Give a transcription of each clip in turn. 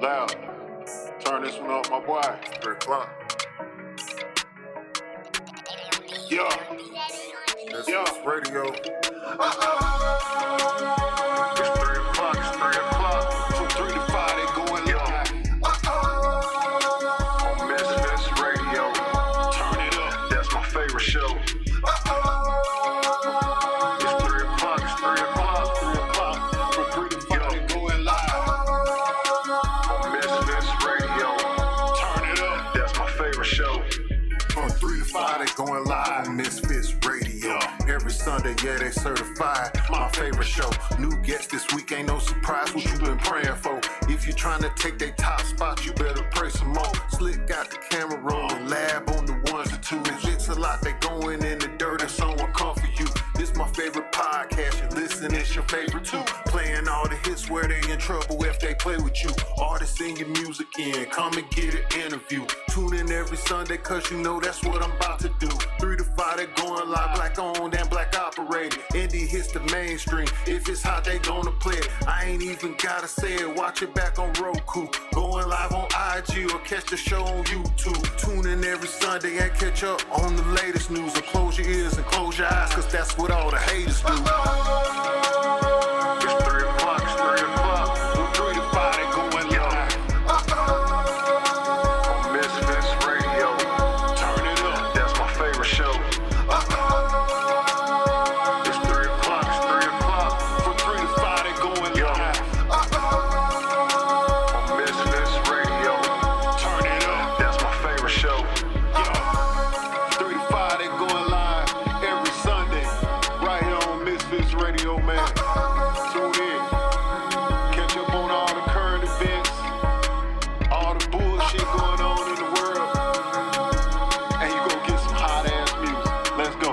Loud. Turn this one up, my boy. 3 o'clock. Yeah. MisFits Radio. It's 3 o'clock, it's 3 o'clock. From 3 to 5, they going live. On MisFits Radio. Turn it up, that's my favorite show. It's 3 o'clock, it's 3 o'clock, 3 o'clock. From 3 to 5, they going live. On MisFits Radio. Turn it up, that's my favorite show. From 3 to 5, they going live on MisFits Radio. Every Sunday, yeah, they certified. My favorite show. New guests this week, ain't no surprise what you been praying for. If you're trying to take their top spot, you better pray some more. Slick got the camera rolling, lab on the ones and twos. It's a lot, they going in the dirt and someone come for you. This my favorite podcast, you listen, it's your favorite too. Playing all the hits where they in trouble if they play with you. Artists in your music in, come and get an interview. Tune in every Sunday cause you know that's what I'm about to do. 3 to 5, they going live, black owned and black operated. Indie hits the mainstream, if it's hot they gonna play it. I ain't even gotta say it, watch it back on Roku. Going live on IG or catch the show on YouTube. Tune in every Sunday and catch up on the latest news. Or close your ears and close your eyes cause that's what all the haters do. It's 3 o'clock, it's 3 o'clock. From 3 to 5, they going live. On MisFits Radio. Turn it up, that's my favorite show. It's 3 o'clock, it's 3 o'clock. From 3 to 5, they going live. On MisFits Radio. Turn it up, that's my favorite show. 3 to 5, they going live every Sunday. Right here on MisFits Radio, man. Tune in. Catch up on all the current events, all the bullshit going on in the world. And you gonna get some hot ass music. Let's go.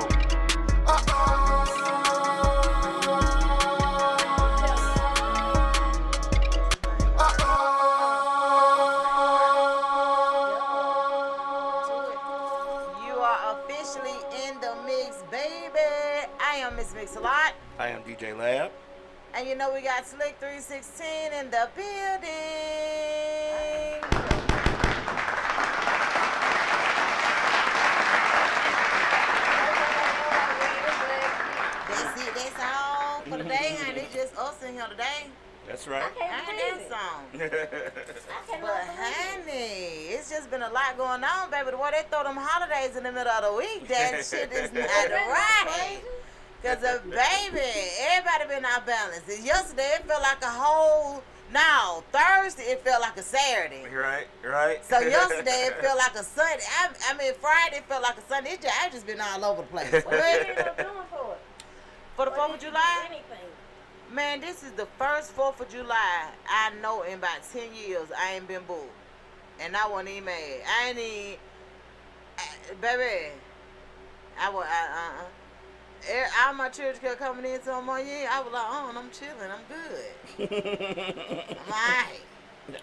You are officially in the mix, baby. I am Miss Mix-a-Lot. I am DJ Lab. And you know we got Slick 316 in the building. That's it. That's all for the day, honey. It's just us in here today. That's right. I ain't that song. But honey, it's just been a lot going on, baby. The way they throw them holidays in the middle of the week, that shit is not right. Cause baby, everybody been out balance. And yesterday it felt like a whole. Now Thursday it felt like a Saturday. Right. So yesterday it felt like a Sunday. I mean Friday it felt like a Sunday. I just been all over the place. What are you doing for it? For the 4th of July. Anything. Man, this is the first 4th of July I know in about 10 years I ain't been booked. And I wasn't even mad. I ain't even, baby, all my children kept coming in to my year. I was like, I'm chilling, I'm good. I'm alright.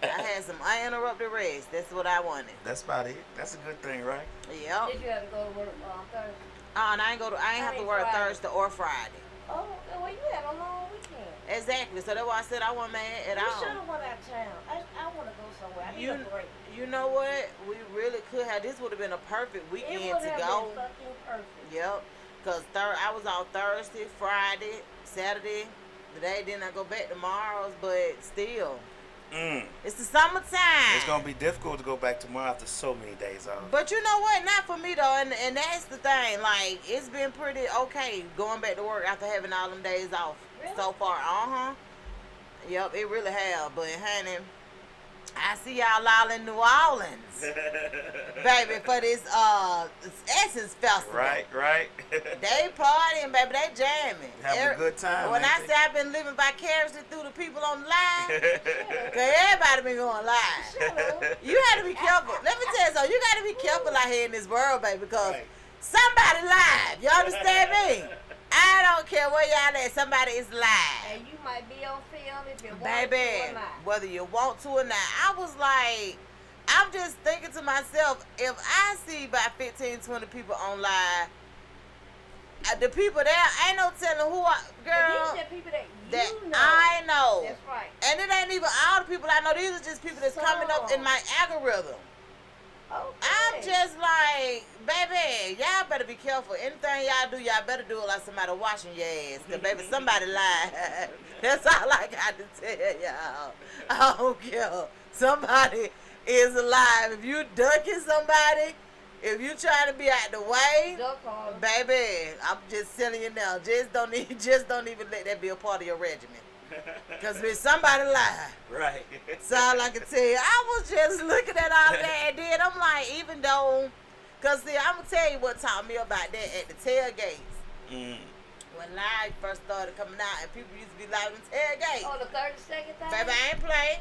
I had some uninterrupted rest. That's what I wanted. That's about it. That's a good thing, right? Yep. Did you have to go to work on Thursday? And I ain't have to work Friday. Thursday or Friday. Oh, okay. Well, you had a long weekend. Exactly. So that's why I said I wasn't mad at We all. should have went out of town. I want to go somewhere. I need a break. You know what? We really could have. This would have been a perfect It weekend would to have go. been fucking perfect. Yep. Because I was on Thursday, Friday, Saturday. Today, then I go back tomorrow's, but still. It's the summertime. It's gonna be difficult to go back tomorrow after so many days off. But you know what? Not for me though, and that's the thing. Like it's been pretty okay going back to work after having all them days off so far. Yep, it really have. But honey, I see y'all all in New Orleans, baby, for this Essence Festival. Right. They partying, baby. They jamming. Having a good time. When I ain't say I've been living vicariously through the people on the line, cause everybody been going live. You had to be careful. Let me tell you something. You got to be careful out here in this world, baby, because somebody live. You understand me? I don't care where y'all at. Somebody is live. And you might be on film if you want Baby, to or not. whether you want to or not. I was like, I'm just thinking to myself, if I see about 15, 20 people on live, The people there, ain't no telling who I, girl. These are people that That you know. I know. That's right. And it ain't even all the people I know. These are just people that's coming up in my algorithm. Okay. I'm just like, baby, y'all better be careful. Anything y'all do, y'all better do it like somebody watching your ass. Because, baby, somebody lied. That's all I got to tell y'all. I don't care. Somebody is alive. If you ducking somebody, if you trying to be out the way, baby, I'm just telling you now, just don't even let that be a part of your regimen. Because if somebody lied. Right. So all I can tell you, I was just looking at all that, and then I'm like, even though, because see, I'm going to tell you what taught me about that at the tailgates. When live first started coming out, and people used to be live in tailgates. Oh, the 30-second thing? Baby, I ain't playing.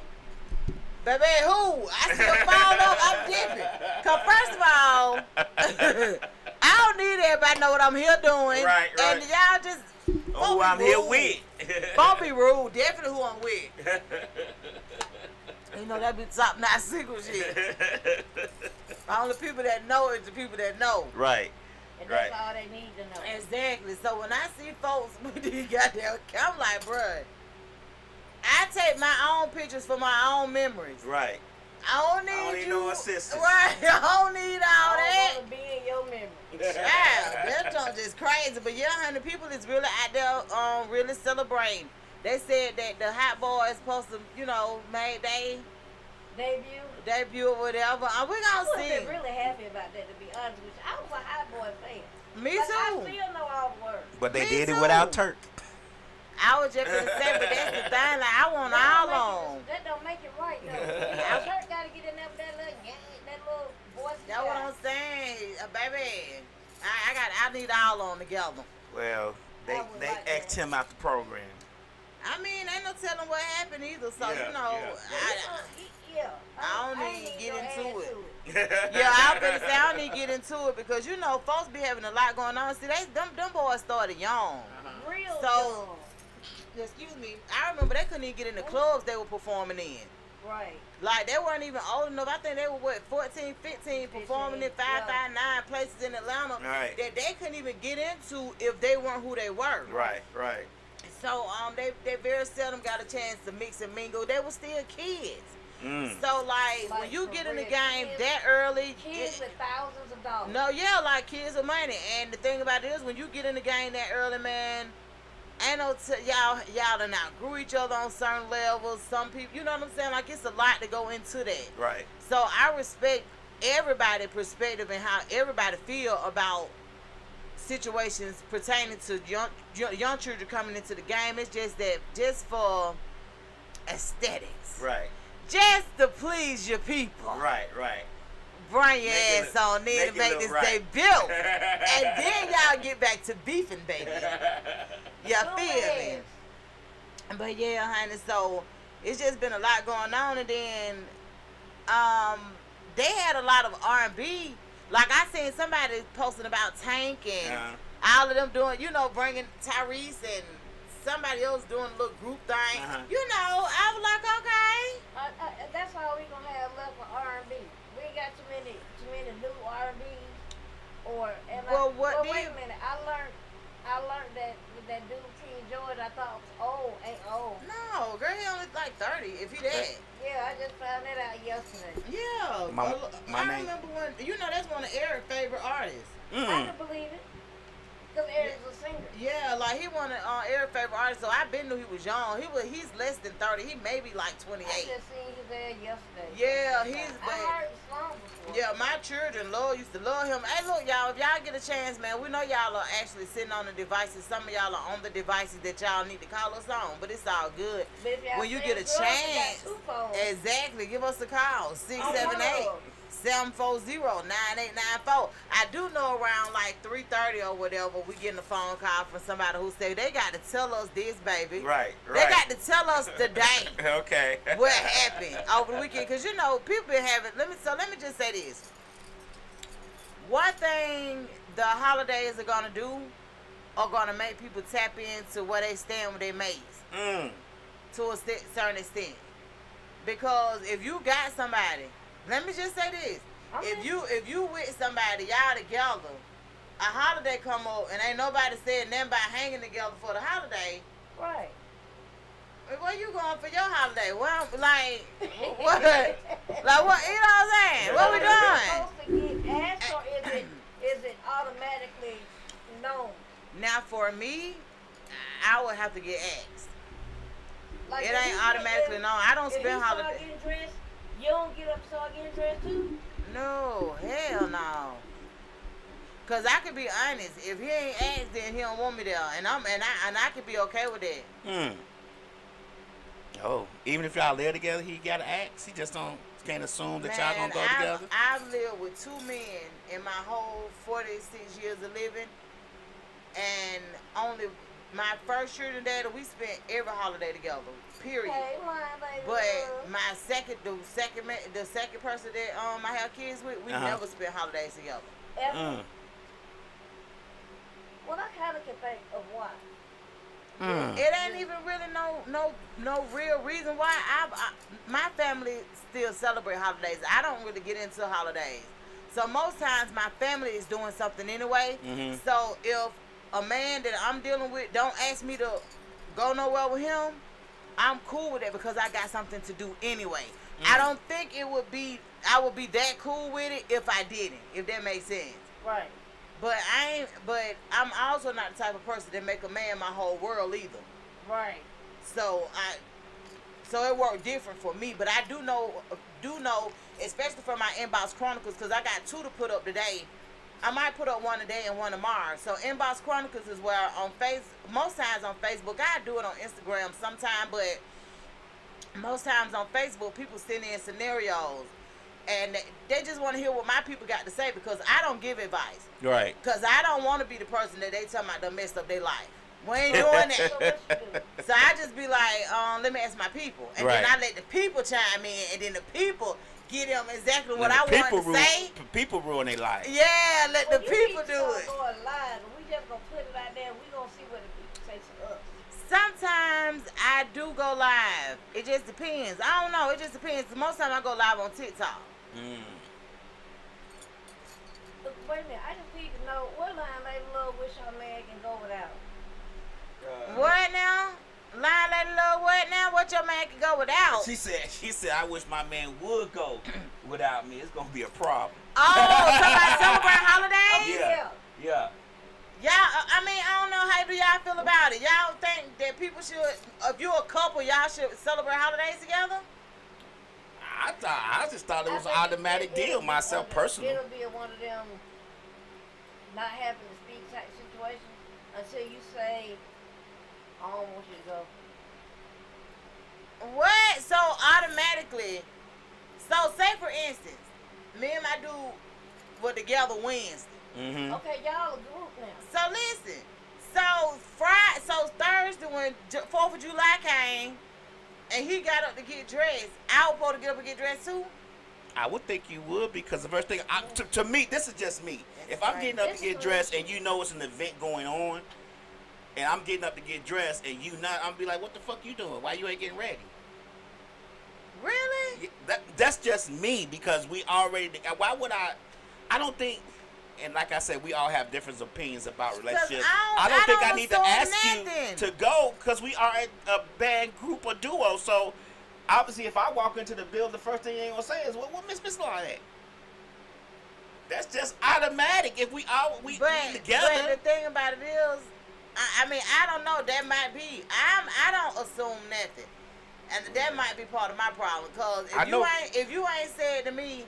Baby, who? I see a phone up, I'm dipping. Because first of all, I don't need everybody to know what I'm here doing. Right. And y'all just, Oh, who I'm here with. don't be rude. Definitely who I'm with. You know, that be top notch secret shit. Only people that know is the people that know. Right. And that's all they need to know. Exactly. So when I see folks with these goddamn, I'm like, bruh, I take my own pictures for my own memories. Right. I don't need you. No assistance. Right. I don't need all that. I don't want to be in your memory. Child, that junk just crazy. But yeah, honey, people is really out there really celebrating. They said that the Hot Boys supposed to, you know, made they debut or whatever. We gonna I see. wasn't really happy about that, to be honest with you. I was a Hot Boy fan. Me Like, too. I still know all the words. But they Me did too. it without Turk. I was just gonna say, but that's the thing. Like, I want all on. That don't make it right, though. Turk got to get in there with that little voice. That's what I'm saying, baby. I need all on together. Well, they like asked that. him out the program. I mean, ain't no telling what happened either. So Yeah, you know, Yeah. I don't ain't need to your get into ass it. Yeah, I was gonna say I don't need to get into it because you know, folks be having a lot going on. See, them boys started young. Real So- young. Excuse me, I remember they couldn't even get in the clubs they were performing in. Right. Like, they weren't even old enough. I think they were, 14, 15, performing in 559 places in Atlanta Right. that they couldn't even get into if they weren't who they were. Right. So, they very seldom got a chance to mix and mingle. They were still kids. So, like when you for get in the real, game kids- that early, Kids with thousands of dollars. no, yeah, like kids with money. And the thing about it is, when you get in the game that early, man, ain't no y'all done outgrew each other on certain levels. Some people, you know what I'm saying? Like, it's a lot to go into that. Right. So I respect everybody's perspective and how everybody feel about situations pertaining to young children coming into the game. It's just that, just for aesthetics. Right. Just to please your people. Right. Bring your Make it ass look- on in make and it make look this right. debut. And then y'all get back to beefing, baby. You feel me? But yeah, honey, so it's just been a lot going on. And then they had a lot of R&B. Like, I seen somebody posting about Tank and all of them doing, you know, bringing Tyrese and somebody else doing a little group thing. You know, I was like, okay. That's all we gonna have left for R&B. We ain't got too many new R&B's. Well, what wait a minute. I learned that with that dude King George, I thought was old. Ain't old. No, girl, he only like 30, if he that. Yeah, I just found that out yesterday. Yeah. I remember when, you know, that's one of Eric's favorite artists. I can believe it. Because Eric's a singer. Yeah, like he one of Eric's favorite artists, so I been knew he was young. He's less than 30. He may be like 28. I just seen his ad yesterday. Yeah, I heard the song before. Yeah, my children used to love him. Hey, look, y'all, if y'all get a chance, man, we know y'all are actually sitting on the devices. Some of y'all are on the devices that y'all need to call us on, but it's all good. But if y'all When you sing get a drugs, we got chance, 2 phones. exactly, give us a call, 678. 740-9894. I do know around like 3:30 or whatever, we getting a phone call from somebody who said they got to tell us this, baby. Right. They got to tell us the day Okay. what happened over the weekend, because you know people been having. Let me just say this. One thing the holidays are gonna do are gonna make people tap into where they stand with their mates to a certain extent. Because if you got somebody. Let me just say this. Okay. If you with somebody, y'all together, a holiday come up and ain't nobody said nothing about hanging together for the holiday. Right. Where you going for your holiday? Well, like, what? Like, what? You know what I'm saying? What we Is it doing? supposed to get asked, or is it automatically known? Now, for me, I would have to get asked. Like It if ain't you automatically known. I don't if spend you start holiday. getting dressed, you don't get up and start getting dressed too? No, hell no. Cause I could be honest. If he ain't asked, then he don't want me there, and I could be okay with that. Oh, even if y'all live together, he gotta ask. He just can't assume that y'all gonna go together. I've lived with 2 men in my whole 46 years of living, and only my first year and daddy, we spent every holiday together. Period. Hey, line, baby. But my second person that I have kids with, we never spent holidays together. Ever? Well, I kind of can think of why. It ain't even really no real reason why. My family still celebrate holidays. I don't really get into holidays. So most times my family is doing something anyway. So if a man that I'm dealing with don't ask me to go nowhere with him, I'm cool with it because I got something to do anyway. I don't think I would be that cool with it if I didn't, if that makes sense. Right. But I'm also not the type of person that make a man my whole world either. Right. So it worked different for me. But I do know, especially for my Inbox Chronicles, because I got 2 to put up today. I might put up one today and one tomorrow. So Inbox Chronicles is where most times on Facebook, I do it on Instagram sometime, but most times on Facebook, people send in scenarios. And they just want to hear what my people got to say because I don't give advice. Right. Because I don't want to be the person that they talking about done messed up their life. We ain't doing that. So what you do? So I just be like, let me ask my people. And then Right. I let the people chime in. And then the people get them exactly what Let I the want to say. People ruin their life. Yeah, let the Well, you people need to do start it. going live, and we just gonna put it out there. We gonna see what the people say to us. Sometimes I do go live. It just depends. I don't know. It just depends. Most time I go live on TikTok. Look, wait a minute. I just need to know what line lady love wish our man can go without. What now? Line lady love what now? What your man can go without? She said, I wish my man would go without me. It's gonna be a problem. Oh, somebody celebrate holidays? Yeah. Y'all, I mean, I don't know how do y'all feel about it. Y'all think that people should, if you're a couple, y'all should celebrate holidays together? I just thought it was an I think automatic deal myself personally. It'll be one of them not having to speak type situation until you say, I don't want you to go. What? So automatically, so say for instance, me and my dude were together Wednesday. Okay, y'all a group now. So listen, so Thursday when 4th of July came, and he got up to get dressed, I was supposed to get up and get dressed too? I would think you would because the first thing, to me, this is just me. If I'm getting up to get dressed and you know it's an event going on, and I'm getting up to get dressed and you not, I'm be like, what the fuck you doing? Why you ain't getting ready? Really? That's just me because we already, why would I don't think, and like I said, we all have different opinions about relationships. I don't think I need to assume ask nothing. you to go because we are a band, group, or duo. So obviously, if I walk into the building, the first thing you ain't gonna say is, "What Miss Law at?" That's just automatic. If we together. But the thing about it is, I mean, I don't know. That might be. I don't assume nothing, and that might be part of my problem. Cause if you ain't said to me,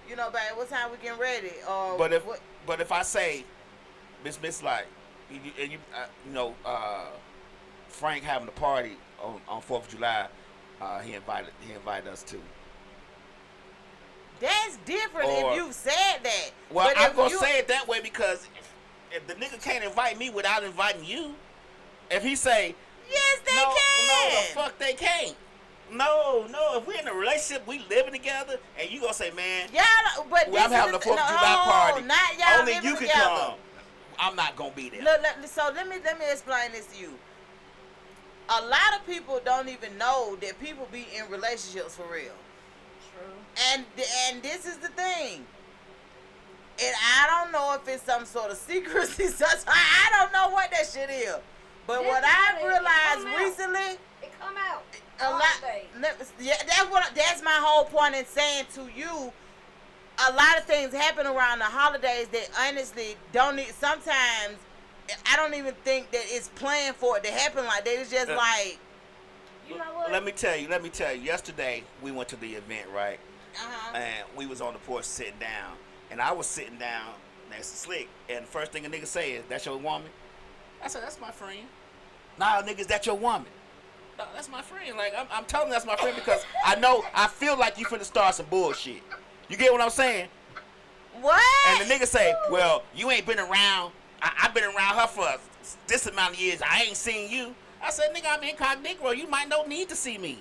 you know, babe, what time we getting ready? Or But if I say, Miss like, Frank having a party on 4th of July, he invited us too. That's different if you said that. Well, but I'm gonna say it that way because if the nigga can't invite me without inviting you, if he say, yes, they no, can. No, the fuck they can't. No, if we're in a relationship, we living together, and you gonna say, man, y'all, but I'm having a 4th of July party. Not y'all Only living you can together. come. I'm not gonna be there. So let me explain this to you. A lot of people don't even know that people be in relationships for real. True. And this is the thing. And I don't know if it's some sort of secrecy. I don't know what that shit is. But what I've realized recently, it come out. A lot. Yeah, that's my whole point in saying to you. A lot of things happen around the holidays that honestly don't need. Sometimes I don't even think that it's planned for it to happen like that. It's just like. You know what? Let me tell you. Yesterday we went to the event, right? Uh-huh. And we was on the porch sitting down, and I was sitting down next to Slick, and the first thing a nigga say is, "That's your woman?" I said, "That's my friend." Nah, niggas, that's your woman. No, that's my friend. Like I'm telling you, that's my friend because I feel like you finna start some bullshit. You get what I'm saying? What? And the nigga say, "Well, you ain't been around. I've been around her for this amount of years. I ain't seen you." I said, "Nigga, I'm incognito. You might not need to see me."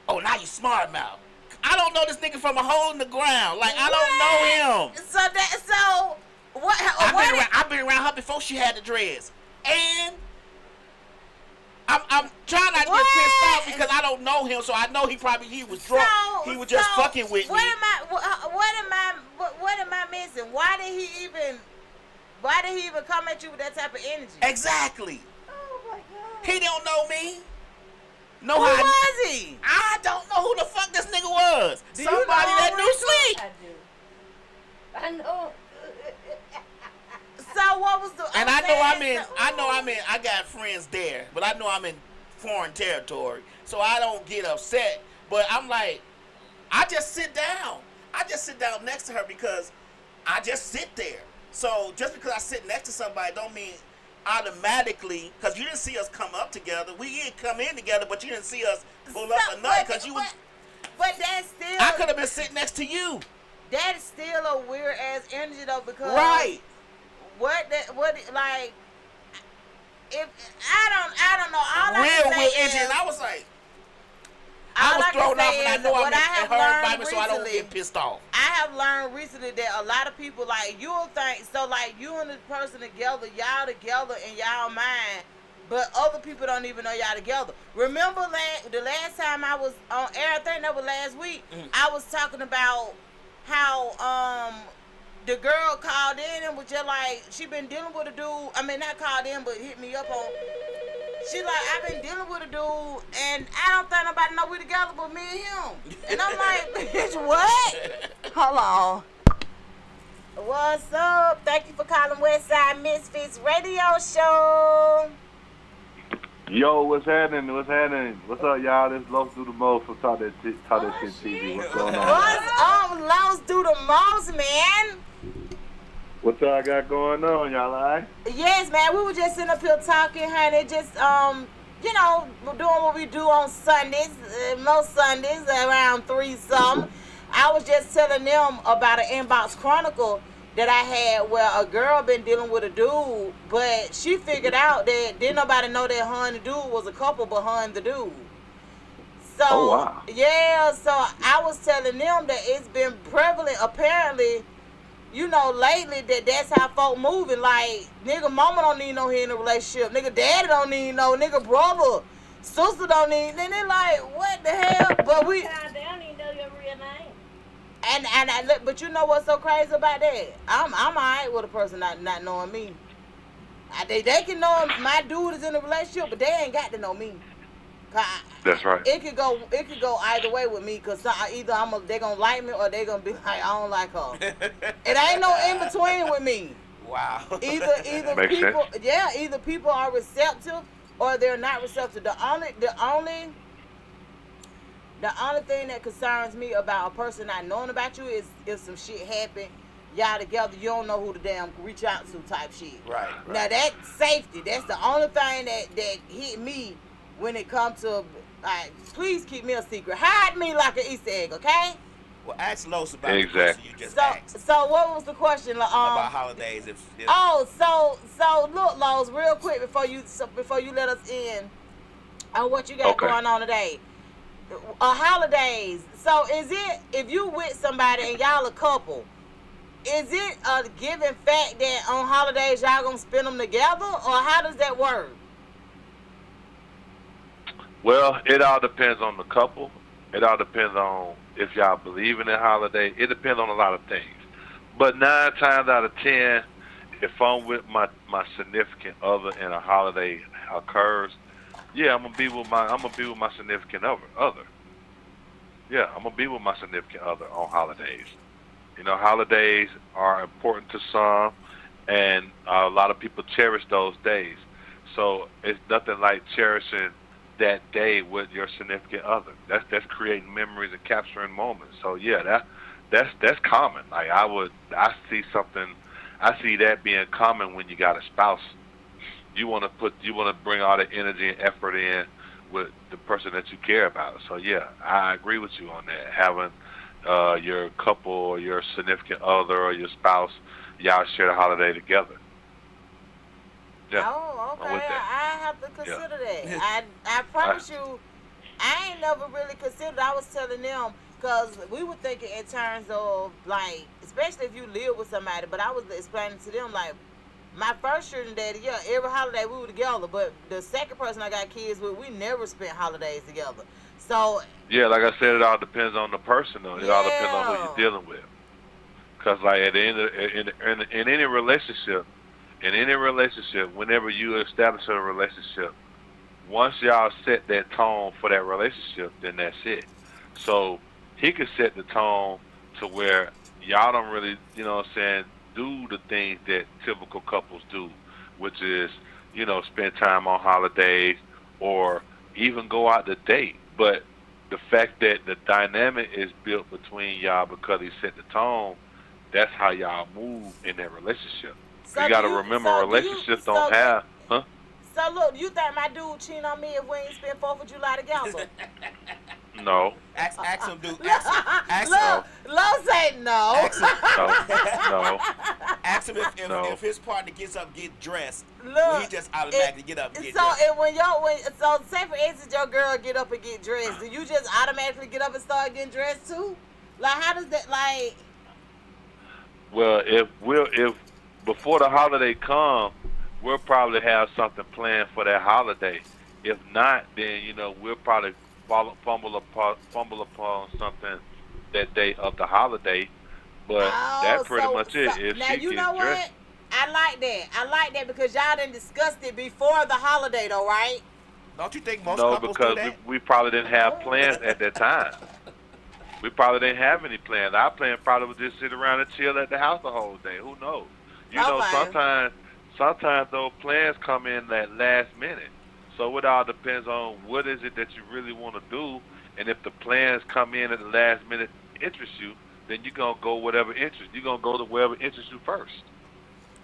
Oh, now you smart mouth. I don't know this nigga from a hole in the ground. Like I don't know him. So what? I've been around her before she had the dreads, and I'm trying not to get pissed off because I don't know him, so I know he was drunk. He was just fucking with me. What am I missing? Why did he even come at you with that type of energy? Exactly. Oh my God. He don't know me. Who was he? I don't know who the fuck this nigga was. Do Somebody you know that who knew he Sleep. I know. So what was the? And I know I got friends there, but I know I'm in foreign territory, so I don't get upset. But I'm like, I just sit down. I just sit down next to her because I just sit there. So just because I sit next to somebody don't mean automatically, because you didn't see us come up together. We didn't come in together, but you didn't see us pull up a night because you was. But that's still. I could have been sitting next to you. That is still a weird ass energy though, because Right. Like, if I don't know. All I Real can say weird is, energy, and I was like, all I was I can thrown off, say and I is know what I'm I have in her learned environment, so I don't recently- get pissed off. I have learned recently that a lot of people, like, you'll think, so like you and this person together, y'all together in y'all mind, but other people don't even know y'all together. Remember the last time I was on air, I think that was last week, I was talking about how the girl called in and was just like, she been dealing with a dude, I mean not called in, but hit me up on, she like, I've been dealing with a dude, and I don't think nobody know we together but me and him. And I'm like, bitch, what? Hold on. What's up? Thank you for calling WestSide MisFits Radio Show. Yo, what's happening? What's happening? What's up, y'all? This Los Do the Most from Talk That Shit TV. What's going on? What's up? Loans do the most, man. What y'all got going on, y'all alright? Yes, man. We were just sitting up here talking, honey. Just, you know, doing what we do on Sundays. Most Sundays, around 3-something. I was just telling them about an inbox chronicle that I had where a girl been dealing with a dude, but she figured out that didn't nobody know that her and the dude was a couple but her and the dude. So, oh, wow. Yeah, so I was telling them that it's been prevalent, apparently, you know, lately that's how folk moving. Like, nigga mama don't need no here in a relationship. Nigga daddy don't need no. Nigga brother, sister don't need. Then they like, what the hell? But we. They don't even know your real name. And I look, but you know what's so crazy about that? I'm alright with a person not knowing me. They can know my dude is in a relationship, but they ain't got to know me. That's right. It could go either way with me, cause either they gonna like me or they gonna be like, I don't like her. It ain't no in between with me. Wow. Either Makes people, sense. yeah, either people are receptive or they're not receptive. The only thing that concerns me about a person not knowing about you is if some shit happen, y'all together, you don't know who to damn reach out to type shit. Right. Now that's safety. That's the only thing that hit me when it comes to, like, please keep me a secret. Hide me like an Easter egg, okay? Well, ask Los about the Exactly. question you just So asked what was the question? about holidays. If Oh, so look, Los, real quick before you let us in on what you got Okay. going on today. Holidays. So is it, if you with somebody and y'all a couple, is it a given fact that on holidays y'all gonna spend them together, or how does that work? Well, it all depends on the couple. It all depends on if y'all believe in the holiday. It depends on a lot of things. But 9 times out of 10, if I'm with my significant other and a holiday occurs, yeah, I'm gonna be with my significant other. Yeah, I'm gonna be with my significant other on holidays. You know, holidays are important to some, and a lot of people cherish those days. So it's nothing like cherishing that day with your significant other. That's creating memories and capturing moments. So yeah, that's common. Like I see that being common when you got a spouse. You want to bring all the energy and effort in with the person that you care about. So yeah, I agree with you on that. Having your couple or your significant other or your spouse, y'all share the holiday together. Yeah. Oh, I'm okay. with that. I have to consider that. I promise you, I ain't never really considered. I was telling them because we were thinking in terms of like, especially if you live with somebody. But I was explaining to them like, my first sugar daddy, yeah, every holiday we were together. But the second person I got kids with, we never spent holidays together. So Yeah, like I said, it all depends on the person, though. It all depends on who yeah. you're dealing with. Because, like, at the end of, in any relationship, whenever you establish a relationship, once y'all set that tone for that relationship, then that's it. So he could set the tone to where y'all don't really, you know what I'm saying, do the things that typical couples do, which is, you know, spend time on holidays or even go out to date. But the fact that the dynamic is built between y'all because he set the tone, that's how y'all move in that relationship. So you got to remember, relationships don't have, huh? So look, you think my dude cheating on me if we ain't spend 4th of July together? No. Ask him, dude. Look, Ask him. Lo say no. Ask him. No. Ask him No. if his partner gets up, get dressed. Look, will he just automatically get up and get dressed? So say for instance your girl get up and get dressed, do you just automatically get up and start getting dressed too? Like how does that like? Well, if before the holiday come, we'll probably have something planned for that holiday. If not, then you know we'll probably fumble upon something that day of the holiday. But that pretty much it. If now she you gets know what? dressed, I like that because y'all done discussed it before the holiday though, right? Don't you think most no, couples because do that? we probably didn't have plans at that time. We probably didn't have any plans. Our plan probably was just sit around and chill at the house the whole day. Who knows? You know, sometimes those plans come in at last minute. So it all depends on what is it that you really want to do, and if the plans come in at the last minute interest you, then you're gonna go whatever interest. You're gonna go to wherever interests you first.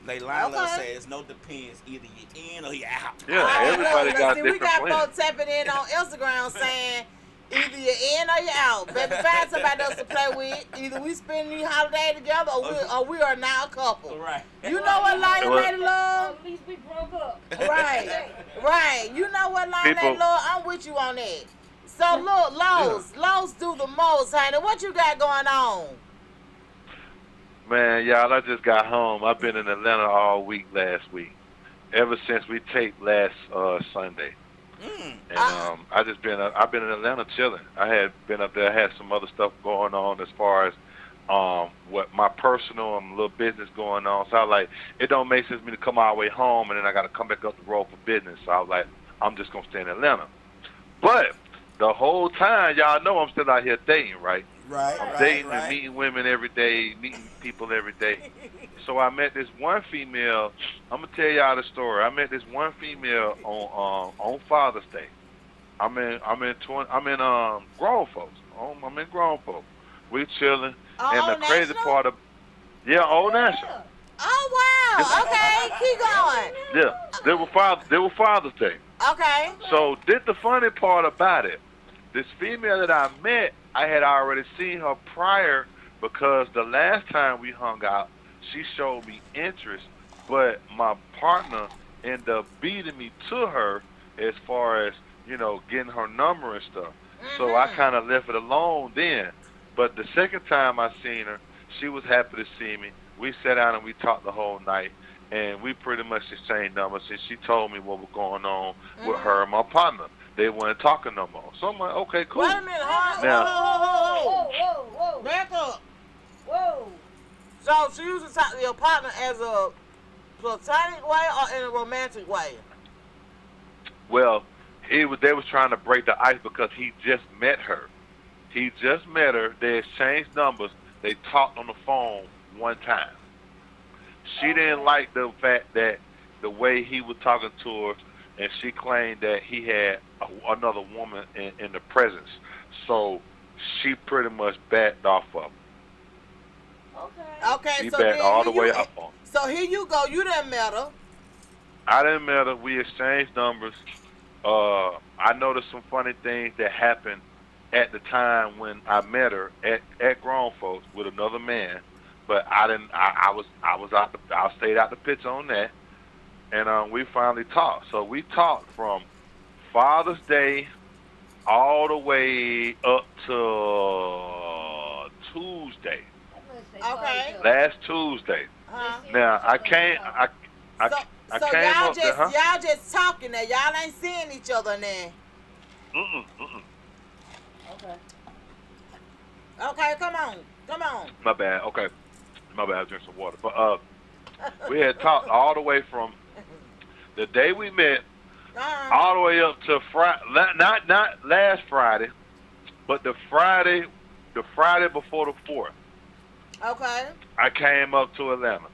Like Lila says, no depends. Either you're in or you're out. Yeah, everybody got different we got plans. folks tapping in on Instagram saying either you're in or you're out. Baby, find somebody else to play with. Either we spend the holiday together or we are now a couple. Right. You know what Lila Lady love? At least we broke up. Right. You know what Lila Lady love? I'm with you on that. So look, Lowe's do the most, honey. What you got going on? Man, y'all, I just got home. I've been in Atlanta all week last week. Ever since we taped last Sunday. And I've been in Atlanta chilling. I had been up there. I had some other stuff going on as far as what my personal and little business going on. So I was like, it don't make sense for me to come all the way home and then I got to come back up the road for business. So I was like, I'm just going to stay in Atlanta. But the whole time, y'all know I'm still out here dating, right? I'm dating and meeting women every day, meeting people every day. So I met this one female. I'm gonna tell y'all the story. I met this one female on Father's Day. I'm in grown folks. I'm in grown folks. We chilling, and the crazy part of Old National. Oh wow! Okay, keep going. Yeah, they were Father's Day. Okay. So did the funny part about it. This female that I met, I had already seen her prior because the last time we hung out, she showed me interest, but my partner ended up beating me to her as far as, you know, getting her number and stuff. So I kind of left it alone then. But the second time I seen her, she was happy to see me. We sat down and we talked the whole night, and we pretty much exchanged numbers, and she told me what was going on with her and my partner. They weren't talking no more. So I'm like, okay, cool. Wait a minute, Whoa. back up. Whoa. So she used to talk to your partner as a platonic way or in a romantic way? Well, they was trying to break the ice because he just met her. He just met her. They exchanged numbers. They talked on the phone one time. She didn't like the fact that the way he was talking to her, and she claimed that he had another woman in the presence. So she pretty much backed off of him. Okay, She so backed then all the here way you, up on him. so here you go. You done met her. I didn't met her. We exchanged numbers. I noticed some funny things that happened at the time when I met her at Grown Folks with another man, but I didn't. I stayed out the picture on that, and we finally talked. So we talked from Father's Day all the way up to Tuesday. Okay. Last Tuesday. Uh-huh. Now I came. I So came y'all up there, y'all just talking now. Y'all ain't seeing each other now. Okay. Okay, come on. My bad. Okay, my bad. I drink some water. But we had talked all the way from the day we met, all the way up to Friday. Not last Friday, but the Friday before the 4th. Okay. I came up to Atlanta.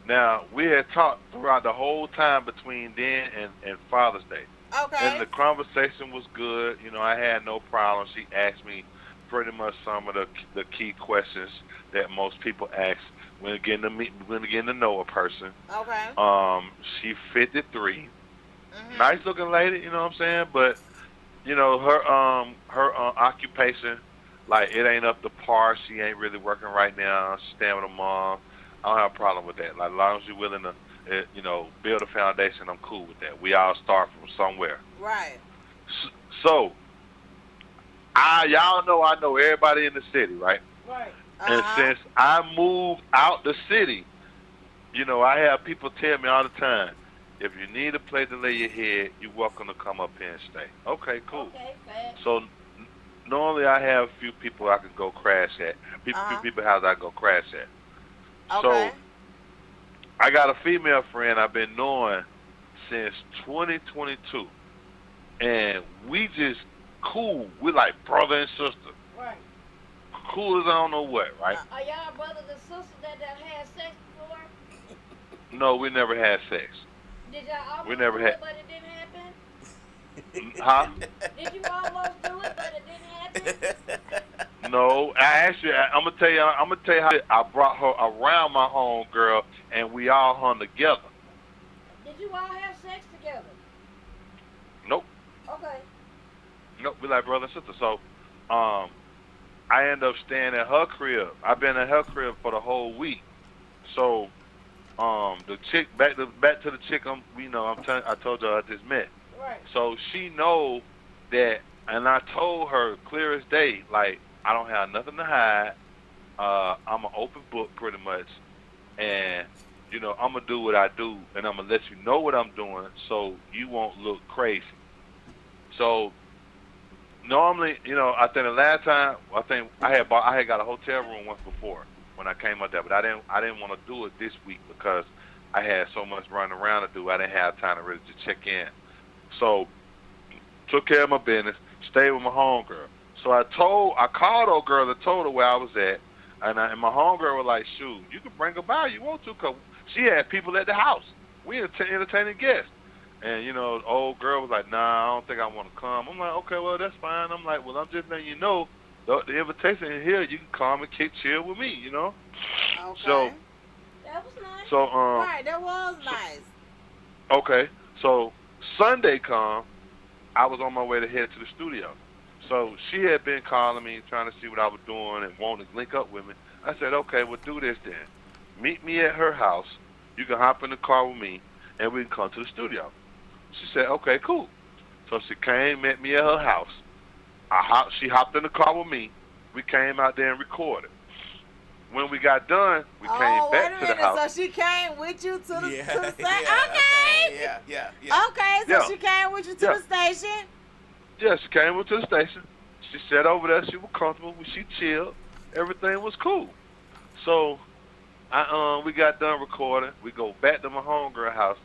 Now we had talked throughout the whole time between then and Father's Day. Okay. And the conversation was good. You know, I had no problem. She asked me pretty much some of the key questions that most people ask when getting to know a person. Okay. She 53, nice looking lady. You know what I'm saying? But you know her occupation, like it ain't up to par. She ain't really working right now. She's staying with her mom. I don't have a problem with that. Like, as long as you're willing to, build a foundation, I'm cool with that. We all start from somewhere. Right. So, y'all know I know everybody in the city, right? Right. And since I moved out the city, I have people tell me all the time, if you need a place to lay your head, you're welcome to come up here and stay. Okay, cool. Okay, fast. So, normally I have a few people I can go crash at. Few people house I go crash at. Okay. So, I got a female friend I've been knowing since 2022. And we just cool. We like brother and sister. Right. Cool as I don't know what, right? Are y'all brothers and sisters that had sex before? No, we never had sex. Did y'all almost We never do had. it, but it didn't happen? Huh? Did you almost do it, but it didn't happen? No, I'm gonna tell you how I brought her around my home girl, and we all hung together. Did you all have sex together? Nope. Okay. Nope. We like brother and sister. So, I end up staying at her crib. I've been at her crib for the whole week. So, the chick back to the chick. I told you I just met. Right. So she know that, and I told her clear as day, like, I don't have nothing to hide. I'm an open book pretty much. And, I'm going to do what I do, and I'm going to let you know what I'm doing so you won't look crazy. So, normally, I think the last time, I had got a hotel room once before when I came up there, but I didn't want to do it this week because I had so much running around to do. I didn't have time to really just check in. So, took care of my business, stayed with my homegirl. So I called old girl and told her where I was at, and my homegirl was like, shoot, you can bring her by if you want to, because she had people at the house. We entertaining guests. And, the old girl was like, nah, I don't think I want to come. I'm like, okay, well, that's fine. I'm like, well, I'm just letting you know, the invitation is here. You can come and chill with me, Okay. So, that was nice. So, right, that was nice. Okay, so Sunday come, I was on my way to head to the studio. So she had been calling me, trying to see what I was doing and wanting to link up with me. I said, okay, we'll do this then. Meet me at her house. You can hop in the car with me, and we can come to the studio. She said, okay, cool. So she came, met me at her house. She hopped in the car with me. We came out there and recorded. When we got done, we came back to the house. So she came with you to the station? Yeah. Okay, so she came with you to the station? Yeah, she came to the station. She sat over there. She was comfortable. She chilled. Everything was cool. So We got done recording. We go back to my homegirl house.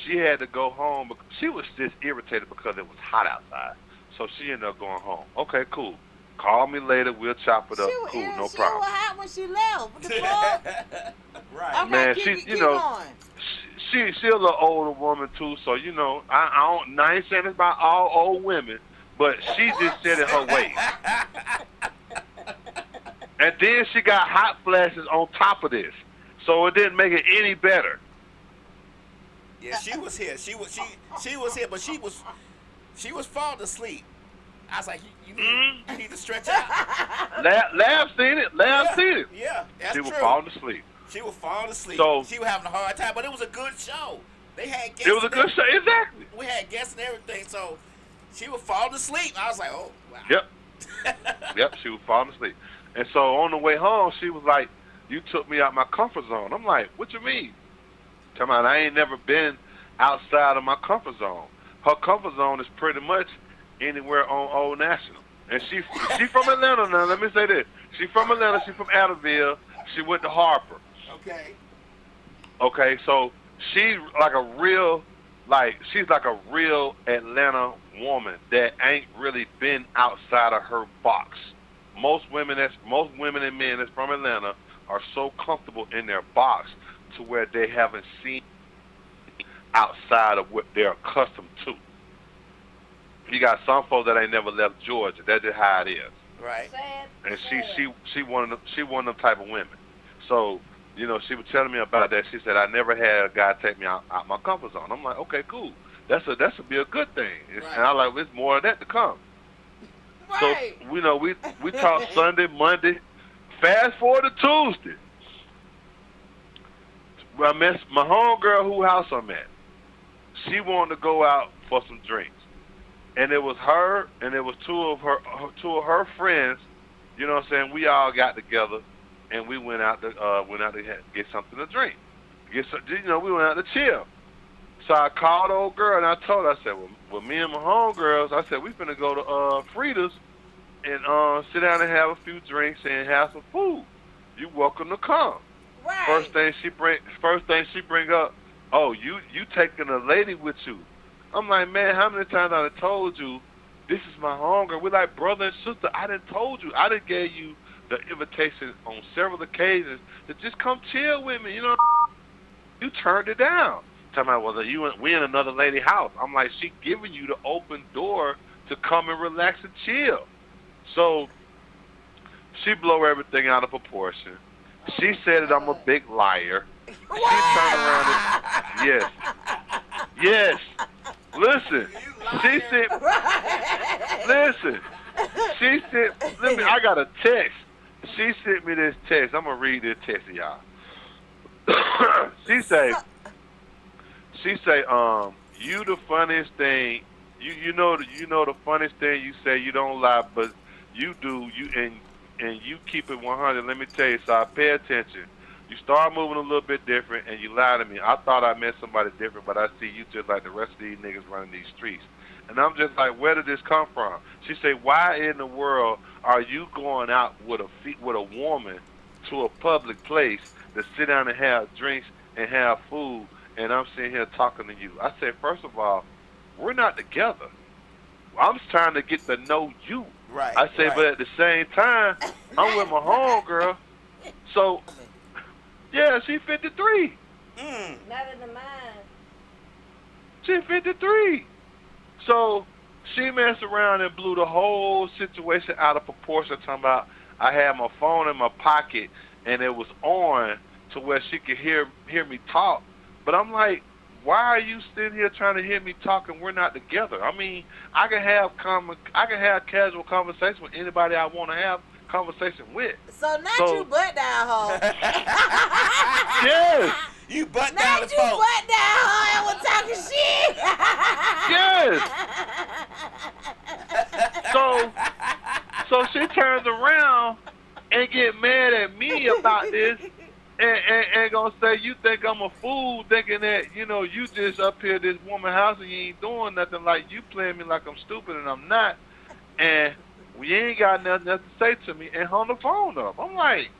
She had to go home because she was just irritated because it was hot outside. So she ended up going home. Okay, cool. Call me later. We'll chop it up. Cool, no She problem. was hot when she left. What the fuck? Right. Okay, Man, keep she going. she a little older woman too. So I ain't saying it's about all old women, but she just said it her way. And then she got hot flashes on top of this, so it didn't make it any better. Yeah, she was here. She was here, but she was falling asleep. I was like, you need to stretch out. Lab seen it. Yeah, that's She true. was falling asleep. She was falling asleep. So- she was having a hard time, but it was a good show. They had guests. It was a good show. Exactly. We had guests and everything, so she was falling asleep. I was like, oh, wow. Yep, she was falling asleep. And so on the way home, she was like, you took me out my comfort zone. I'm like, what you mean? Come on, I ain't never been outside of my comfort zone. Her comfort zone is pretty much anywhere on Old National. And she from Atlanta now. Let me say this. She from Atlanta. She from Adderville. She went to Harper. Okay, so she's like a real Atlanta woman that ain't really been outside of her box. Most women and men that's from Atlanta are so comfortable in their box to where they haven't seen outside of what they're accustomed to. You got some folks that ain't never left Georgia. That's just how it is. Right. And she one of them type of women. So, she was telling me about that. She said, I never had a guy take me out my comfort zone. I'm like, okay, cool. That should be a good thing. Right. And I like, there's more of that to come. Right. So, we talked Sunday, Monday. Fast forward to Tuesday. I met my homegirl whose house I'm at. She wanted to go out for some drinks. And it was her and it was two of her friends, you know what I'm saying? We all got together and we went out to get something to drink. We went out to chill. So I called the old girl and I told her, I said, well me and my homegirls, I said, we finna go to Frida's and sit down and have a few drinks and have some food. You welcome to come. Right. First thing she bring up, oh, you taking a lady with you. I'm like, man, how many times I done told you this is my homegirl? We're like brother and sister. I done told you. I done gave you the invitation on several occasions to just come chill with me. You turned it down. Talking about, well, we in another lady's house. I'm like, she giving you the open door to come and relax and chill. So she blow everything out of proportion. She said that I'm a big liar. She turned around and, yes. Listen, she said, I got a text. She sent me this text. I'm going to read this text to y'all. She say, you the funniest thing, you know the funniest thing you say, you don't lie, but you do, and you keep it 100. Let me tell you, so I pay attention. You start moving a little bit different, and you lie to me. I thought I met somebody different, but I see you just like the rest of these niggas running these streets. And I'm just like, where did this come from? She said, why in the world are you going out with a woman to a public place to sit down and have drinks and have food, and I'm sitting here talking to you? I said, first of all, we're not together. I'm just trying to get to know you. Right. I said, but at the same time, I'm with my homegirl, so... Yeah, she 53. Not in the mind. She 53. So she messed around and blew the whole situation out of proportion, talking about I had my phone in my pocket and it was on to where she could hear me talk. But I'm like, why are you sitting here trying to hear me talk and we're not together? I mean, I can have casual conversation with anybody I want to have conversation with. So you butt down, hoe. Yes. You butt down the you phone. butt down, hoe, and was talking shit. Yes. So she turns around and get mad at me about this and gonna say, you think I'm a fool thinking that, you just up here at this woman's house and you ain't doing nothing, like you playing me like I'm stupid and I'm not. And you ain't got nothing to say to me and hung the phone up. I'm like,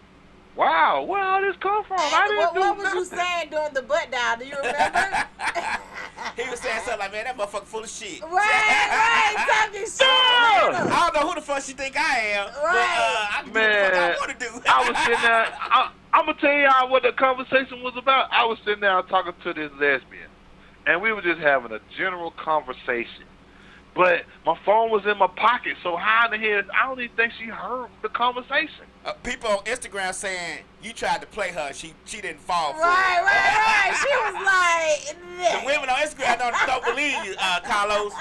wow, where all this come from? I didn't What do was you nothing. saying during the butt down? Do you remember? He was saying something like, man, that motherfucker full of shit. right, talking shit. Yeah. I don't know who the fuck she think I am, but Right. I can do what the fuck I want to do. I was sitting there. I'm gonna tell y'all what the conversation was about. I was sitting there talking to this lesbian, and we were just having a general conversation. But my phone was in my pocket, so how in the hell? I don't even think she heard the conversation. People on Instagram saying you tried to play her, she didn't fall for it. Right. She was like, The women on Instagram don't believe you, Carlos.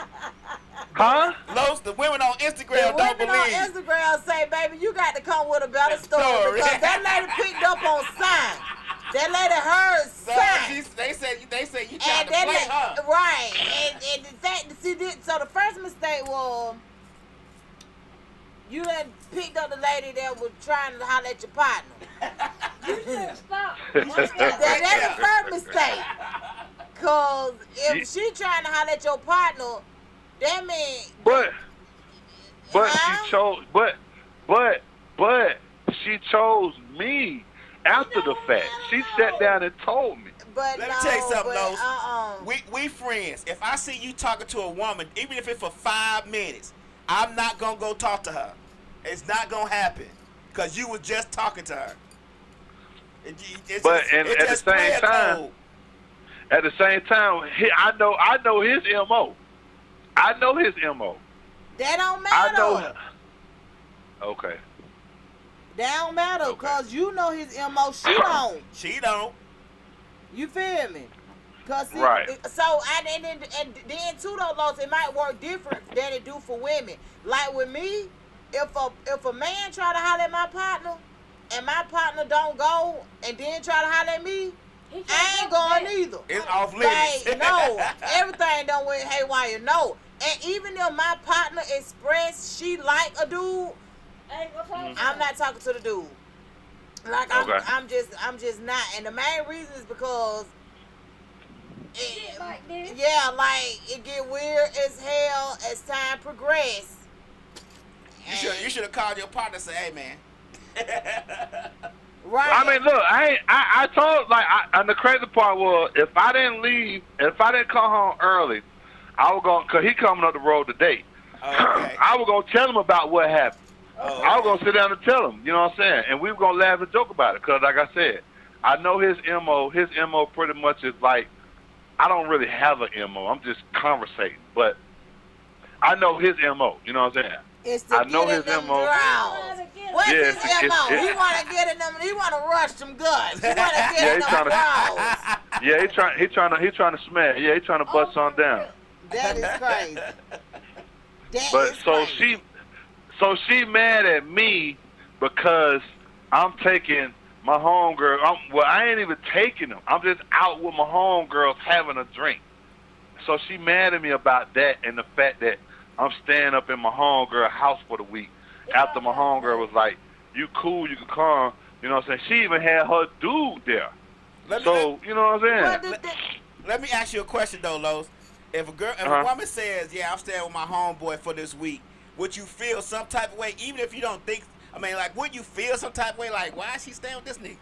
Huh? Los, the women on Instagram the don't women believe. on Instagram say, baby, you got to come with a better story because that lady picked up on signs. That lady heard So signs. they said you tried to play her. Right. And the fact that she did, so the first mistake was you done picked up the lady that was trying to holler at your partner. You should stop. That's the first mistake. Cause if she trying to holler at your partner, that means But Huh? she chose. But she chose me after the fact. She sat down and told me. but Let no, me tell you something, but, Los. We friends. If I see you talking to a woman, even if it's for 5 minutes, I'm not gonna go talk to her. It's not gonna happen because you was just talking to her. It's But just, and it's at the just same player time- code. At the same time, I know his MO. I know his MO. that don't I matter. know. Okay. That don't matter, Okay. cause you know his MO. She don't. She don't. You feel me? Cause see, Right. So and then too though, Los, it might work different than it do for women. Like with me, if a man try to holler at my partner, and my partner don't go, and then try to holler at me, I ain't going either. It's off limits. Like, no, everything done went haywire. No, and even if my partner expressed she like a dude, I'm not talking to the dude. Like Okay. I'm just not. And the main reason is because Shit like this. yeah, like it get weird as hell as time progress. You should have called your partner and said, "Hey, man." Right. I mean, look, I told, and the crazy part was, if I didn't come home early, I was going, cause he coming up the road today. Oh, okay. I was gonna tell him about what happened. Oh, I was gonna sit down and tell him, you know what I'm saying, and we were gonna laugh and joke about it, cause like I said, I know his MO. His MO pretty much is like, I don't really have an MO. I'm just conversating, but I know his MO. You know what I'm saying? It's to I know get in his them MO. draws. What's Yeah, his it's- MO? it's- He want to get in them. He want to rush them guns. He want to Yeah, get in he's them tryna- draws. Yeah, he trying to smash. Yeah, he trying to bust on down. That is crazy. That But is so crazy. she mad at me because I'm taking my homegirl. Well, I ain't even taking them. I'm just out with my homegirls having a drink. So she mad at me about that and the fact that I'm staying up in my homegirl house for the week. After my homegirl was like, "You cool, you can come." You know what I'm saying? She even had her dude there. So you know what I'm saying? Let me ask you a question though, Los. If a woman says, "Yeah, I'm staying with my homeboy for this week," would you feel some type of way, even if you don't think? I mean, like, would you feel some type of way, like, why is she staying with this nigga?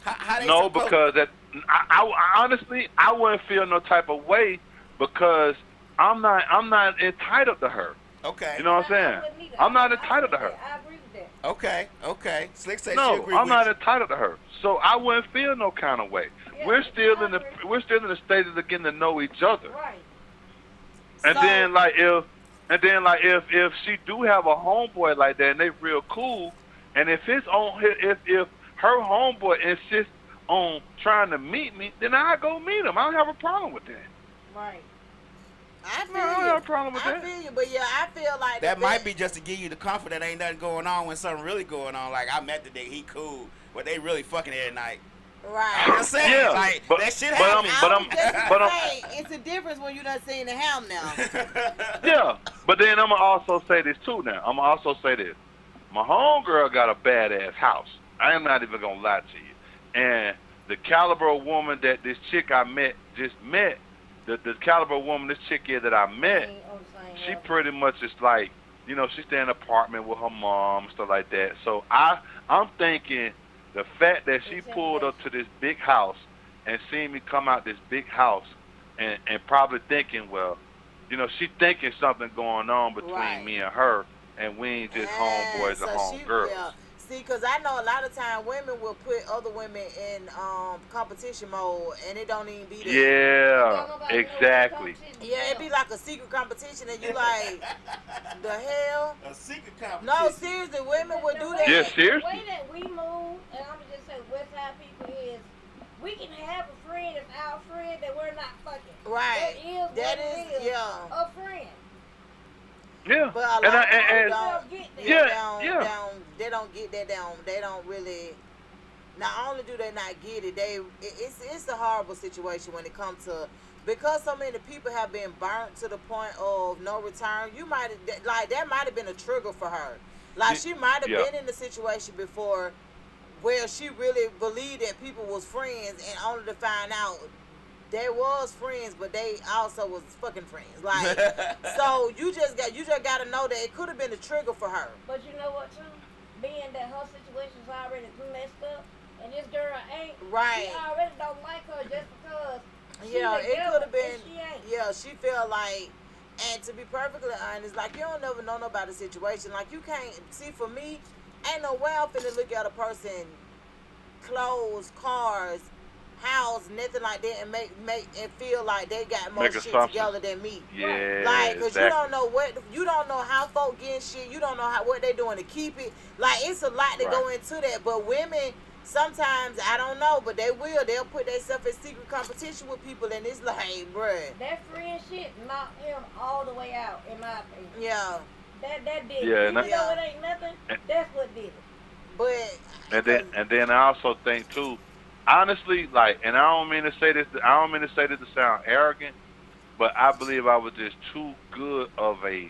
How they No, supposed- because I honestly I wouldn't feel no type of way because I'm not entitled to her. Okay. You know what I'm saying? I'm not entitled to her. I agree with that. Okay. Slick said she No, agree I'm with not you. entitled to her. So I wouldn't feel no kind of way. Yeah, We're still in I the agree. stages of getting to know each other. Right. And So- then if she do have a homeboy like that and they real cool, and if her homeboy insists on trying to meet me, then I go meet him. I don't have a problem with that. Right. I feel No, I don't you. have a problem with I that. feel you, but yeah, I feel like That might be just to give you the comfort that ain't nothing going on when something really going on. Like, I met the nigga, he cool, but they really fucking every night. right. I'm just saying, Yeah, like, but- that shit but I'm- happens. but I I'm- was just but I'm- saying, it's a difference when you done seen the ham now. Yeah, but then I'm going to also say this too now. I'm going to also say this. My homegirl got a badass house. I am not even going to lie to you. And the caliber of woman that this chick I met, the caliber of woman this chick is that I met, she pretty much is like, you know, she stay in an apartment with her mom and stuff like that. So I'm thinking The fact that she pulled up to this big house and seen me come out this big house and probably thinking, well, you know, she thinking something going on between me and her, and we ain't just homeboys or homegirls. Yeah. See, because I know a lot of time women will put other women in competition mode, and it don't even be there. Yeah, exactly. Yeah, it be like a secret competition, and you like, the hell? A secret competition. No, seriously, women would do that. Yeah, seriously. The way that we move, and I'm going to just say WestSide people is, we can have a friend that's our friend that we're not fucking. Right. That is yeah. a friend. Yeah. But a lot of people don't get that. They don't get that down. They don't really. Not only do they not get it, it's a horrible situation when it comes to, because so many people have been burnt to the point of no return. You might like that might have been a trigger for her. Like she might have been in the situation before where she really believed that people was friends, and only to find out they was friends, but they also was fucking friends. Like, so you just got to know that it could have been a trigger for her. But you know what, too? Being that her situation's already messed up, and this girl ain't, right. She already don't like her just because. It could have been. She ain't. Yeah, she felt like, and to be perfectly honest, like, you don't never know nobody's situation. Like, you can't see, for me, ain't no way I'm finna look at a person, clothes, cars, house, nothing like that, and make and feel like they got more shit together than me. Yeah, like, cause exactly. you don't know how folk getting shit. You don't know what they doing to keep it. Like, it's a lot to go into that. But women, sometimes I don't know, but they'll put themselves in secret competition with people, and it's like, bruh. That friend shit knocked him all the way out, in my opinion. Yeah. That did. Yeah, Even though it ain't nothing, that's what did it. But and then I also think too, honestly, like, and I don't mean to say this to sound arrogant, but I believe I was just too good of a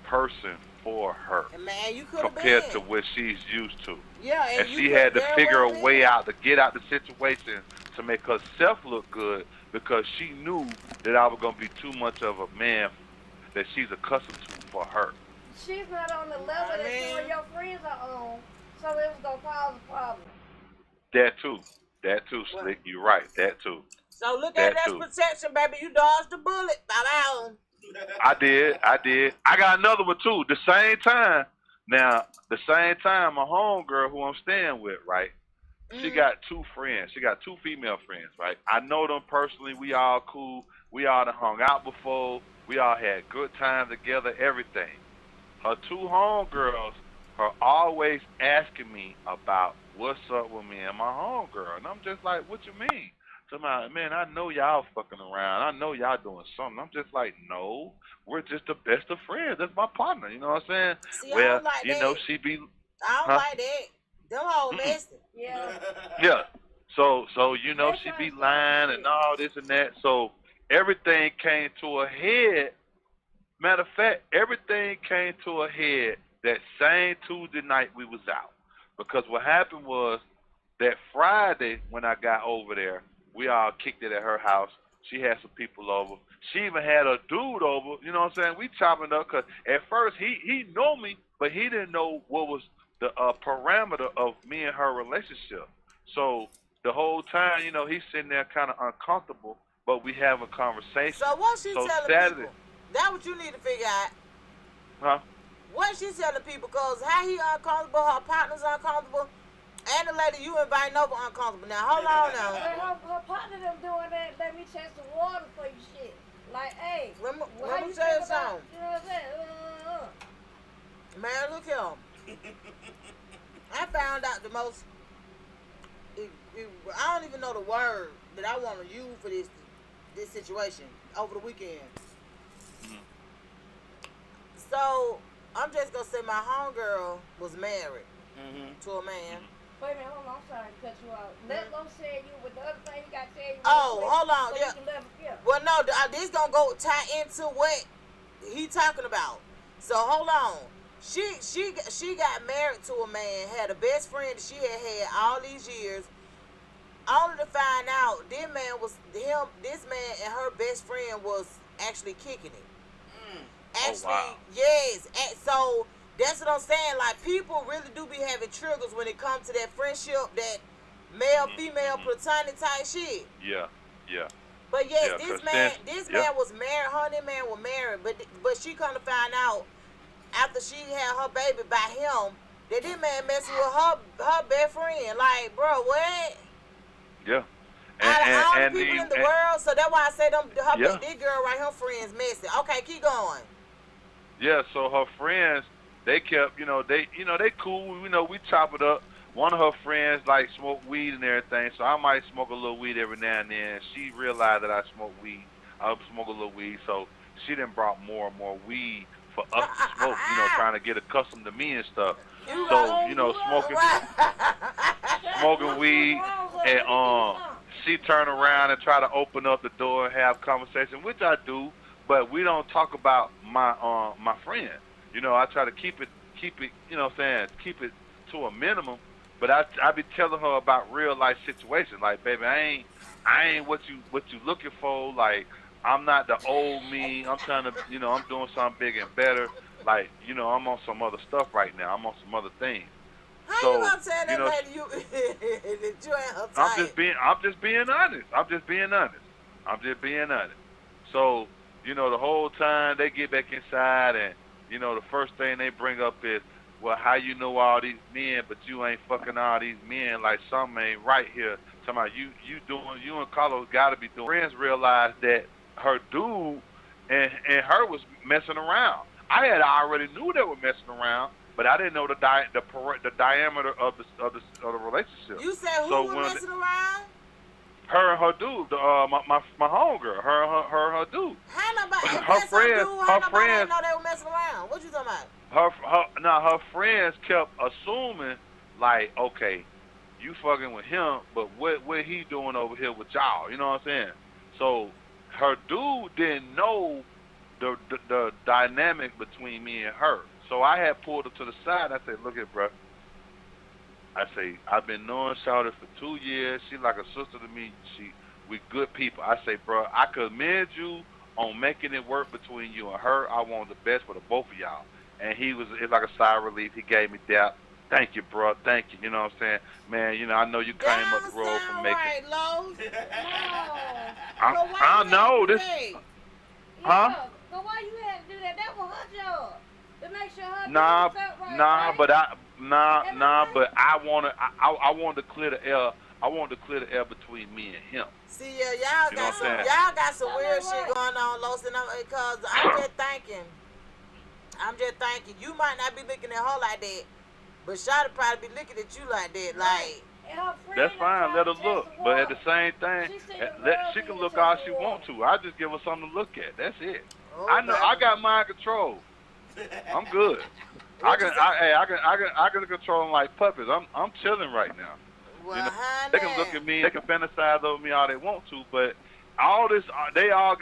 person for her, man, you could compared to what she's used to. Yeah, and she had to figure a way out to get out the situation to make herself look good, because she knew that I was gonna be too much of a man that she's accustomed to for her. She's not on the level that you and your friends are on, so it was gonna cause a problem. That too, Slick. You're right. That too. So look at that protection, baby. You dodged the bullet. Bye-bye. I did. I got another one too. The same time. Now, the same time, my homegirl who I'm staying with, right? She got two friends. She got two female friends, right? I know them personally. We all cool. We all done hung out before. We all had good time together, everything. Her two homegirls are always asking me about what's up with me and my homegirl. And I'm just like, what you mean? Somebody, man, I know y'all fucking around. I know y'all doing something. I'm just like, no, we're just the best of friends. That's my partner. You know what I'm saying? See, well, I don't like that. she be. I don't like that. Them hoes messy. Yeah. Yeah. So she be lying and all this and that. So everything came to a head. Matter of fact, everything came to a head that same Tuesday night we was out. Because what happened was that Friday when I got over there, we all kicked it at her house. She had some people over. She even had a dude over. You know what I'm saying? We chopping up because at first he knew me, but he didn't know what was the parameter of me and her relationship. So the whole time, he's sitting there kind of uncomfortable, but we have a conversation. So what she telling Saturday, people? That's what you need to figure out. Huh? What she telling people? Because how he uncomfortable, her partner's uncomfortable, and the lady you inviting over uncomfortable. Now, hold on now. Her partner them doing that, let me test the water for you shit. Like, hey, let me tell you something. something. You know what I'm saying? Man, look here. I found out the most, I don't even know the word that I want to use for this situation over the weekend. So, I'm just going to say my homegirl was married to a man. Wait a minute, hold on, I'm sorry to cut you out. Let go tell you with the other thing he got to tell you. Hold on, so yeah. You can let him, yeah. Well, no, this going to go tie into what he talking about. So, hold on. She got married to a man, had a best friend that she had all these years, only to find out this man and her best friend was actually kicking it. Actually, wow. Yes. So that's what I'm saying. Like, people really do be having triggers when it comes to that friendship that female platonic type shit. Yeah. But yes, Yeah, this 'cause man, then- this yeah. man was married. Her and that man were married, but she come to find out after she had her baby by him that this man messing with her best friend. Like, bro, what? Yeah. Out of all the and people in the world, so that's why I say Yeah. this girl right here friends messy. Okay, keep going. Yeah, so her friends, they kept, they cool. We chop it up. One of her friends like smoke weed and everything, so I might smoke a little weed every now and then. She realized that I smoke weed. I smoke a little weed, so she done brought more and more weed for us to smoke. Trying to get accustomed to me and stuff. So smoking weed, and she turn around and try to open up the door and have conversation, which I do, but we don't talk about my friend. I try to keep it, keep it to a minimum. But I be telling her about real life situations. Like, baby, I ain't what you looking for. Like, I'm not the old me. I'm trying to, I'm doing something big and better. Like, I'm on some other stuff right now. I'm on some other things. How you gonna tell that lady that you ain't her type? I'm just being honest. So, the whole time they get back inside, and the first thing they bring up is, well, how you know all these men, but you ain't fucking all these men? Like, something ain't right here. Talking about you and Carlos got to be doing. Friends realized that her dude and her was messing around. I already knew they were messing around, but I didn't know the diameter of the relationship. You said who was messing around? Her and her dude, my homegirl, her and her dude. How nobody? Her friends, know they were messing around. What you talking about? Her friends kept assuming, like, okay, you fucking with him, but what he doing over here with y'all? You know what I'm saying? So her dude didn't know the dynamic between me and her. So I had pulled her to the side. I said, look at, bro. I say, I've been knowing Shawty for 2 years. She like a sister to me. We good people. I say, bro, I commend you on making it work between you and her. I want the best for the both of y'all. And it's like a sigh of relief. He gave me that. Thank you, bro. Thank you. You know what I'm saying? Man, I know you came up the road from making. Right, Lowe's. I know this. Huh? But why you had to do that? That was her job. To make sure her but I wanted to clear the air. I wanted to clear the air between me and him. See, y'all got some weird shit going on, Los, and because I'm just thinking, you might not be looking at her like that, but Shawty probably be looking at you like that, like. That's fine, let her look. But at the same thing, she can look all she want to. I just give her something to look at. That's it. Oh, I know I got mind control. I'm good. I can control them like puppies. I'm chilling right now. Well, they can look at me, they can fantasize over me all they want to, but all this, they all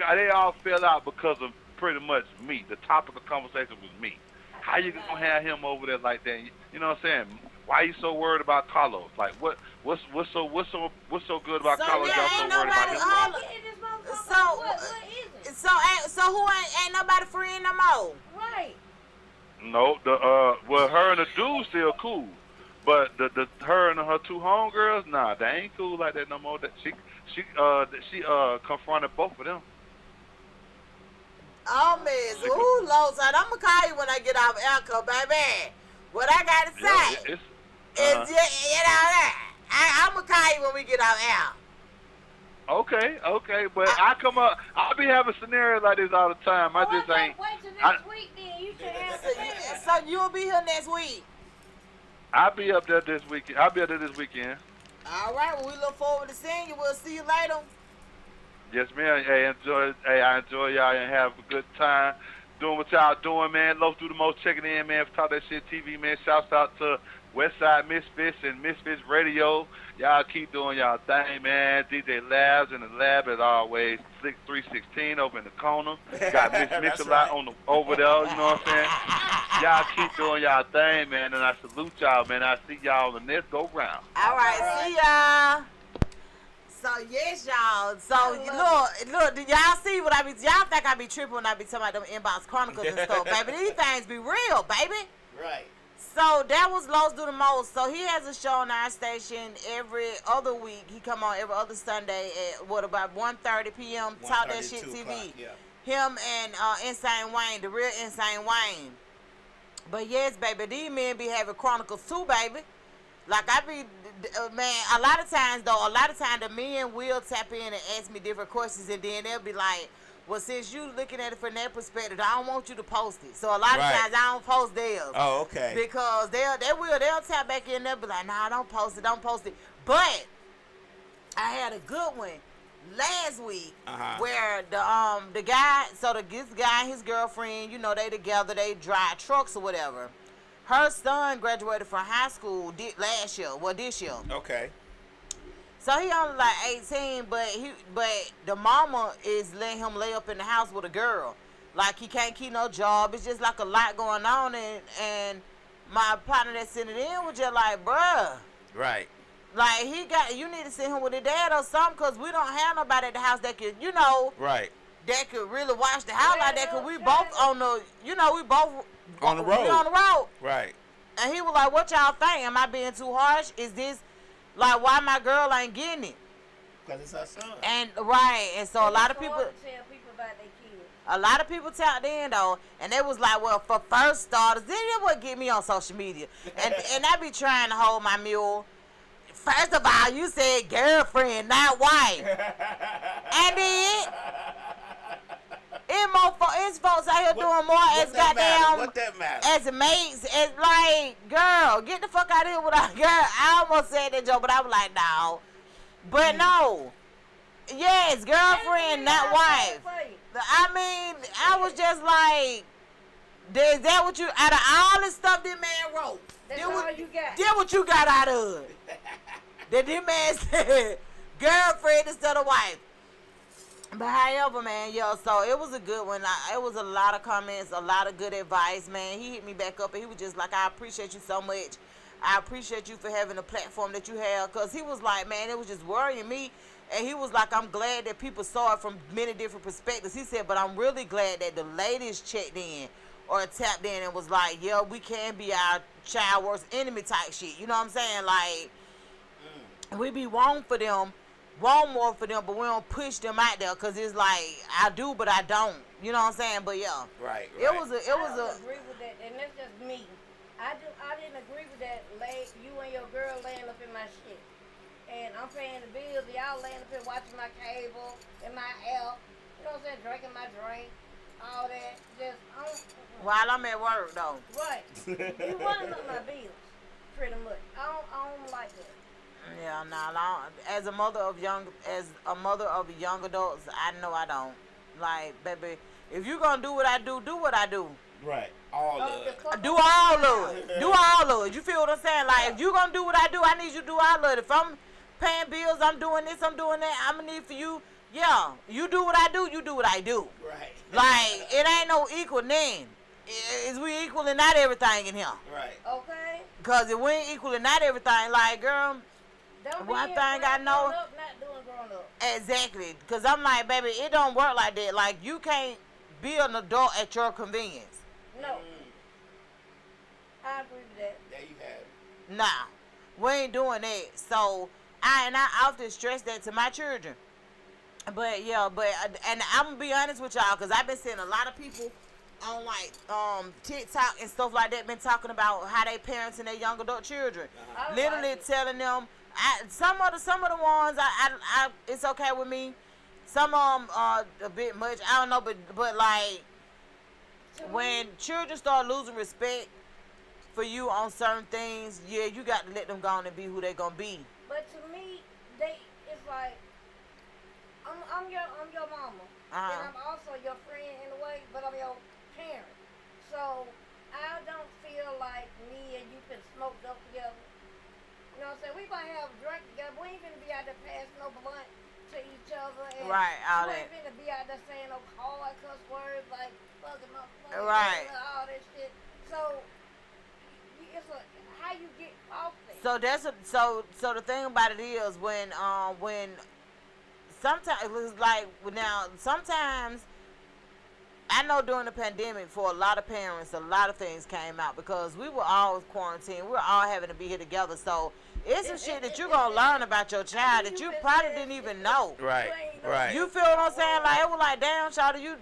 fell out because of pretty much me. The topic of conversation was me. How you gonna have him over there like that? You know what I'm saying? Why you so worried about Carlos? Like, what's so good about Carlos? Y'all so worried about him? So who ain't nobody friend no more? Right. No, her and the dude still cool, but her and her two homegirls, nah, they ain't cool like that no more. That she confronted both of them. Oh, miss, ooh, Lowside, I'm gonna call you when I get off Elko, baby. What I gotta say is, I'm gonna call you when we get off L. Okay, but I'll be having scenarios like this all the time. I just ain't. Wait till next week, then. You should have So you'll be here next week? I'll be up there this weekend. I'll be up there this weekend. All right, well, we look forward to seeing you. We'll see you later. Yes, ma'am. Hey, I enjoy y'all and have a good time doing what y'all doing, man. Low through the most checking in, man. For Talk That Shit TV, man. Shouts out to WestSide MisFits and MisFits Radio. Y'all keep doing y'all thing, man. DJ Labs in the lab as always. 316 over in the corner. Got Miss Mix-a-Lot over there, you know what I'm saying? Y'all keep doing y'all thing, man, and I salute y'all, man. I see y'all on the next go round. All right, see y'all. So yes, y'all. So look, do y'all see what I be? Y'all think I be tripping when I be talking about them inbox chronicles and stuff, baby? These things be real, baby. Right. So that was Los Do the Most. So he has a show on our station every other week. He come on every other Sunday at about 1:30 p.m. Talk That 1:30, Shit 2 TV. o'clock, yeah. Him and Insane Wayne, the real Insane Wayne. But yes, baby, these men be having chronicles too, baby. Like I be, man, a lot of times the men will tap in and ask me different questions, and then they'll be like, well, since you looking at it from that perspective, I don't want you to post it. So a lot of times I don't post theirs. Oh, okay. Because they'll tap back in, they'll be like, nah, don't post it. But I had a good one last week where the guy, this guy and his girlfriend, you know, they together, they drive trucks or whatever. Her son graduated from high school this year. Okay. So he only like 18, but the mama is letting him lay up in the house with a girl. Like he can't keep no job. It's just like a lot going on, and my partner that sent it in was just like, bruh. Right. Like you need to send him with his dad or something, cause we don't have nobody at the house that could, you know. Right. That could really watch the house like that, cause we both on the, you know, we both on the road. We on the road. Right. And he was like, what y'all think? Am I being too harsh? Is this, like, why my girl ain't getting it? Because it's her son. And, right. And so a lot of people. Tell people about their kids. A lot of people tapped in, though. And they was like, well, for first starters, then it would get me on social media. And I be trying to hold my mule. First of all, you said girlfriend, not wife. And then it's folks out here doing more as goddamn what that matter? as mates, as like, girl, get the fuck out of here with our girl. I almost said that joke, but I was like, no. But no. Yes, girlfriend, not wife. I mean, I was just like, is that what you, out of all this stuff this man wrote, that's all you got. Did what you got out of it. That this man said, girlfriend instead of wife. But however, man, so it was a good one. It was a lot of comments, a lot of good advice, man. He hit me back up and he was just like, I appreciate you so much. I appreciate you for having the platform that you have. Because he was like, man, it was just worrying me. And he was like, I'm glad that people saw it from many different perspectives. He said, but I'm really glad that the ladies checked in or tapped in and was like, yeah, we can be our child worst enemy type shit. You know what I'm saying? Like, we be want more for them, but we don't push them out there because it's like, I do, but I don't. You know what I'm saying? But yeah. Right. It was a. I don't agree with that, and that's just me. I didn't agree with that. You and your girl laying up in my shit, and I'm paying the bills. Y'all laying up here watching my cable and my app. You know what I'm saying? Drinking my drink, all that. Just while I'm at work though. Right. You running up my bills, pretty much. I don't like that. Yeah, nah. As a mother of young adults, I know I don't. Like, baby, if you gonna do what I do, do what I do. Right. All of it. Do all of it. Do all of it. You feel what I'm saying? Like, if you gonna do what I do, I need you to do all of it. If I'm paying bills, I'm doing this, I'm doing that, I'm gonna need for you. Yeah, you do what I do, you do what I do. Right. Like, it ain't no equal then. Is we equal in not everything in here? Right. Okay. Because if we ain't equal in not everything, like, girl, one thing I know. Not doing grown up. Exactly. Because I'm like, baby, it don't work like that. Like, you can't be an adult at your convenience. No. I agree with that. There you have it. Nah. We ain't doing that. So, I often stress that to my children. But, yeah, and I'm going to be honest with y'all, because I've been seeing a lot of people on, like, TikTok and stuff like that, been talking about how they parents and their young adult children. Literally telling them, some of the ones, I it's okay with me. Some of them are a bit much. I don't know, but like, when children start losing respect for you on certain things, yeah, you got to let them go on and be who they gonna be. But to me, it's like, I'm your mama, and I'm also your friend in a way, but I'm your parent. So I don't feel like me and you can smoke up together. You know what I'm saying? We might have a drink together. We ain't finna be out there passing no blunt to each other. And right, all we that. ain't finna be out there saying no hard cuss words like fucking motherfucker. Right. And all that shit. So, it's how you get off there. So so the thing about it is when sometimes it was like, now sometimes I know during the pandemic, for a lot of parents, a lot of things came out because we were all quarantined. We were all having to be here together. So it's some shit that you're going to learn about your child that you probably didn't even know. Right, right. You feel what I'm saying? Like, it was like, damn, child, you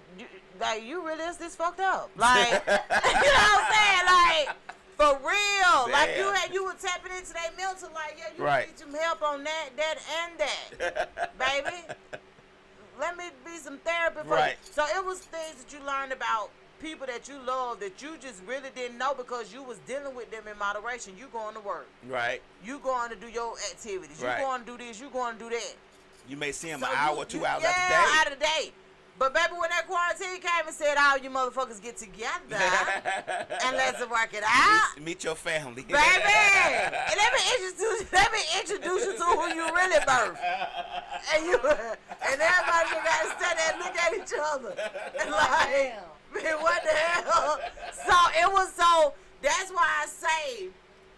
really is this fucked up. Like, you know what I'm saying? Like, for real. Damn. Like, you were tapping into their mental, like, yeah, you need some help on that, and that, baby. Let me be some therapy for you. So it was things that you learned about people that you love that you just really didn't know because you was dealing with them in moderation. You going to work. Right. You going to do your activities. You going to do this. You going to do that. You may see them an hour or 2 hours out of the day. But baby, when that quarantine came and said, all you motherfuckers get together and let's work it out. Meet your family. Baby, and let me introduce you to who you really birthed. And everybody got to stand there and look at each other. And like, man, what the hell? That's why I say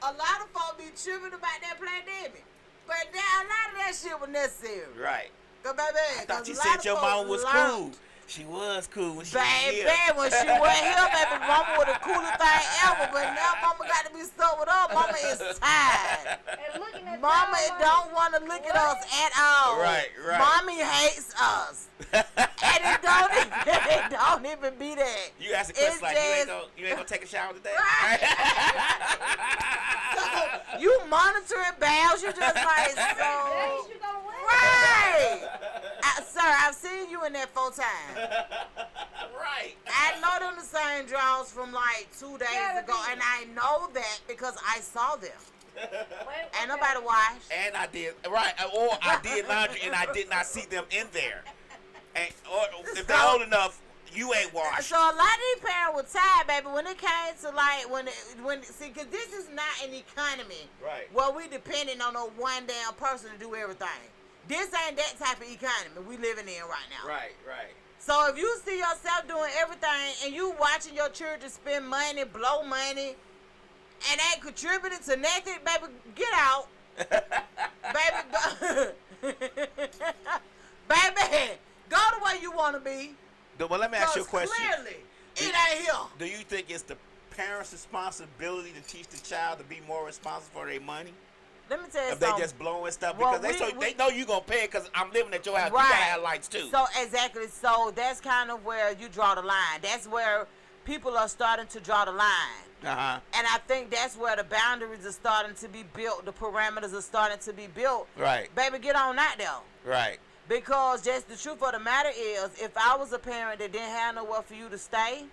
a lot of folks be tripping about that pandemic. But a lot of that shit was necessary. Right. Baby, I thought you said your mama was cool. She was cool when she was here. Baby, when she was here, baby, mama was the coolest thing ever. But now mama got to be stuck with her. Mama is tired. Mama don't want to look at us at all. Right. Mommy hates us. And it don't even be that. You ask a question like, you ain't gonna take a shower today? Right. So, you monitoring baths, you just like, so. Right. Sir, I've seen you in there 4 times. Right. I know them the same draws from like 2 days ago, and I know that because I saw them. Ain't nobody washed. And I did, right, or I did laundry and I did not see them in there. And, or if they're old enough, you ain't washed. So a lot of these parents were tired, baby, when it came to like, see, because this is not an economy. Right. Where we depending on no one damn person to do everything. This ain't that type of economy we living in right now. Right. So if you see yourself doing everything and you watching your children spend money, blow money, and ain't contributing to nothing, baby, get out. Baby, go. Baby, go the way you want to be. Well, let me ask you a question. Clearly, it ain't here. Do you think it's the parents' responsibility to teach the child to be more responsible for their money? Let me tell you if something. They just blowing stuff because they know you gonna pay it because I'm living at your house. Right. You gotta have lights too. So exactly. So that's kind of where you draw the line. That's where people are starting to draw the line. Uh-huh. And I think that's where the boundaries are starting to be built. The parameters are starting to be built. Right. Baby, get on that though. Right. Because just the truth of the matter is, if I was a parent that didn't have nowhere for you to stay,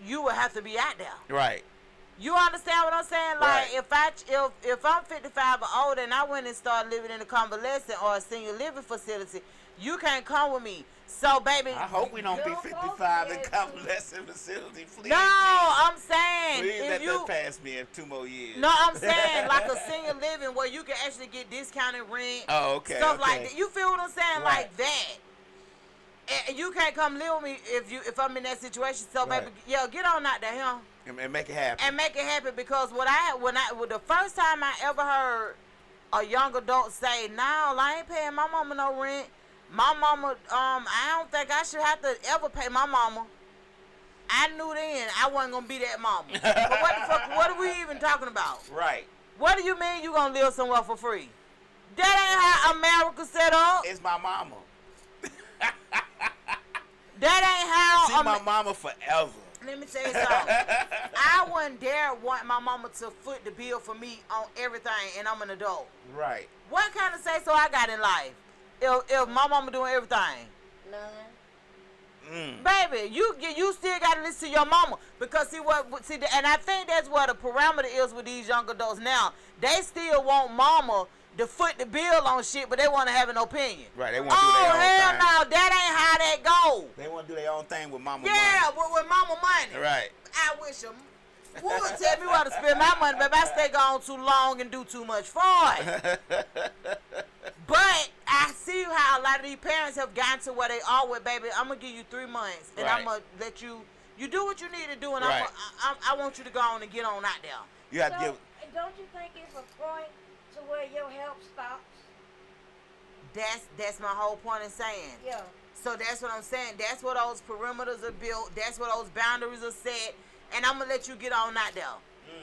you would have to be out there. Right. You understand what I'm saying? Like, right. if I'm 55 or older and I went and started living in a convalescent or a senior living facility, you can't come with me. So, baby. I hope we don't be 55 in convalescent facility. Please. No, I'm saying. Please let that pass me in 2 more years. No, I'm saying like a senior living where you can actually get discounted rent. Oh, okay. Stuff like that. You feel what I'm saying? Right. Like that. And you can't come live with me if I'm in that situation. So, right. baby, get on out there, huh? And make it happen. And make it happen because the first time I ever heard a young adult say, "No, I ain't paying my mama no rent. My mama, I don't think I should have to ever pay my mama." I knew then I wasn't gonna be that mama. But what the fuck? What are we even talking about? Right. What do you mean you gonna live somewhere for free? That ain't how America set up. It's my mama. That ain't how. See my mama forever. Let me tell you something. I wouldn't dare want my mama to foot the bill for me on everything, and I'm an adult. Right. What kind of say so I got in life? If my mama doing everything? None. Baby, you still got to listen to your mama because and I think that's where the parameter is with these young adults now. They still want mama to foot the bill on shit, but they want to have an opinion. Right, they want to do their own thing. Oh, hell no, that ain't how that go. They want to do their own thing with mama money. Yeah, with mama money. Right. I wish them would tell me where to spend my money, baby. I stay gone too long and do too much for it. But I see how a lot of these parents have gotten to where they are with, baby, I'm going to give you 3 months, and I'm going to let you do what you need to do, and right. I want you to go on and get on out there. You have to give. Don't you think it's a point to where your help stops? That's my whole point in saying. Yeah. So that's what I'm saying. That's where those perimeters are built. That's where those boundaries are set. And I'm gonna let you get on out there.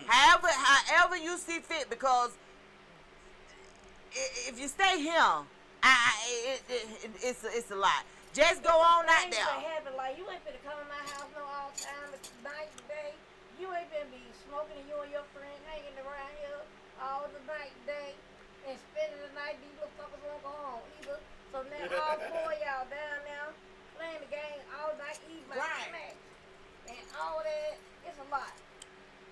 However you see fit, because if you stay here, it's a lot. Just go on out there. Like, you ain't finna come to my house no all time, night and day. You ain't finna be smoking and you and your friend hanging around here all the night and day and spending the night. These little fuckers won't go home either. So now all four of y'all down now playing the game all night, eating my snacks and all that. It's a lot.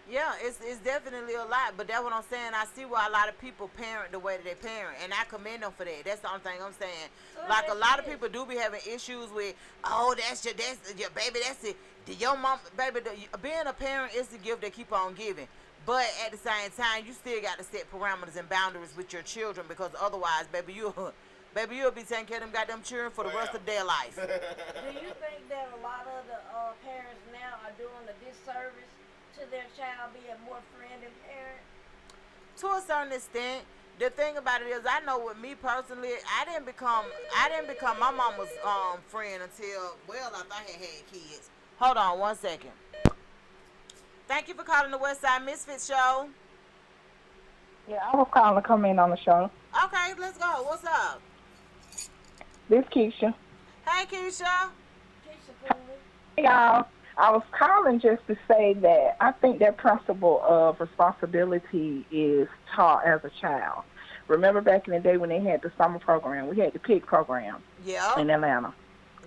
Yeah, it's definitely a lot, but that's what I'm saying. I see why a lot of people parent the way that they parent, and I commend them for that. That's the only thing I'm saying. Like, a lot of people do be having issues with, that's your baby, that's it. Your mom, baby, being a parent is the gift that keep on giving. But at the same time, you still got to set parameters and boundaries with your children, because otherwise, baby, you'll be taking care of them goddamn children for the rest of their life. Do you think that a lot of the parents now are doing a disservice to their child being more friend than parent? To a certain extent. The thing about it is, I know with me personally, I didn't become my mama's friend until, well, after I had kids. Hold on 1 second. Thank you for calling the WestSide MisFits show. Yeah, I was calling to come in on the show. Okay, let's go. What's up? This Keisha. Hey, Keisha. Keisha, Hey, y'all. I was calling just to say that I think that principle of responsibility is taught as a child. Remember back in the day when they had the summer program, we had the PIG program in Atlanta.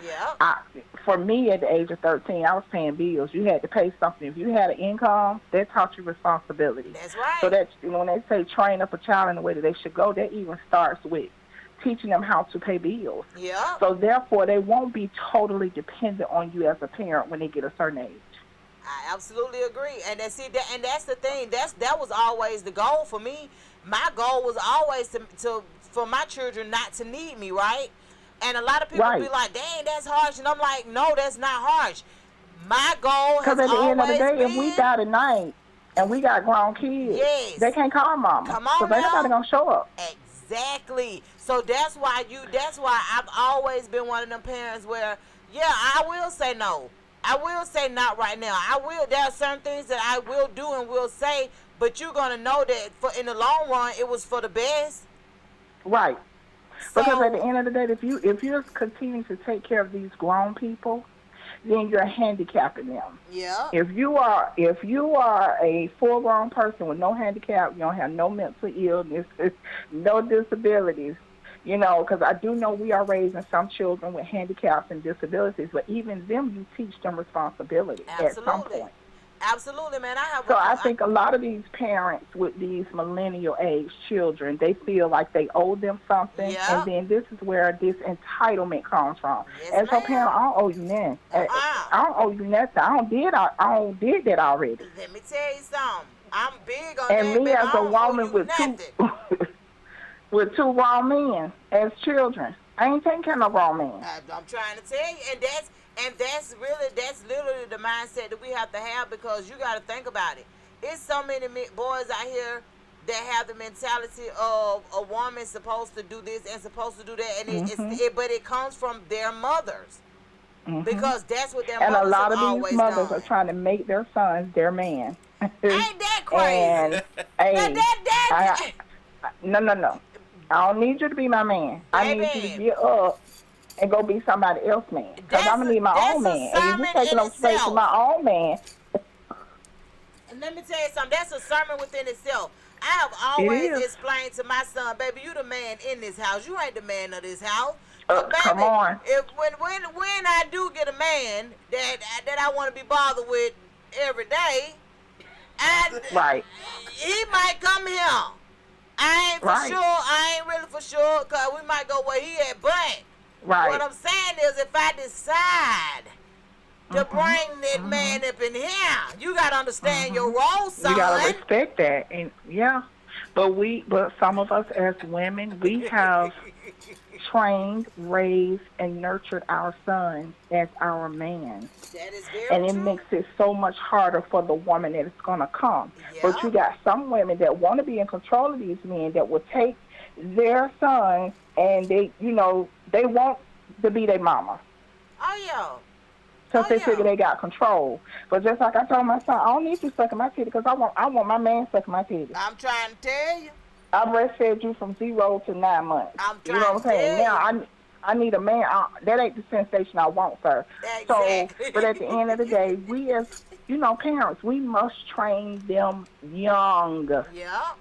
Yeah. For me, at the age of 13, I was paying bills. You had to pay something. If you had an income, that taught you responsibility. That's right. So that, when they say train up a child in the way that they should go, that even starts with teaching them how to pay bills. Yeah. So therefore, they won't be totally dependent on you as a parent when they get a certain age. I absolutely agree, and that's the thing. That was always the goal for me. My goal was always to for my children not to need me, right? And a lot of people be like, "Dang, that's harsh," and I'm like, "No, that's not harsh." My goal has always been. Because at the end of the day, if we die tonight and we got grown kids, they can't call mama. Come on, so ain't nobody gonna show up. Exactly. So that's why I've always been one of them parents where, yeah, I will say no. I will say not right now. There are certain things that I will do and will say, but you're gonna know that in the long run it was for the best. Right. So, because at the end of the day, if you're continuing to take care of these grown people, then you're handicapping them. Yeah. If you are a full-grown person with no handicap, you don't have no mental illness, no disabilities, because I do know we are raising some children with handicaps and disabilities, but even them, you teach them responsibility at some point. Absolutely, man. I think a lot of these parents with these millennial age children, they feel like they owe them something, and then this is where this entitlement comes from. As a parent, I don't owe you nothing. I don't owe you nothing. I don't did that already. Let me tell you something. I'm big on and that. And me as a woman with two grown men as children, I ain't taking care of no grown men. I'm trying to tell you, and that's literally the mindset that we have to have, because you got to think about it. It's so many boys out here that have the mentality of a woman supposed to do this and supposed to do that, and but it comes from their mothers, because that's what their mothers have always done. And a lot of these mothers are trying to make their sons their man. Ain't that crazy? No. I don't need you to be my man. I need you to get up and go be somebody else's man. Because I'm going to need my own man. And you're taking up space for my own man. And let me tell you something. That's a sermon within itself. I have always explained to my son, baby, you the man in this house. You ain't the man of this house. Baby, come on. If when I do get a man that I want to be bothered with every day, he might come here. I ain't for sure. I ain't really for sure, because we might go where he at. But what I'm saying is, if I decide to bring that man up in here, you got to understand your role, son. You got to respect that. And but some of us as women, we have trained, raised, and nurtured our sons as our man. That is very and it makes it so much harder for the woman that is going to come. Yeah. But you got some women that want to be in control of these men that will take their sons and they won't to be their mama. Oh, yeah. Because they figure they got control. But just like I told my son, I don't need you sucking my titty because I want my man sucking my titty. I'm trying to tell you. I breastfed you from 0 to 9 months. I'm you know what I'm saying? Now I need a man. That ain't the sensation I want, sir. Exactly. So, but at the end of the day, we as parents, we must train them young. Yeah,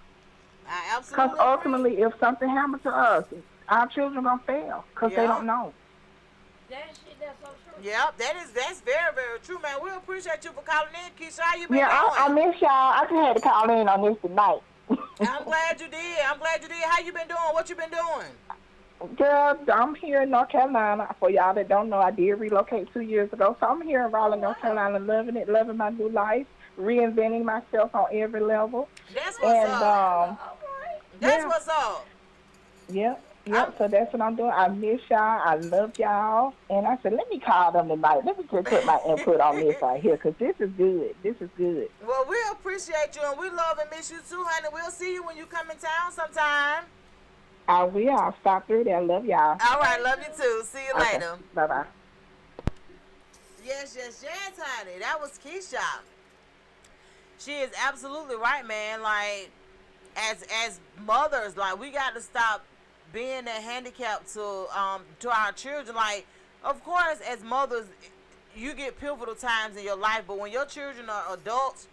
I absolutely. Because ultimately, if something happens to us, our children gonna fail because they don't know. That's so true. Yep, that's very, very true, man. We appreciate you for calling in, Keisha. How you been doing? I miss y'all. I just had to call in on this tonight. I'm glad you did. How you been doing? What you been doing? Girl, I'm here in North Carolina. For y'all that don't know, I did relocate 2 years ago. So I'm here in Raleigh, North Carolina, loving it, loving my new life, reinventing myself on every level. That's what's up. That's what's up. Yep. So that's what I'm doing. I miss y'all. I love y'all. And I said, let me call them tonight. Let me just put my input on this right here because this is good. This is good. Well, we appreciate you, and we love and miss you too, honey. We'll see you when you come in town sometime. I will. I'll stop through there. Love y'all. All right. Love you too. See you later. Bye-bye. Yes, honey. That was Keisha. She is absolutely right, man. Like, as mothers, like, we got to stop being a handicap to our children. Like, of course, as mothers, you get pivotal times in your life, but when your children are adults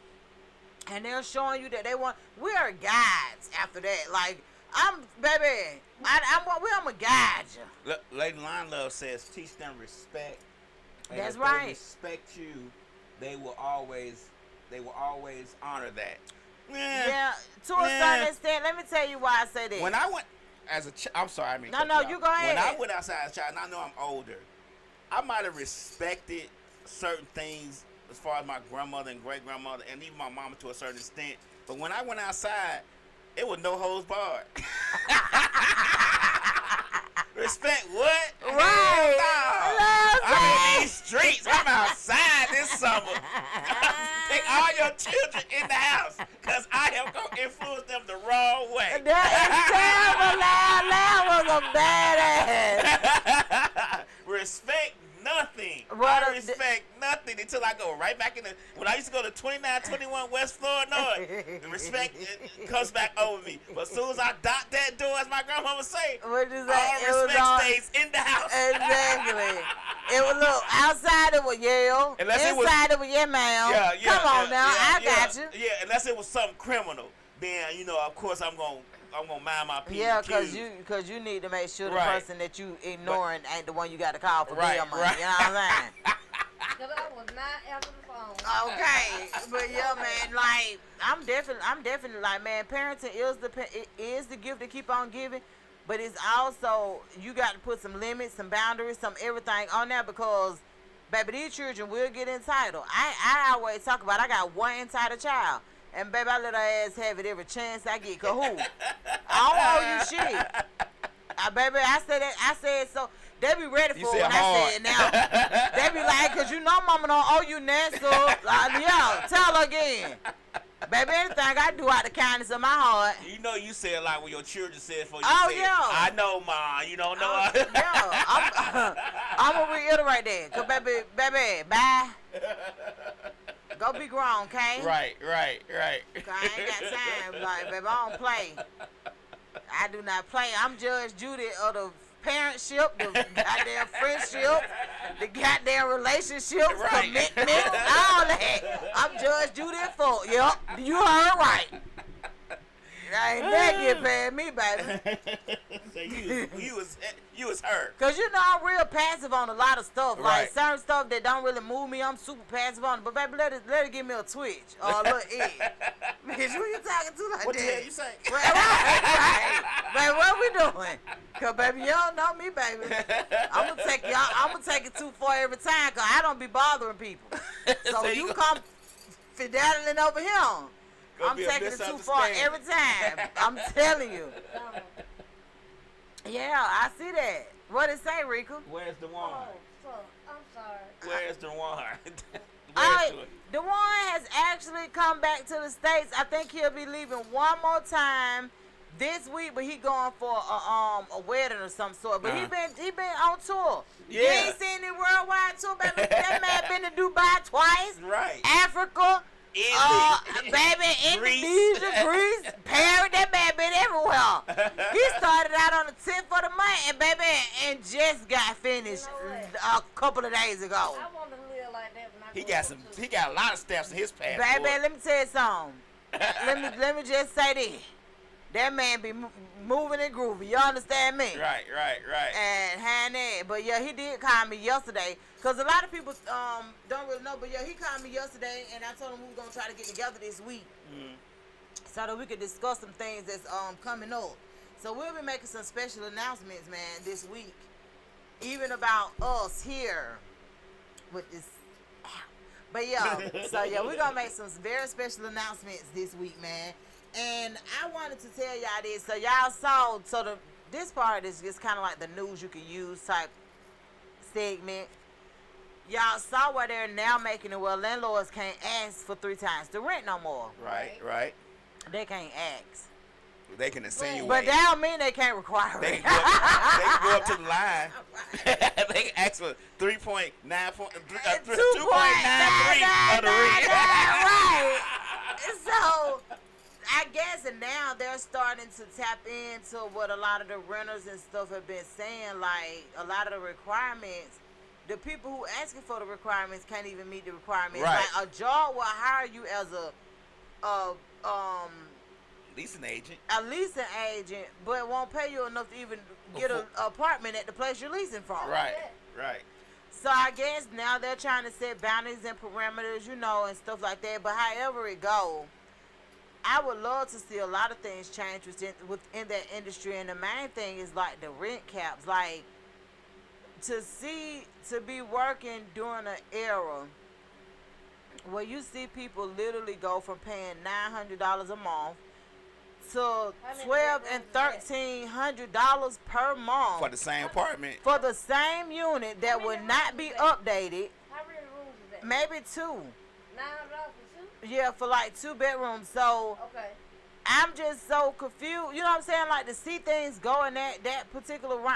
and they're showing you that they want, we are guides after that. Like, I'm gonna guide you. Lady Line Love says, teach them respect. And that's if right. They respect you, they will always honor that. Yeah, to a certain extent. Let me tell you why I say that. When I went as a I'm sorry, I mean. No, you go ahead. When I went outside as a child, and I know I'm older, I might have respected certain things as far as my grandmother and great grandmother, and even my mama to a certain extent. But when I went outside, it was no holds barred. Respect what? Right. No. I'm in these streets. I'm outside this summer. Take all your children in the house because I am going to influence them the wrong way. That was a badass. Respect nothing. What I respect nothing until I go right back in the. When I used to go to 2921 West Florida North, the respect comes back over me. But as soon as I dot that door, as my grandma would say, all respect stays in the house. Exactly. It was look outside. It was yell. Inside it was yeah, ma'am. Yeah. Come on now, I got you. Yeah, unless it was something criminal, then of course I'm gonna mind my P's. Yeah, because you need to make sure the person that you ignoring ain't the one you got to call for bail money. Right. You know what I'm saying? Because I was not answering the phone. Okay, but yeah, man, like I'm definitely like, man, parenting is the gift to keep on giving, but it's also you got to put some limits, some boundaries, some everything on there because, baby, these children will get entitled. I always talk about I got one entitled child. And baby, I let her ass have it every chance I get. Cause who? I don't owe you shit. Baby, I said so. They be ready for it when I say it now. They be like, cause you know mama don't owe you nothing, so yeah, tell her again. Baby, anything I do out the kindness of my heart. You know you say a lot when your children say it for you. Yeah. I know, Ma. You don't know. Yeah. I'm gonna reiterate that. Cause baby, bye. Go be grown, okay? Right. Cause I ain't got time. Like, baby, I don't play. I do not play. I'm Judge Judy of the parentship, the goddamn friendship, the goddamn relationships, commitment, all that. I'm Judge Judy for. Yep, you heard right. I ain't that get past me, baby. So you was her. Cause I'm real passive on a lot of stuff. Like Right. certain stuff that don't really move me, I'm super passive on it. But baby, let it give me a twitch or a little edge. Bitch, who you talking to like What that? the hell you say? Right. Baby, what we doing? Cause baby, you don't know me, baby. I'm gonna take it too far every time. Cause I don't be bothering people. So you come fiddling over here. I'm taking it too far every time. I'm telling you. Yeah, I see that. What it say, Rika? Where's the one? Oh, so, I'm sorry. Where's the one? DeJuan has actually come back to the States. I think he'll be leaving one more time this week, but he going for a wedding or some sort. But he been on tour. Yeah. You ain't seen the worldwide tour, baby. That man been to Dubai twice. Right. Africa. Baby, Indonesia, Greece, Paris. That man been everywhere. He started out on the 10th of the month, and baby, and just got finished a couple of days ago. I want to live like that when I He got a lot of steps in his passport. Baby, let me tell you something. let me just say this. That man be moving and grooving. You understand me? Right. And honey, but yeah, he did call me yesterday. Cause a lot of people don't really know, but yeah, he called me yesterday, and I told him we were gonna try to get together this week, so that we could discuss some things that's coming up. So we'll be making some special announcements, man, this week, even about us here with this. But yeah, so yeah, we're gonna make some very special announcements this week, man. And I wanted to tell y'all this. So y'all saw, this part is just kind of like the news you can use type segment. Y'all saw where they're now making it where landlords can't ask for 3 times the rent no more. Right. They can't ask. They can insinuate. But that don't mean they can't require They it. can go up to the line. They can ask for 2.93 of the rent. Right. So I guess and now they're starting to tap into what a lot of the renters and stuff have been saying, like a lot of the requirements. The people who asking for the requirements can't even meet the requirements. Right. Like a job will hire you as a leasing agent, but won't pay you enough to even get an apartment at the place you're leasing from. Right. So I guess now they're trying to set boundaries and parameters, and stuff like that. But however it go, I would love to see a lot of things change within that industry. And the main thing is like the rent caps, like to be working during an era where you see people literally go from paying $900 a month to $1,200 and $1,300 per month for the same apartment, for the same unit that would not be updated. How many rooms is that? Maybe 2. $9 for 2? Yeah, for like 2 bedrooms. So Okay. I'm just so confused. You know what I'm saying? Like to see things go in that particular run.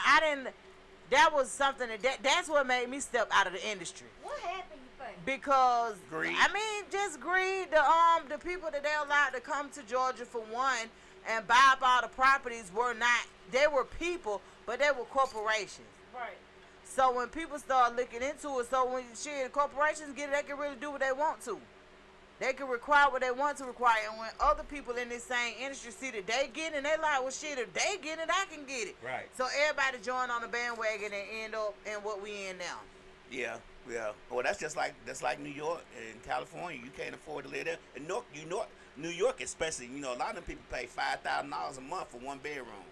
That was something that's what made me step out of the industry. What happened, you think? Because greed. I mean, just greed. The people that they allowed to come to Georgia for one and buy up all the properties they were people, but they were corporations. Right. So when people start looking into it, so when corporations get it, they can really do what they want to. They can require what they want to require. And when other people in this same industry see that they get it, they like, well, shit, if they get it, I can get it. Right. So everybody join on the bandwagon and end up in what we in now. Yeah. Well, that's just like New York and California. You can't afford to live there. And New York especially, a lot of them people pay $5,000 a month for 1 bedroom.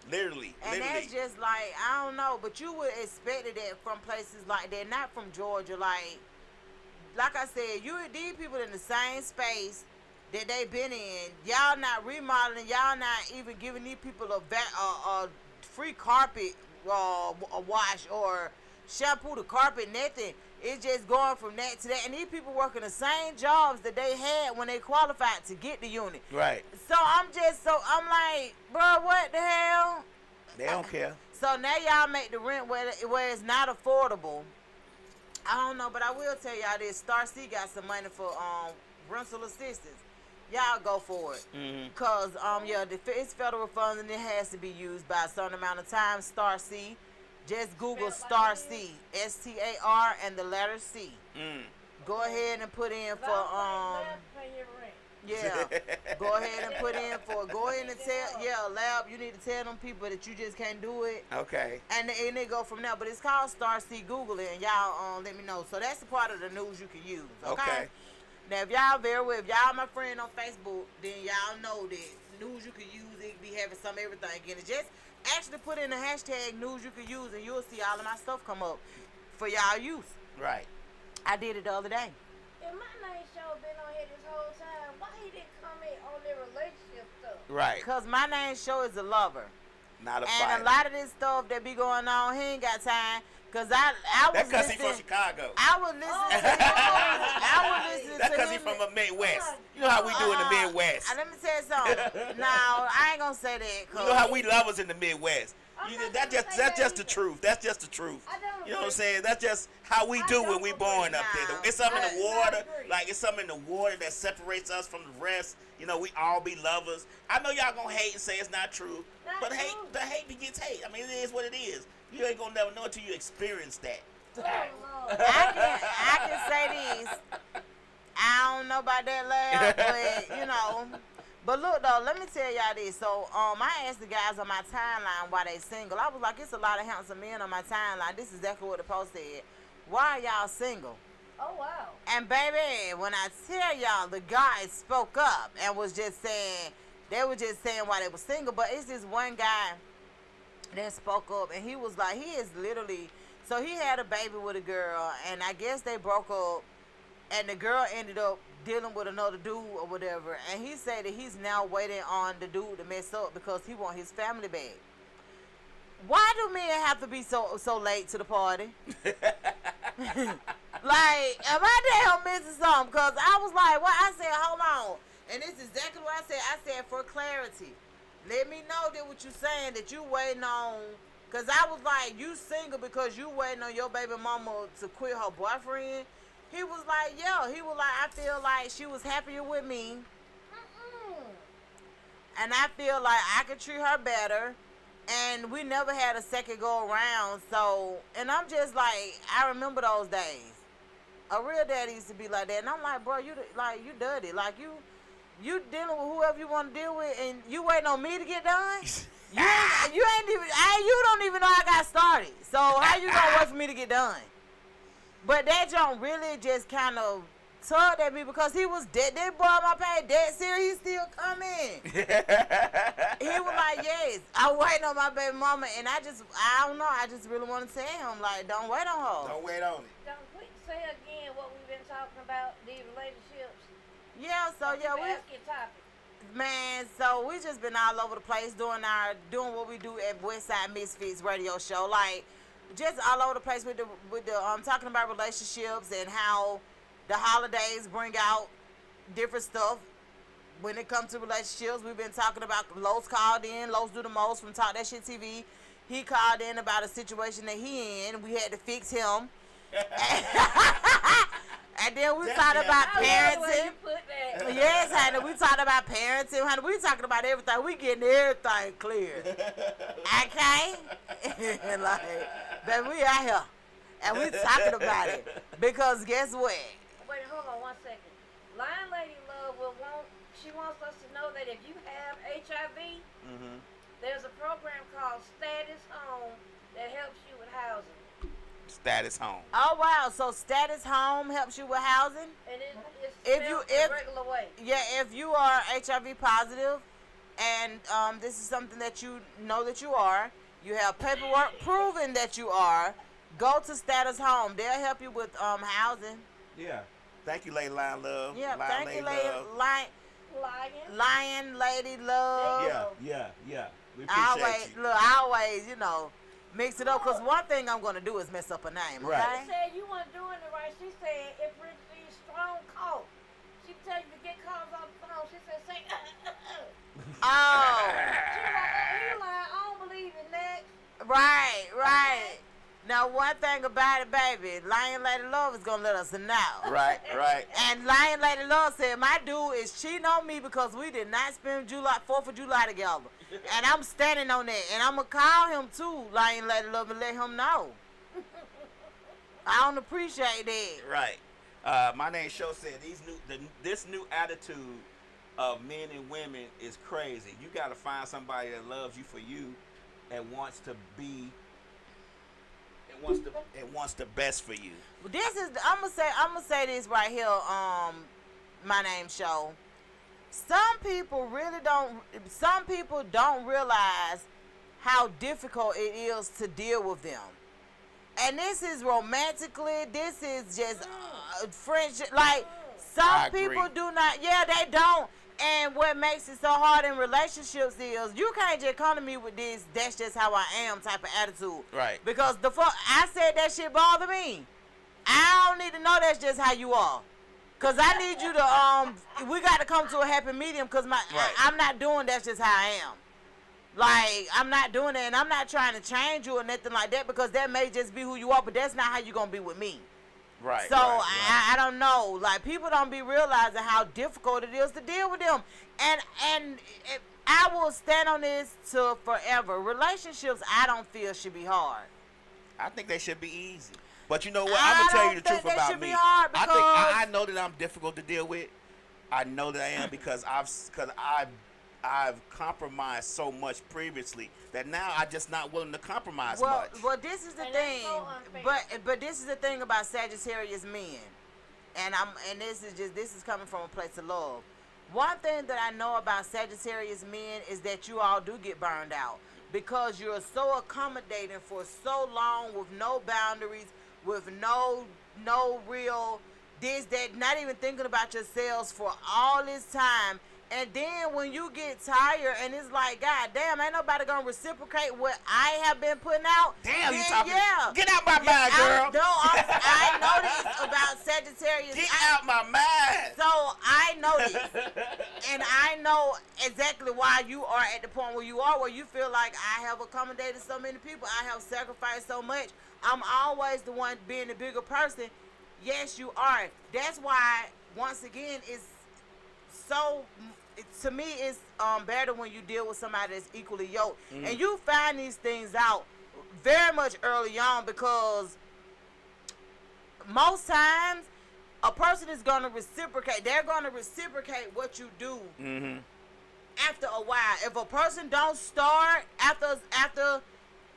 Literally. That's just like, I don't know, but you would expect it from places like that, not from Georgia. Like I said, these people in the same space that they been in. Y'all not remodeling. Y'all not even giving these people a free carpet wash or shampoo the carpet, nothing. It's just going from that to that. And these people working the same jobs that they had when they qualified to get the unit. Right. So I'm like, bro, what the hell? They don't care. So now y'all make the rent where it's not affordable. I don't know, but I will tell y'all this. Star C got some money for rental assistance. Y'all go for it. Because, it's federal funds and it has to be used by a certain amount of time. Star C. Just Google Star C. STAR and the letter C. Go ahead and put in for, yeah. Go ahead and put in for, Lab, you need to tell them people that you just can't do it. Okay. And they go from there. But it's called Star C. Google it and y'all let me know. So that's the part of the news you can use. Okay. Now if y'all my friend on Facebook, then y'all know that news you can use, it be having some everything in it. Just actually put in the hashtag news you can use and you'll see all of my stuff come up for y'all use. Right. I did it the other day. If my name show been on here this whole time, why he didn't comment on their relationship stuff? Right. Because my name show is a lover. Not a and fighter. A lot of this stuff that be going on, he ain't got time. Because I was That's because he from Chicago. I was listening to him. That's because he from a Midwest. You know how we do in the Midwest. Let me tell you something. No, I ain't gonna say that. You know how we lovers in the Midwest. That's just the truth. That's just the truth. don't You know what I'm saying? That's just how we do when we born up there. It's something in the water, like it's something in the water that separates us from the rest. You know, we all be lovers. I know y'all gonna hate and say it's not true, but hate begets hate. I mean, it is what it is. You ain't gonna never know until you experience that. I can say this. I don't know about that laugh, but you know. But look though, let me tell y'all this. So I asked the guys on my timeline why they single. I was like, it's a lot of handsome men on my timeline. This is exactly what the post said. Why are y'all single? Oh wow. And baby, when I tell y'all, the guys spoke up and was just saying, they were just saying why they were single. But it's this one guy that spoke up, and he was like, he is literally, so he had a baby with a girl, and I guess they broke up, and the girl ended up dealing with another dude or whatever, and he said that he's now waiting on the dude to mess up because he want his family back. Why do men have to be so late to the party? Like, am I damn missing something? Because I was like, well, I said, hold on. And this is exactly what I said. I said, for clarity, let me know that what you saying, that you waiting on. Because I was like, you single because you waiting on your baby mama to quit her boyfriend? He was like, yeah. He was like, I feel like she was happier with me. And I feel like I could treat her better. And we never had a second go around. So, and I'm just like, I remember those days. A real daddy used to be like that. And I'm like, bro, you dirty. Like, you dealing with whoever you want to deal with, and you waiting on me to get done? You don't even know I got started. So how you gonna wait for me to get done? But that don't really just kind of tugged at me because he was dead. They brought my pay dead serious. He still coming. He was like, yes, I'm waiting on my baby mama, and I don't know. I just really want to tell him, like, don't wait on her. Don't wait on it. Don't quick say again what we've been talking about, these relationships. Yeah, so yeah, man, so we just been all over the place doing what we do at WestSide MisFits Radio Show, like just all over the place with the talking about relationships and how the holidays bring out different stuff when it comes to relationships. We've been talking about Los called in, Los Do the Most from Talk That Shit TV. He called in about a situation that he in. We had to fix him. And then we talked about parenting. Yes, honey, we talked about parenting. Honey, we talking about everything. We getting everything clear. Okay? Like, baby, we out here. And we talking about it. Because guess what? Wait, hold on 1 second. Lion Lady Love she wants us to know that if you have HIV, there's a program called Status Home that helps you with housing. Status Home. Oh wow! So Status Home helps you with housing. And it's the regular way. Yeah, if you are HIV positive, and this is something that you know that you are, you have paperwork proving that you are. Go to Status Home. They'll help you with housing. Yeah. Thank you, Lady Lion Love. Yeah. Lion Thank you, Lady Lion Lady Love. Yeah. We appreciate you. I always, mix it up, because one thing I'm going to do is mess up a name, okay? Right. She said you weren't doing it right. She said it brings you strong cough. She tell you to get coughs off the phone. She said, say, Oh. She like, you lying. I don't believe in that. Right. Now, one thing about it, baby, Lion Lady Love is going to let us know. Right. And Lion Lady Love said, my dude is cheating on me because we did not spend 4th of July together. And I'm standing on that. And I'm going to call him, too, Lion Lady Love, and let him know. I don't appreciate that. Right. My name Show said this new attitude of men and women is crazy. You got to find somebody that loves you for you and wants to be... It wants the best for you. I'm gonna say this right here, my name Show. Some people don't realize how difficult it is to deal with them. And this is romantically, this is just friendship. Like, some people do not, they don't. And what makes it so hard in relationships is you can't just come to me with this, that's just how I am type of attitude. Right. Because I said that shit bother me. I don't need to know that's just how you are. Cause I need you to we got to come to a happy medium. Cause I'm not doing. That's just how I am. Like, I'm not doing that, and I'm not trying to change you or nothing like that, because that may just be who you are, but that's not how you're gonna be with me. Right. So I don't know. Like, people don't be realizing how difficult it is to deal with them, and I will stand on this to forever. Relationships, I don't feel should be hard. I think they should be easy. But you know what? I'm gonna tell you the truth about me. I know that I'm difficult to deal with. I know that I am because I've compromised so much previously that now I'm just not willing to compromise much. Well, this is the thing. But this is the thing about Sagittarius men, and this is coming from a place of love. One thing that I know about Sagittarius men is that you all do get burned out because you're so accommodating for so long with no boundaries, with no real this, that, not even thinking about yourselves for all this time. And then when you get tired and it's like, God damn, ain't nobody gonna reciprocate what I have been putting out. Damn, then, you talking? Yeah. Get out my mind, girl. I know this about Sagittarius. Get out my mind. So I know this, and I know exactly why you are at the point where you are, where you feel like I have accommodated so many people, I have sacrificed so much. I'm always the one being the bigger person. Yes, you are. That's why, once again, it's so. To me, it's better when you deal with somebody that's equally yoked. And you find these things out very much early on, because most times a person is going to reciprocate. They're going to reciprocate what you do after a while. If a person don't start after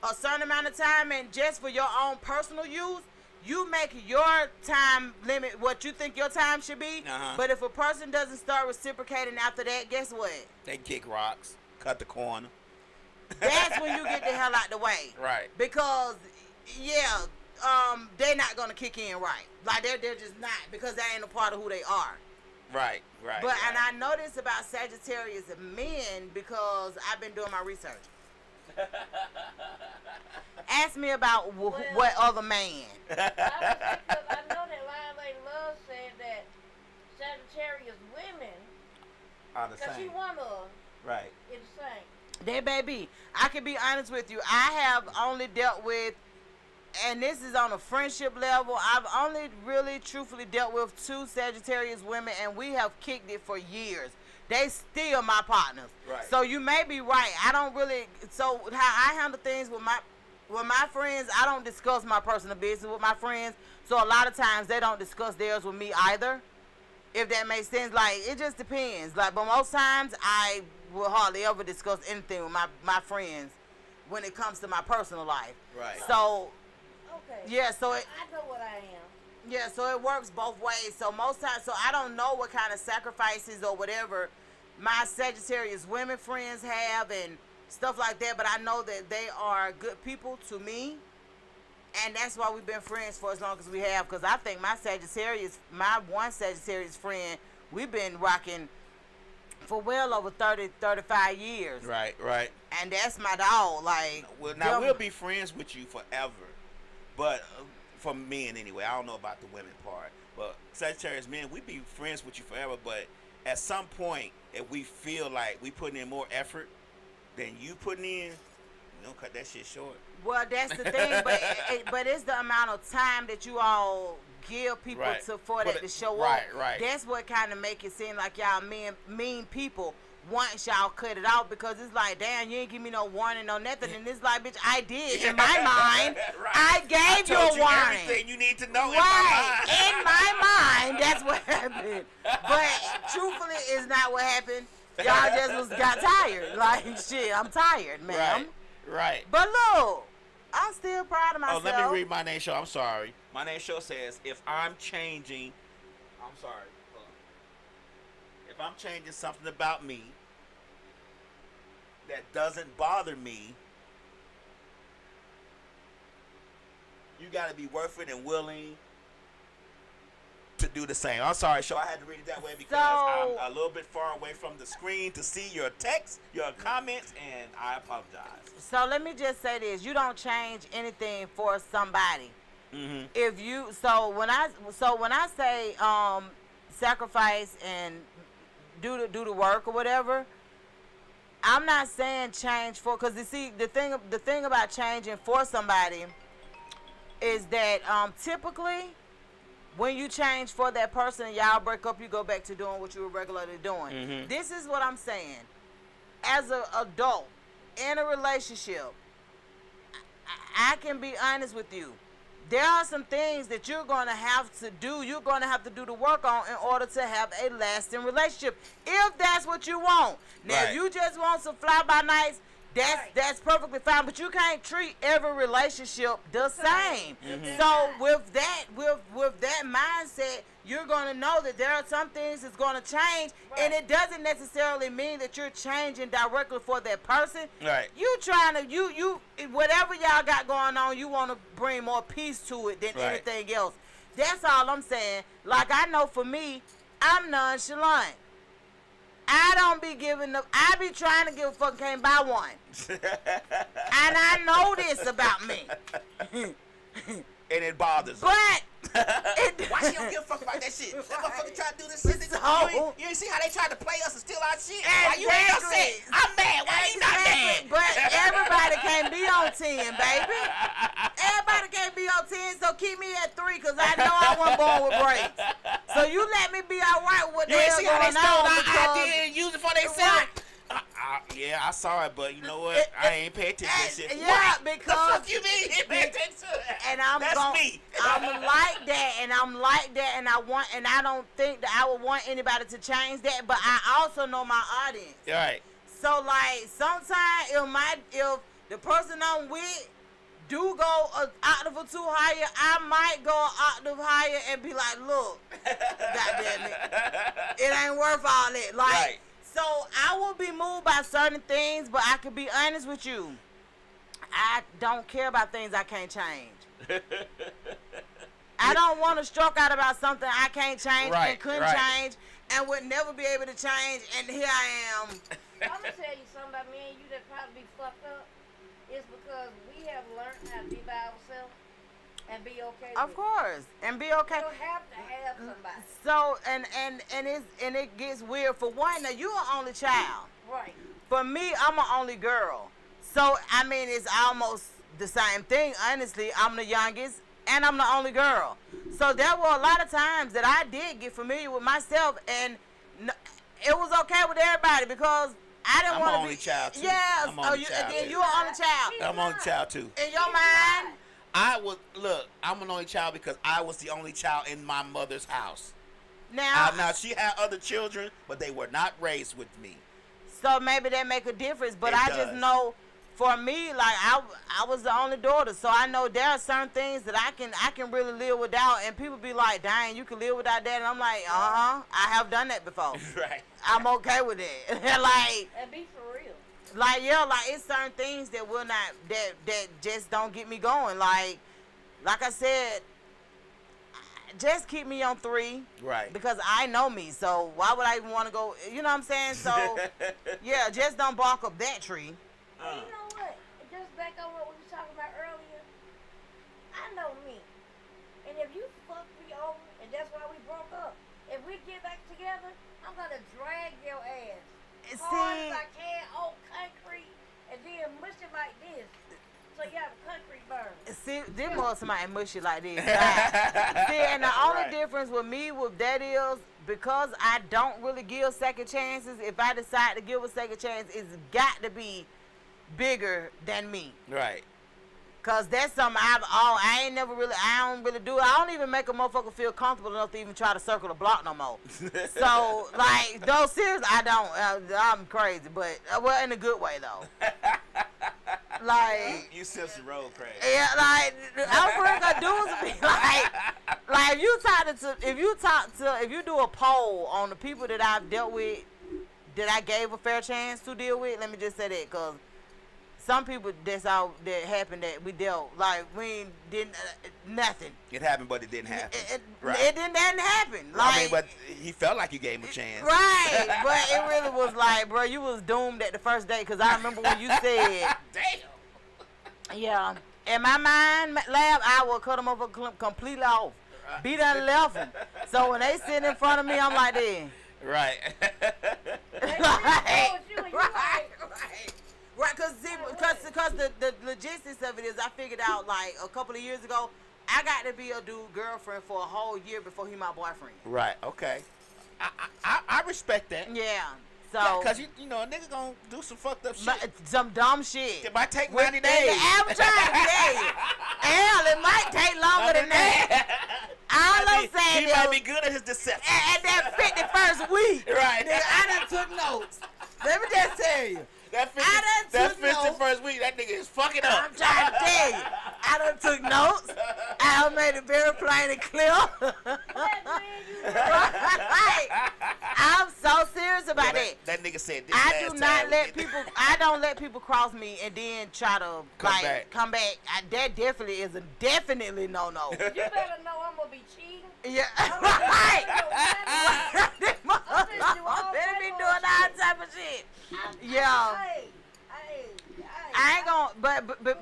a certain amount of time and just for your own personal use, you make your time limit what you think your time should be. But if a person doesn't start reciprocating after that, guess what? They kick rocks, cut the corner. That's when you get the hell out the way. Right. Because, they're not going to kick in right. Like, they're just not, because that ain't a part of who they are. Right. But, and I know this about Sagittarius men because I've been doing my research. Ask me about what other man. I know that Lion Lady Love said that Sagittarius women are the because same. she one of them. Right. It's the same. They baby, I can be honest with you. I have only dealt with, and this is on a friendship level, I've only really truthfully dealt with 2 Sagittarius women, and we have kicked it for years. They still my partners. Right. So you may be right. I don't really. So how I handle things with my friends, I don't discuss my personal business with my friends. So a lot of times they don't discuss theirs with me either. If that makes sense. Like, it just depends. Like, but most times I will hardly ever discuss anything with my friends when it comes to my personal life. Right. So. Okay. Yeah. So I know what I am. Yeah, so it works both ways. So most times, so I don't know what kind of sacrifices or whatever my Sagittarius women friends have and stuff like that, but I know that they are good people to me, and that's why we've been friends for as long as we have, because I think my one Sagittarius friend, we've been rocking for well over 30, 35 years. Right. And that's my dog. Like, well, now we'll be friends with you forever, but for men anyway. I don't know about the women part, but Sagittarius men, we be friends with you forever. But at some point, if we feel like we putting in more effort than you putting in, we don't cut that shit short. Well, that's the thing, but it's the amount of time that you all give people for that to show up. Right. That's what kind of make it seem like y'all mean people once y'all cut it out, because it's like, damn, you ain't give me no warning, no nothing. And it's like, bitch, I did. In my mind, I gave you a warning. Everything you need to know in my mind, that's what happened. But truthfully, it's not what happened. Y'all just got tired. Like, shit, I'm tired, man. Right. But look, I'm still proud of myself. Oh, let me read my name show. I'm sorry. My name show says, if I'm changing something about me that doesn't bother me, you got to be worth it and willing to do the same. I'm sorry, show. I had to read it that way because I'm a little bit far away from the screen to see your text, your comments, and I apologize. So let me just say this: you don't change anything for somebody. If you when I say sacrifice and do the work or whatever. I'm not saying change for, because you see the thing about changing for somebody is that typically when you change for that person and y'all break up, you go back to doing what you were regularly doing. Mm-hmm. This is what I'm saying. As an adult in a relationship, I can be honest with you. There are some things that you're going to have to do. You're going to have to do the work on in order to have a lasting relationship, if that's what you want. Now, if you just want some fly-by-nights, that's perfectly fine. But you can't treat every relationship the same. Mm-hmm. So with that mindset, you're going to know that there are some things that's going to change, and it doesn't necessarily mean that you're changing directly for that person. Right. You trying to you whatever y'all got going on, you want to bring more peace to it than anything else. That's all I'm saying. Like, I know for me, I'm nonchalant. I don't be giving up. I be trying to give a fuck, can't buy one. And I know this about me. And it bothers her. But why she don't give a fuck about that shit? That motherfucker try to do this shit. You ain't see how they tried to play us and steal our shit? Why you ain't upset? I'm mad. Why you not mad? But everybody can't be on 10, baby. Everybody can't be on 10, so keep me at 3, because I know I wasn't born with brakes. So you let me be all right with what the hell going on. You ain't see how they stole our idea and used it for themselves? Yeah, I saw it, but you know what? I ain't pay attention to that shit. Yeah, what? because The fuck you mean? You pay attention to that? And That's me. I'm like that, and I don't think that I would want anybody to change that, but I also know my audience. Right. So like sometimes if the person I'm with do go an octave or two higher, I might go an octave higher and be like, look, goddamn it ain't worth all that. Like. Right. So I will be moved by certain things, but I can be honest with you. I don't care about things I can't change. I don't want to stroke out about something I can't change and couldn't change and would never be able to change, and here I am. I'm going to tell you something about me and you that probably be fucked up. It's because we have learned how to be by ourselves and be okay with Of course, and be okay. You don't have to have somebody. So and it gets weird. For one, now you're an only child. Right. For me, I'm an only girl. So I mean, it's almost the same thing. Honestly, I'm the youngest and I'm the only girl. So there were a lot of times that I did get familiar with myself, and it was okay with everybody because I didn't want to be. I'm only child too. Yes. I'm only child Again, too. you're an only child. I'm only child too. In your mind. I'm an only child because I was the only child in my mother's house. Now she had other children, but they were not raised with me. So maybe that make a difference, but I just does. know for me, like I was the only daughter, so I know there are certain things that I can really live without, and people be like, dang, you can live without that, and I'm like, I have done that before. Right. I'm okay with it. Like, And be for real. like it's certain things that will not that just don't get me going. Like I said, just keep me on 3. Right. Because I know me, so why would I even want to go? You know what I'm saying? So yeah, just don't bark up that tree. And you know what? Just back on what we were talking about earlier. I know me. And if you fuck me over, and that's why we broke up, if we get back together, I'm going to drag your ass hard as I can on concrete and then mush it like this. So you have a concrete burn. See, them was somebody mushy like this. See, and the only difference with me with that is because I don't really give second chances. If I decide to give a second chance, it's got to be bigger than me. Right. Cause that's something I don't really do it. I don't even make a motherfucker feel comfortable enough to even try to circle the block no more. So like, no, seriously, I don't. I'm crazy, but well, in a good way though. Like you Simpson Road crazy. Yeah, like I'm really gonna do is be like if you do a poll on the people that I've dealt with, that I gave a fair chance to deal with. Let me just say that, cause some people that's all that happened that we dealt, like we didn't nothing. It happened, but it didn't happen. It didn't happen. Like, I mean, but he felt like you gave him a chance. Right, but it really was like, bro, you was doomed at the first date, because I remember when you said, damn. Yeah, in my mind lab, I will cut them over completely off. be done left him. So when they sit in front of me, I'm like this. Right. Right, because the logistics of it is, I figured out like a couple of years ago, I got to be a dude girlfriend for a whole year before he my boyfriend. Right. Okay. I respect that. Yeah. So. Because you know a nigga gonna do some fucked up shit. Some dumb shit. It might take 90 days. I'm trying to tell you. Hell, it might take longer than that. All I'm saying he might be good at his deception. At that 51st week. Right. Nigga, I done took notes. Let me just tell you. That 51st week, that nigga is fucking up. I'm trying to tell you. I done took notes. I done made it very plain and clear. Right. I'm so serious about that. That nigga said this I don't let people cross me and then try to come back. That definitely is a definitely no. You better know I'm gonna be cheating. Yeah. Right. Better be doing all type of shit. Yeah. I ain't gonna,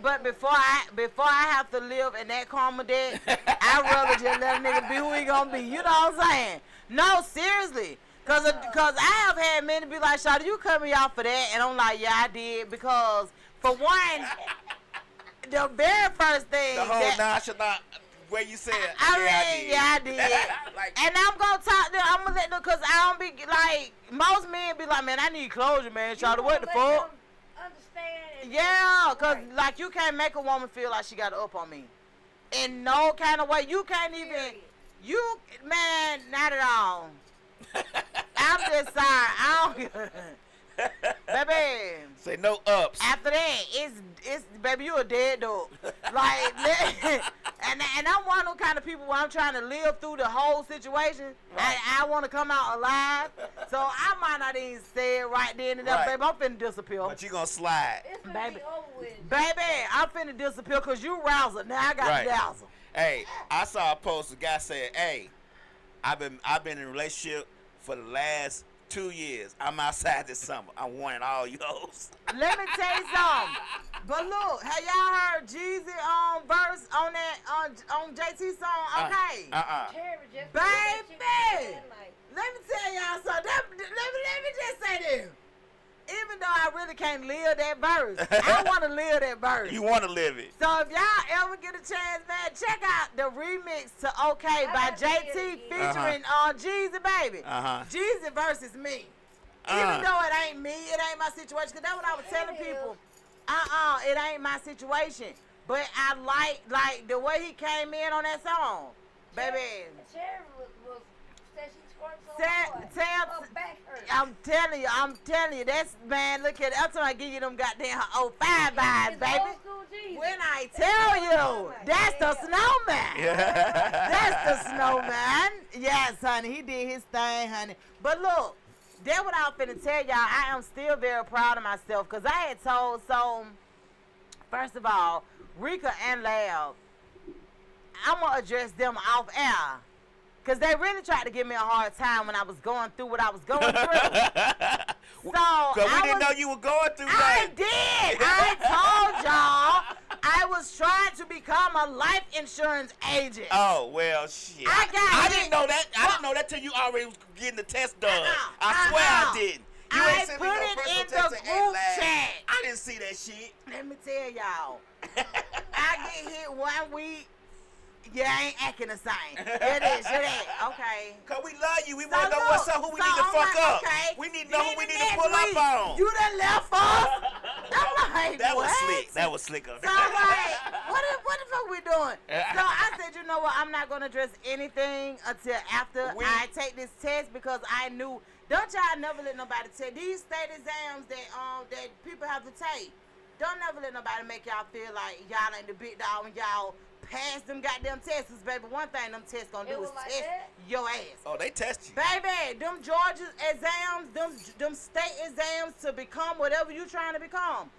but before I have to live in that karma debt, I'd rather just let a nigga be who he gonna be. You know what I'm saying? No, seriously. Cause I have had men be like, Shawty, you cut me off for that, and I'm like, yeah, I did, because for one, the very first thing, the whole nonchalant way you said, I did. Like, and I'm gonna talk to them. I'm gonna let them, cause I don't be like, most men be like, man, I need closure, man. Shawty, what the fuck? Yeah, cause like you can't make a woman feel like she got to up on me, in no kind of way. You can't even, man, not at all. I'm just sorry. I don't, baby. Say no ups. After that, it's baby, you a dead dog. Like, and I'm one of those kind of people where I'm trying to live through the whole situation. Right. I want to come out alive, so I might not even say it right then and there, baby. I'm finna disappear. But you gonna slide, baby. Baby, I'm finna disappear because you rouser. Now I got the dazzle. Hey, I saw a post. A guy said, "Hey, I've been in a relationship for the last 2 years. I'm outside this summer. I'm wanting all you hoes." Let me tell you something. But look, have y'all heard Jeezy verse on that on JT song? Okay. Baby, let me tell y'all something. Let me just say this. Even though I really can't live that verse, I want to live that verse. You want to live it. So if y'all ever get a chance, man, check out the remix to "Okay" by JT featuring Jeezy, baby. Jeezy versus me. Even though it ain't me, it ain't my situation. Because that's what I was telling people. It ain't my situation. But I like the way he came in on that song, baby. Cherry was said she twerked so hard. Her back hurt. I'm telling you, that's, man, look at it. I'm trying to give you them goddamn 05 vibes, baby. When I tell you, that's the snowman. That's the snowman. Yes, honey, he did his thing, honey. But look, that's what I was finna tell y'all. I am still very proud of myself, because I had told, first of all, Rika and Lab, I'm going to address them off air. Because they really tried to give me a hard time when I was going through what I was going through. Because we didn't know you were going through that. I did. I told y'all I was trying to become a life insurance agent. Oh, well, shit. I didn't know that. I didn't know that till you already was getting the test done. I swear I didn't. I put it in the group chat. I didn't see that shit. Let me tell y'all. I get hit 1 week. Yeah, I ain't acting the same. It is. Okay. Because we love you. We want to know what's up, who we need to fuck up. Okay. We need to know who we need to pull up on. You done left us? I'm like, that what? was slick. That was slick of So I'm like, what the fuck we doing? So I said, you know what? I'm not going to address anything until after I take this test, because I knew. Don't y'all never let nobody take these state exams that people have to take. Don't never let nobody make y'all feel like y'all ain't the big dog when y'all pass them goddamn tests, baby. One thing them tests gonna do is test your ass. Oh, they test you. Baby, them Georgia exams, them state exams to become whatever you trying to become.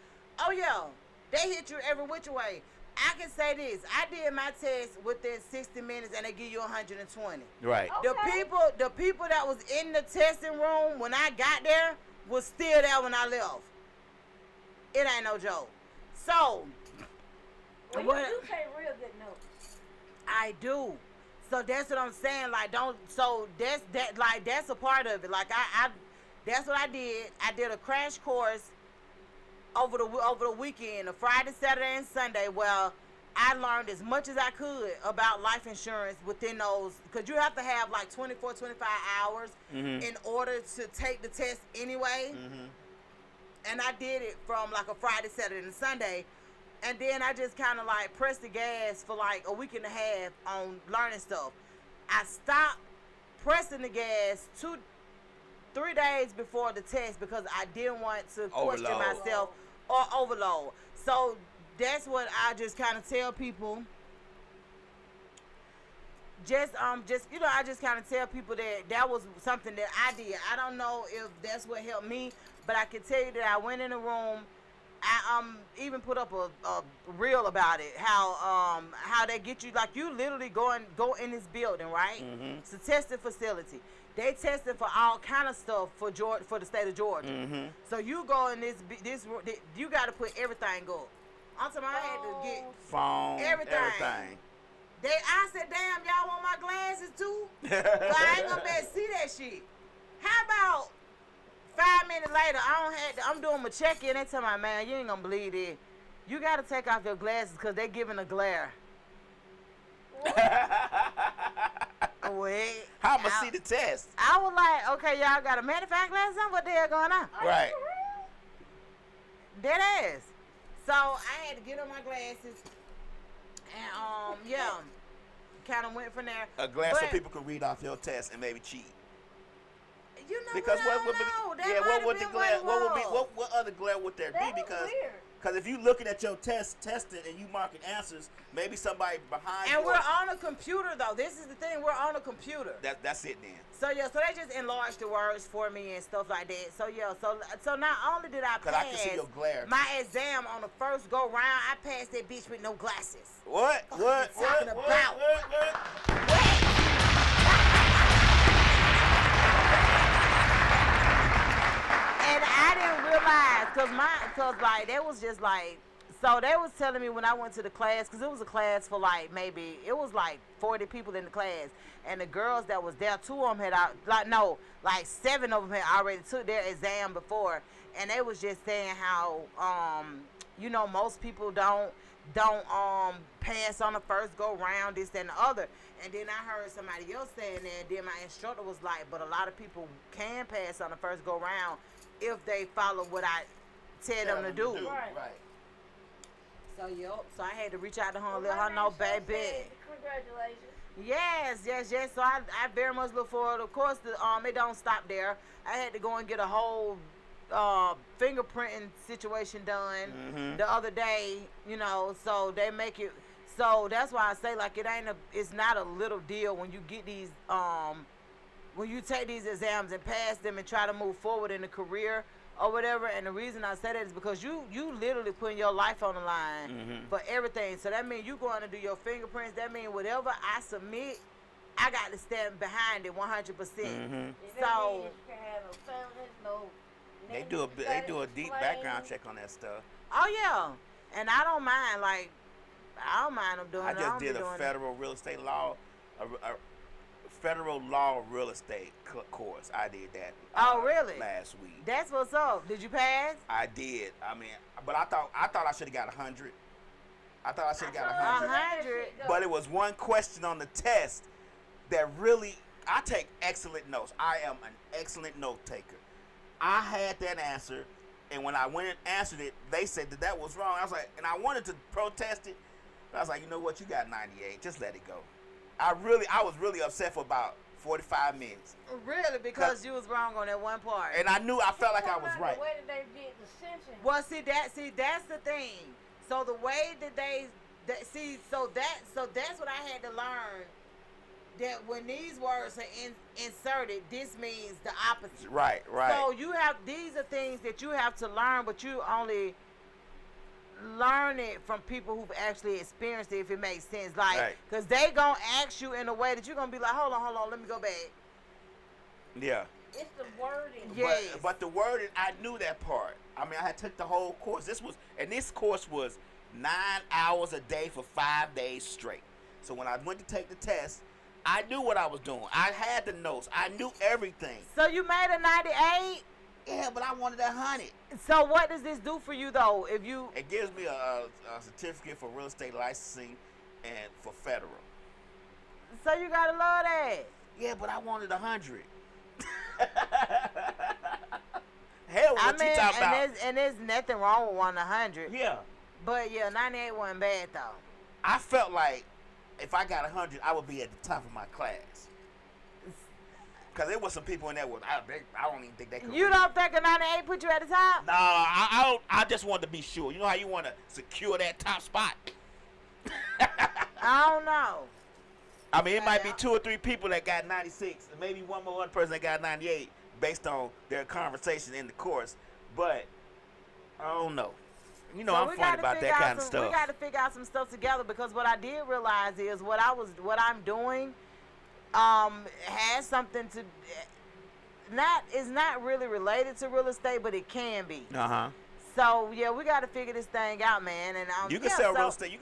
Oh, yeah. They hit you every which way. I can say this. I did my test within 60 minutes, and they give you 120. Right. Okay. The people that was in the testing room when I got there was still there when I left. It ain't no joke. So, well, you do take real good notes. I do. So that's what I'm saying. Like, don't. So that's a part of it. Like, I that's what I did. I did a crash course over the weekend, a Friday, Saturday, and Sunday. Well, I learned as much as I could about life insurance within those, because you have to have like 24, 25 hours in order to take the test anyway. And I did it from like a Friday, Saturday, and Sunday. And then I just kind of like pressed the gas for like a week and a half on learning stuff. I stopped pressing the gas 3 days before the test because I didn't want to question myself or overload. So that's what I just kind of tell people. I just kind of tell people that was something that I did. I don't know if that's what helped me, but I can tell you that I went in the room. I even put up a reel about it, how they get you, like, you literally go in this building, right? It's a testing facility. They tested for all kind of stuff for the state of Georgia. So you go in this you got to put everything up. I'm talking about I had to get phone, everything. I said, damn, y'all want my glasses too? But I ain't gonna be able to see that shit. How about 5 minutes later, I'm doing my check-in. They tell me, man, you ain't gonna believe it. You gotta take off your glasses because they giving a glare. Wait. How I'ma see the test? I was like, okay, y'all got a magnifying glass on? What the hell going on? Right. Dead ass. So I had to get on my glasses. And yeah, kind of went from there. A glass so people could read off your test and maybe cheat. You know, because what would the glare? What other glare would there be? Because if you looking at your testing and you marking answers, maybe somebody behind you. And we're on a computer though. This is the thing. We're on a computer. That's it then. So yeah, so they just enlarged the words for me and stuff like that. So yeah, so not only did I pass I can see your glare. my exam on the first go round, I passed that bitch with no glasses. What? Talking about? And I didn't realize, cause like they was just like, so they was telling me when I went to the class, cause it was a class for like maybe it was like 40 people in the class, and the girls that was there, 2 of them had 7 of them had already took their exam before, and they was just saying how most people don't pass on the first go round, this and the other. And then I heard somebody else saying that, and then my instructor was like, but a lot of people can pass on the first go round if they follow what I tell them to do. Right. So so I had to reach out to her and let her know, baby. Congratulations. Yes. So I very much look forward. Of course, it don't stop there. I had to go and get a whole fingerprinting situation done the other day, so they make it, so that's why I say, like, it's not a little deal when you get these when you take these exams and pass them and try to move forward in a career or whatever. And the reason I say that is because you literally putting your life on the line for everything. So that means you going to do your fingerprints. That means whatever I submit, I got to stand behind it 100%. So they do a deep background check on that stuff. Oh yeah, and I don't mind. Like, I don't mind them doing it. I just did a federal real estate law, a federal law real estate course. I did that. Oh really? Last week. That's what's up. Did you pass? I did. I mean, but I thought I should have got 100. I thought I should have got 100. But it was one question on the test that really. I take excellent notes. I am an excellent note taker. I had that answer, and when I went and answered it, they said that was wrong. I was like, and I wanted to protest it, but I was like, you know what, you got 98, just let it go. I was really upset for about 45 minutes. Really? Because you was wrong on that one part. And I felt like I was right. The way that they did the sentence. Well, that's the thing. So the way that that's what I had to learn. That when these words are inserted, this means the opposite. Right. So these are things that you have to learn, but you only learn it from people who've actually experienced it, if it makes sense. Like, because they gonna ask you in a way that you're gonna be like, hold on, let me go back. Yeah. It's the wording. Yes. But the wording, I knew that part. I mean, I had took the whole course. This course was 9 hours a day for 5 days straight. So when I went to take the test, I knew what I was doing. I had the notes. I knew everything. So you made a 98? Yeah, but I wanted 100. So what does this do for you though? If you It gives me a certificate for real estate licensing and for federal. So you gotta love that. Yeah, but I wanted 100. Hell, what you talking about? And there's nothing wrong with 100. Yeah. But yeah, 98 wasn't bad though. I felt like if I got 100, I would be at the top of my class. Cause there was some people in there with I don't even think they could. You don't think a 98 put you at the top? No, I don't. I just wanted to be sure. You know how you want to secure that top spot? I don't know. I mean, it might be 2 or 3 people that got 96, and maybe one more person that got 98, based on their conversation in the course. But I don't know. You know, so I'm funny about that kind of stuff. We got to figure out some stuff together because what I did realize is what I'm doing has something to is not really related to real estate, but it can be. So yeah, we got to figure this thing out, man. And you can sell real estate. You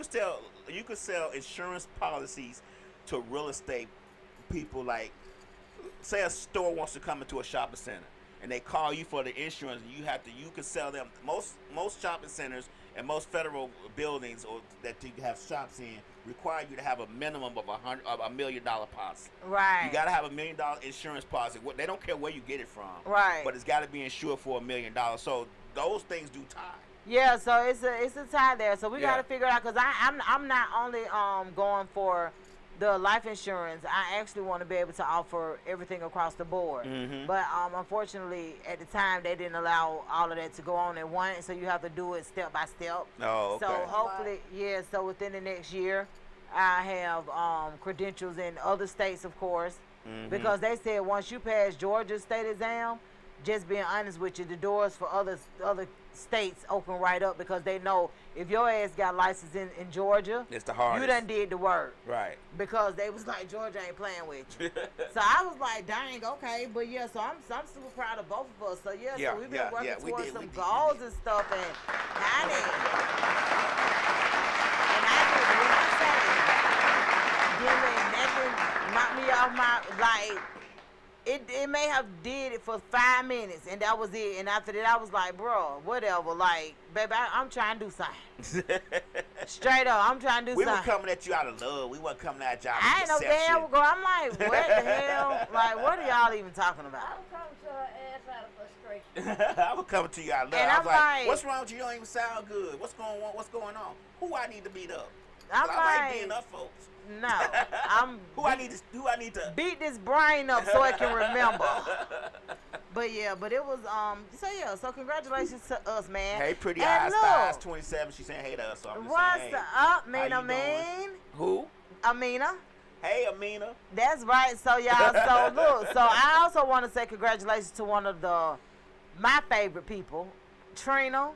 can sell insurance policies to real estate people. Like, say a store wants to come into a shopping center, and they call you for the insurance. And you can sell them. Most shopping centers and most federal buildings or that you have shops in require you to have a minimum of $1 million policy. Right. You got to have $1 million insurance policy. They don't care where you get it from. Right. But it's got to be insured for $1 million. So those things do tie. Yeah. So it's a tie there. So we got to figure it out because I'm not only going for the life insurance. I actually want to be able to offer everything across the board. Mm-hmm. But unfortunately, at the time, they didn't allow all of that to go on at once. So you have to do it step by step. Oh, okay. So hopefully, so within the next year, I have credentials in other states, of course, because they said once you pass Georgia's state exam, just being honest with you, the doors for other states open right up because they know if your ass got license in Georgia, it's the hardest. You done did the work. Right. Because they was like, Georgia ain't playing with you. So I was like, dang, okay. But yeah, so I'm super proud of both of us. So so we've been working towards some goals and stuff. And honey, and I did, when I say, didn't let nothing knock me off my, like, it may have did it for 5 minutes, and that was it. And after that, I was like, bro, whatever. Like, baby, I'm trying to do something. Straight up, I'm trying to do something. We were coming at you out of love. We weren't coming at y'all I ain't no damn girl. I'm like, what the hell? Like, what are y'all even talking about? I was coming to her ass out of frustration. I was coming to you out of love. And I was was like, what's wrong with you? You don't even sound good. What's going on? What's going on? Who I need to beat up? I'm I like being up, folks. No, I'm who I need to beat this brain up so it can remember. But it was so congratulations to us, man. Hey, pretty and eyes, look, thighs, 27. She saying hey to us. So I'm just what's saying, hey, up, Amina? Who? Amina. Hey, Amina. That's right. So y'all, so look, so I also want to say congratulations to one of my favorite people, Trina.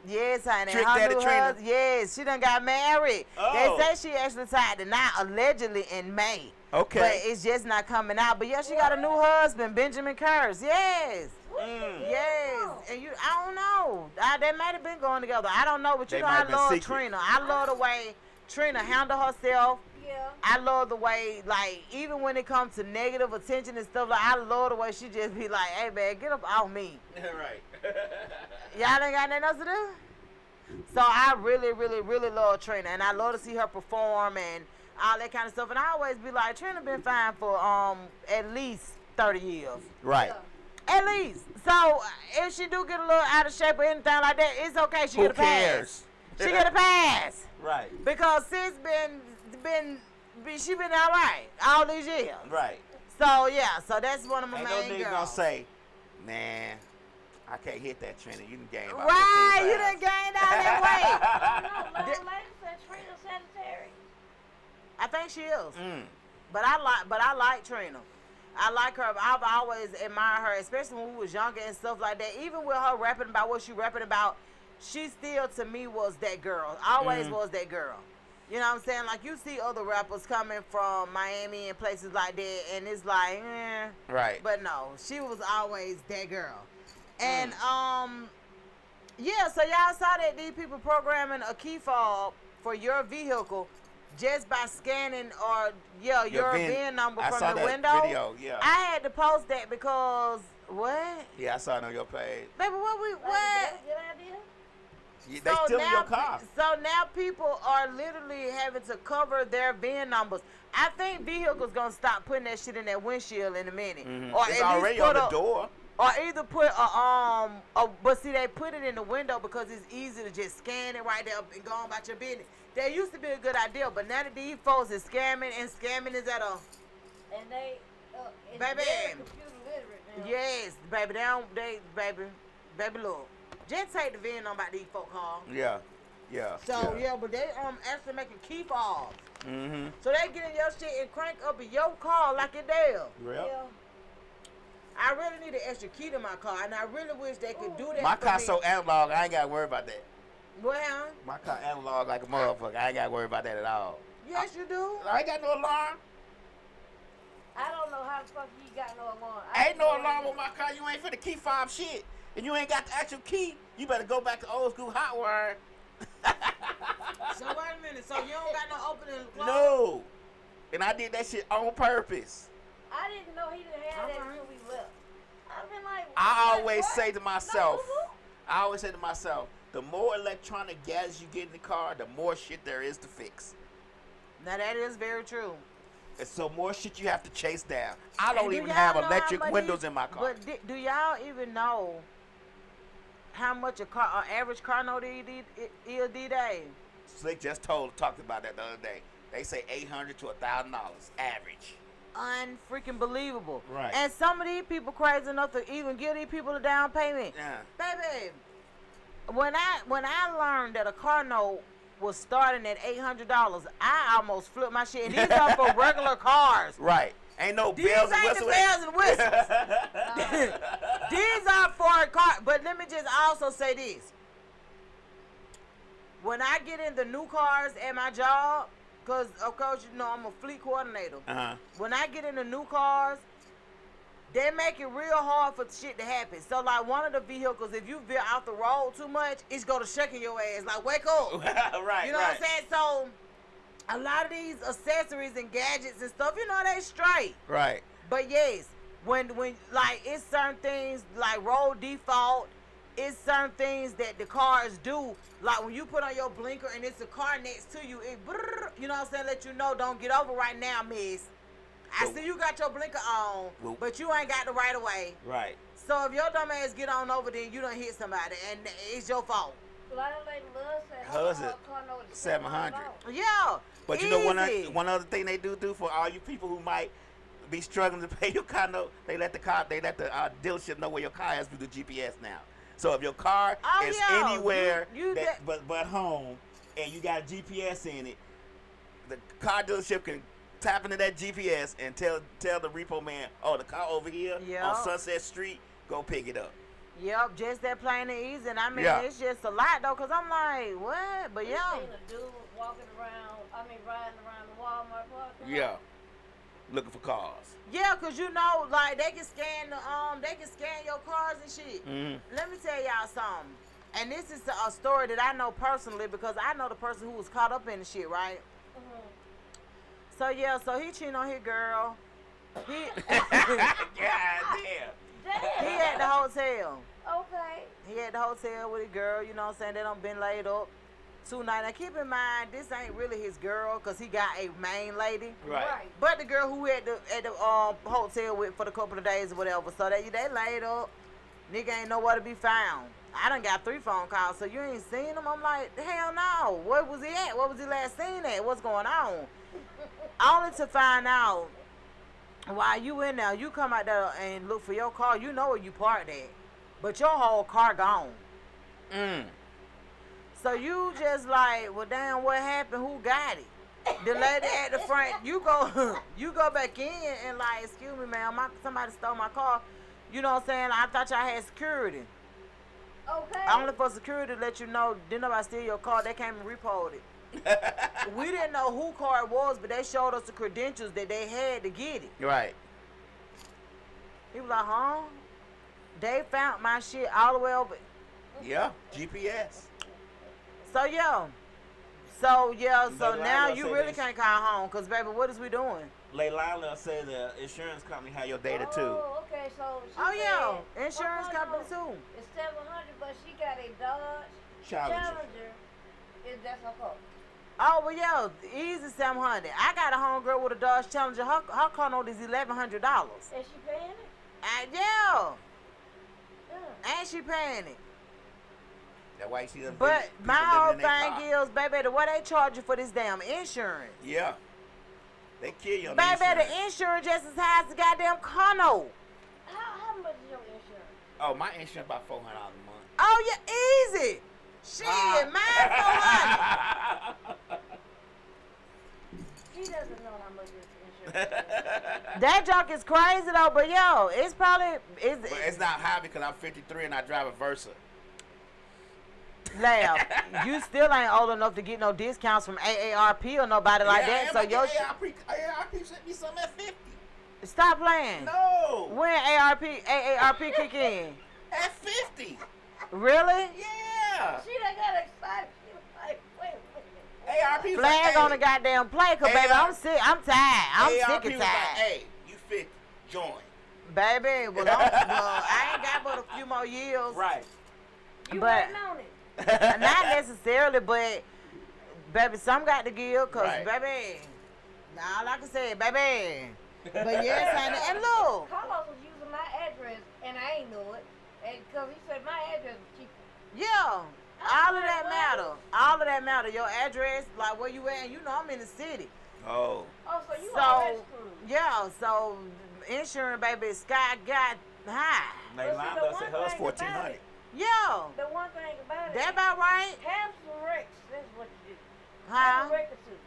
Yes, honey. Trick Daddy Trina. Yes, she done got married. Oh. They say she actually tied the knot allegedly in May. Okay. But it's just not coming out. But yeah, she got a new husband, Benjamin Kurz. Yes. Yes. And I don't know. They might have been going together. I don't know, but you know I love secret. Trina. I love the way Trina handled herself. Yeah. I love the way, like, even when it comes to negative attention and stuff, like, I love the way she just be like, hey, man, get up off me. Right. Y'all ain't got nothing else to do? So I really, really, really love Trina, and I love to see her perform and all that kind of stuff. And I always be like, Trina been fine for at least 30 years. Right. At least. So if she do get a little out of shape or anything like that, it's okay. She get a pass. She get a pass. Right. Because sis she been all right all these years. Right. So yeah, so that's one of my main girls. Ain't no nigga gonna say, man, I can't hit that Trina. You done gained about right, 15 you done gained all that weight. No, lady said Trina Sagittarius. I think she is. But I like Trina. I like her. I've always admired her, especially when we was younger and stuff like that. Even with her rapping about what she rapping about, she still to me was that girl. Always was that girl. You know what I'm saying? Like, you see other rappers coming from Miami and places like that, and it's like, Right. But no, she was always that girl. And, yeah, so y'all saw that these people programming a key fob for your vehicle just by scanning or your VIN number I from saw the that window. video, yeah. I had to post that because what? Yeah, I saw it on your page. Baby, what? Good idea. They stealing your car. So now people are literally having to cover their VIN numbers. I think vehicles gonna stop putting that shit in that windshield in a minute, or It's at already least put on the door. or either put but see they put it in the window because it's easy to just scan it right there and go on about your business. That used to be a good idea, but now that these folks is scamming and scamming is at a And they, it's Baby. very computer literate now. yes, baby. Baby, look, just take the VIN number about these folk cars. Yeah. So yeah, but they actually making key fobs. Mm-hmm. So they get in your shit and crank up in your car like it there. Real. Yeah. I really need an extra key to my car, and I really wish they could do that. My for car's me. so analog, I ain't got to worry about that. Well, My car analog like a motherfucker. I ain't got to worry about that at all. yes, you do. I ain't got no alarm. I don't know how the fuck you got no alarm. Ain't no alarm on my car. You ain't finna key fob shit. And you ain't got the actual key. You better go back to old school hot wire. So wait a minute. So you don't got no opening and close? No. And I did that shit on purpose. I didn't know he didn't have that until we left. I've been like, I like, always what? say to myself, No. the more electronic gadgets you get in the car, the more shit there is to fix. Now that is very true. And so more shit you have to chase down. I And don't do even y'all have know how electric much windows in my car. But do y'all even know how much an average car note is these days? Slick just talked about that the other day. They say $800 to $1,000 average. Unfreaking believable. Right. And some of these people crazy enough to even give these people a down payment. Yeah. Baby, when I learned that a car note was starting at $800, I almost flipped my shit. And these are for regular cars. Right. Ain't no These bells and ain't the whistles. bells and whistles. These are for a car. But let me just also say this. When I get in the new cars at my job, because of course you know I'm a fleet coordinator. Uh-huh. When I get in the new cars, they make it real hard for shit to happen. So like one of the vehicles, if you veer out the road too much, it's gonna shaking your ass. Like wake up. Right. You know what I'm saying? So a lot of these accessories and gadgets and stuff, you know, they straight. Right. But yes, when like it's certain things like road default, it's certain things that the cars do. Like when you put on your blinker and it's a car next to you, it brrr, you know what I'm saying, let you know don't get over right now, miss. I see you got your blinker on, but you ain't got the right of way. Right. So if your dumb ass get on over, then you done hit somebody, and it's your fault. A lot of lady loves that. Hers is car note is $700. Yeah. But you know easy. one other thing they do for all you people who might be struggling to pay your car note, they let the dealership know where your car is through the GPS now. So if your car is anywhere but home and you got GPS in it, the car dealership can tap into that GPS and tell the repo man, oh, the car over here on Sunset Street, go pick it up. Yep, just that plain and easy. And I mean, it's just a lot though, cause I'm like, what? But You seen a dude riding around the Walmart parking lot? Yeah, looking for cars. Yeah, cause you know, like they can scan your cars and shit. Mm-hmm. Let me tell y'all something. And this is a story that I know personally because I know the person who was caught up in the shit, right? Mm-hmm. So he cheating on his girl. He God damn. he at the hotel. Okay. He at the hotel with his girl, you know what I'm saying? They done been laid up 2 nights. Now keep in mind, this ain't really his girl because he got a main lady. Right. But the girl who at the hotel with for the couple of days or whatever. So they laid up. Nigga ain't nowhere to be found. I done got 3 phone calls, so you ain't seen him? I'm like, hell no. Where was he at? What was he last seen at? What's going on? Only to find out while you in there, you come out there and look for your car, you know where you parked at. But your whole car gone. So you just like, well damn, what happened? Who got it? The lady at the front, you go back in and like, excuse me ma'am, somebody stole my car. You know what I'm saying? I thought y'all had security. Okay. Only for security to let you know, didn't nobody steal your car, they came and repoed it. We didn't know who car it was, but they showed us the credentials that they had to get it. Right. He was like, huh? They found my shit all the way over. Yeah, GPS. So, So Leilani now will you say really this. can't call home, cause baby, what is we doing? Leilani said the insurance company have your data too. Oh, okay, so she Oh yeah, said, insurance company too. It's 700, but she got a Dodge Challenger. That's her car. Oh well, yeah, easy 700. I got a homegirl with a Dodge Challenger. Her car note is $1,100. And she paying it? Yeah, Yeah. and she paying it. That's why you see them. But people my whole living in their thing car. is, baby, the what they charge you for this damn insurance. Yeah. They kill you on Baby, the insurance. the insurance just as high as the goddamn car note. How much is your insurance? Oh, my insurance about $400 a month. Oh yeah, easy. Shit, mine 400. She doesn't know how much your insurance is. That junk is crazy though, but yo, it's probably But it's not high because I'm 53 and I drive a Versa. Lab. You still ain't old enough to get no discounts from AARP or nobody like that. So your AARP sent me something at 50. stop playing. No. When AARP kick in? At 50. Really? Yeah. She done got excited. She was like, wait a minute. AARP was Flag like, on the goddamn play, cause baby, I'm sick. I'm tired. I'm AARP sick was and like, tired. hey, you 50, join. Baby, well, I ain't got but a few more years. Right. You But- waiting on it. Not necessarily, but baby, some got to give, cause Right. baby, all I can say, baby. But yes, honey, and look, Carlos was using my address, and I ain't know it. And because he said my address was cheaper. yeah, all of that matter. All of that matter. Your address, like where you at, and you know I'm in the city. Oh. Oh, so you already So screwed. yeah, so insurance, baby, sky got high. Leilani said hers one thing about 1400. it- Yeah, The one thing about it, that about right, have some wrecks. That's what you do. huh? Have a record too.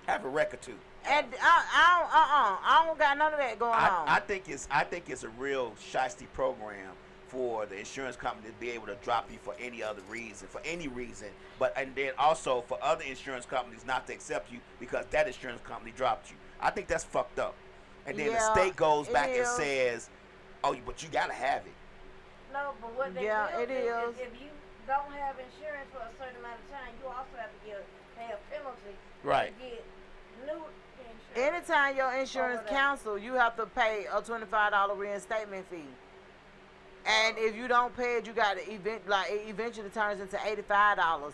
Have a record too. And I don't got none of that going on. I think it's a real shiesty program for the insurance company to be able to drop you for any other reason, for any reason. But and then also for other insurance companies not to accept you because that insurance company dropped you. I think that's fucked up. And then the Yeah, state goes it back and is. says, "Oh, but you gotta have it." No, but what they Yeah, will it do is. if you don't have insurance for a certain amount of time, you also have to pay a penalty Right. to get new insurance. Anytime your insurance Over that. cancel, you have to pay a $25 reinstatement fee. And if you don't pay it, you got to it eventually turns into $85,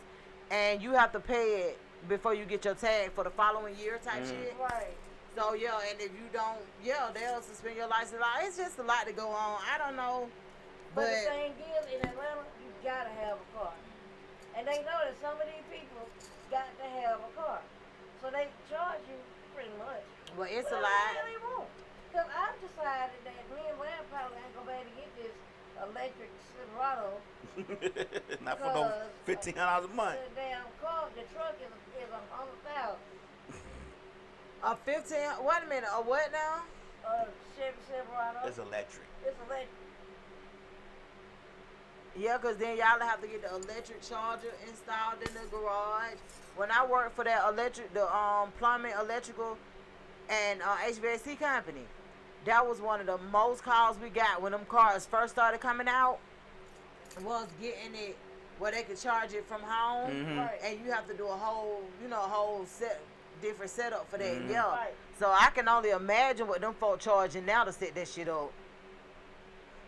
and you have to pay it before you get your tag for the following year type shit. Right. So yeah, and if you don't, they'll suspend your license. It's just a lot to go on. I don't know, But but the thing is, in Atlanta, you gotta have a car. And they know that some of these people got to have a car. So they charge you pretty much. well, it's a Whatever lot. the hell they want. Because I've decided that me and Lamb probably ain't gonna be able to get this electric Silverado. Not for no $1,500 a month. The damn car, the truck is $100,000. A 15. Wait a minute. A what now? Chevy Silverado. It's electric. It's electric. Yeah, because then y'all have to get the electric charger installed in the garage. When I worked for that plumbing, electrical, and HVAC company, that was one of the most calls we got when them cars first started coming out, was getting it where they could charge it from home, Right. and you have to do a whole different setup for that. Mhm. Yeah. Right. So I can only imagine what them folk charging now to set that shit up.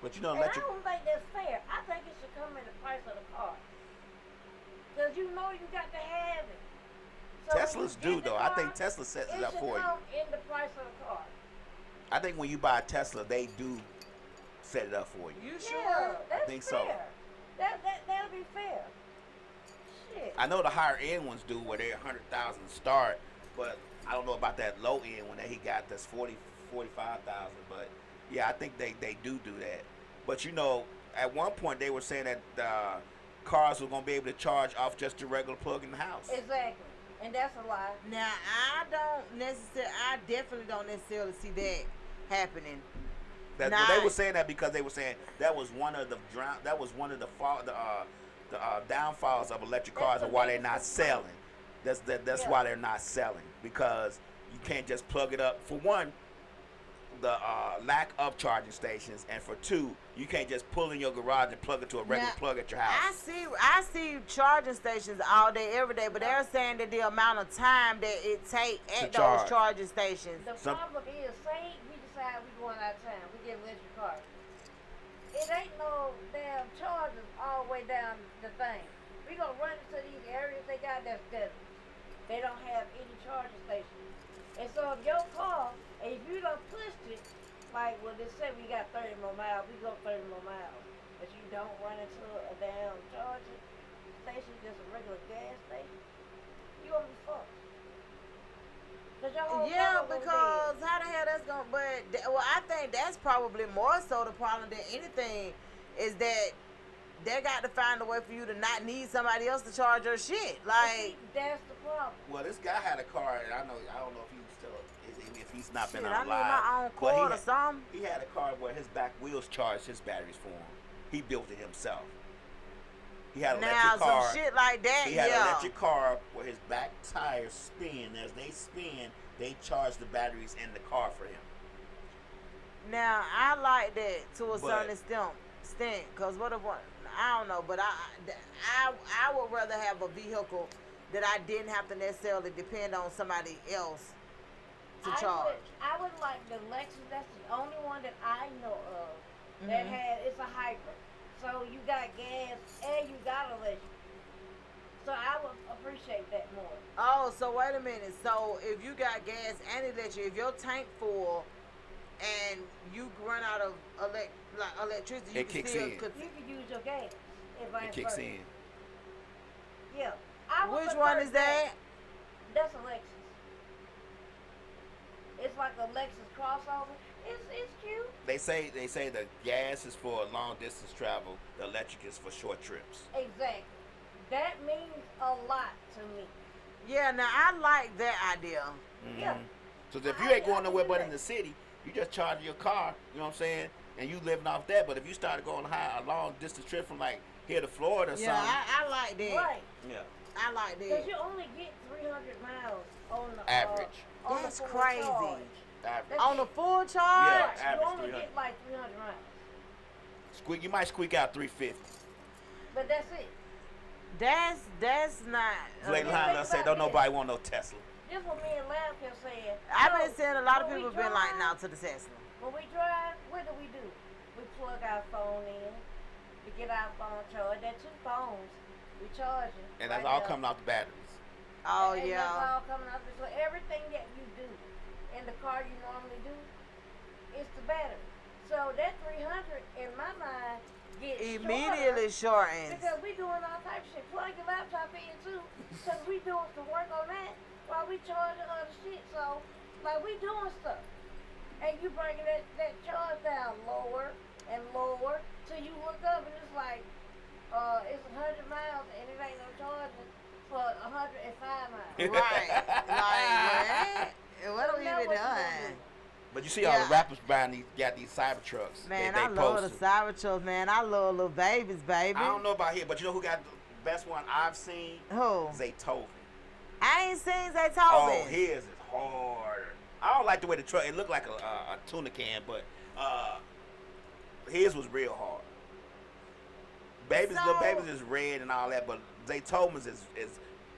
But you know, And electric. I don't think that's fair. I think it should come in the price of the car. Because you know you got to have it. So when you Teslas get do the though. I car, think Tesla sets it up should for you. come in the price of the car. I think when you buy a Tesla, they do set it up for you. You Yeah, that's think so. fair. That'll be fair. Shit. I know the higher end ones do where they're 100,000 start, but I don't know about that low end one that he got that's 45,000. But yeah, I think they do that. But you know, at one point they were saying that cars were gonna be able to charge off just a regular plug in the house. Exactly. And that's a lie. Now I definitely don't necessarily see that happening. Well, they were saying that because they were saying that was one of the downfalls of electric cars and why they're not selling. That's why they're not selling, because you can't just plug it up. For one, the lack of charging stations, and for two, you can't just pull in your garage and plug it to a regular plug at your house. I see charging stations all day, every day, but they're saying that the amount of time that it takes at those charging stations. The problem is, say we decide we're going out of town, we get an electric car. It ain't no damn chargers all the way down the thing. We gonna run into these areas they got that's desert. They don't have any charging stations. And so if your car, if you done pushed it, like well they say we got 30 more miles, we go 30 more miles. But you don't run into a damn charging station, just a regular gas station, you gonna be fucked. Yeah, because how the hell that's gonna? But I think that's probably more so the problem than anything is that they got to find a way for you to not need somebody else to charge your shit. Like that's the problem. Well, this guy had a car, and I don't know if he's still if he's not been I alive. need my own cord or something. He had a car where his back wheels charged his batteries for him. He built it himself. He had an electric car. Some shit like that. He had an electric car where his back tires spin. As they spin, they charge the batteries in the car for him. Now I like that to a certain extent, cause what if I don't know, but I would rather have a vehicle that I didn't have to necessarily depend on somebody else to charge. I would like the Lexus. That's the only one that I know of that it's a hybrid. So you got gas and you got electric. So I would appreciate that more. Oh, so wait a minute. So if you got gas and electric, if your tank full and you run out of electricity, it kicks in. You can use your gas. It kicks in. Yeah. Which one is that? That's a Lexus. It's like a Lexus crossover. It's cute. They say the gas is for long distance travel. The electric is for short trips. Exactly. That means a lot to me. Yeah. Now I like that idea. Mm-hmm. Yeah. So if you ain't going nowhere but in the city, you just charge your car. You know what I'm saying? And you living off that. But if you start going a long distance trip from like here to Florida or something. Yeah, I like that. Right. Yeah. I like that. Because you only get 300 miles on the average. That's crazy. Average. On the full charge? Yeah, you average only 300. get like 300 miles. You might squeak out 350. But that's it. That's not. Lady Heinlein said, don't nobody want no Tesla. This what me and Lab kept saying. I've been seeing a lot of people been like now to the Tesla. When we drive, what do? We plug our phone in. We get our phone charged. That 2 phones, we charge it. And that's all coming off the batteries. Oh, and yeah. that's all coming out. So everything that you do in the car you normally do, it's the battery. So that 300 in my mind gets immediately shortens. because we doing all type of shit. Plug your laptop in too, because we doing some work on that while we charging other shit. So like we doing stuff, and you bringing that charge down lower and lower till you look up and it's like it's 100 miles and it ain't no charging for 105 miles. Right. Like, what are we even doing? But you see all the rappers got these Cybertrucks. Man, they I love the posted. Cybertrucks, man. I love little babies, baby. I don't know about here, but you know who got the best one I've seen? Who? Zaytoven. I ain't seen Zaytoven. Oh, his is hard. I don't like the way the truck, it looked like a tuna can, but his was real hard. Little babies is red and all that, but Zaytoven's is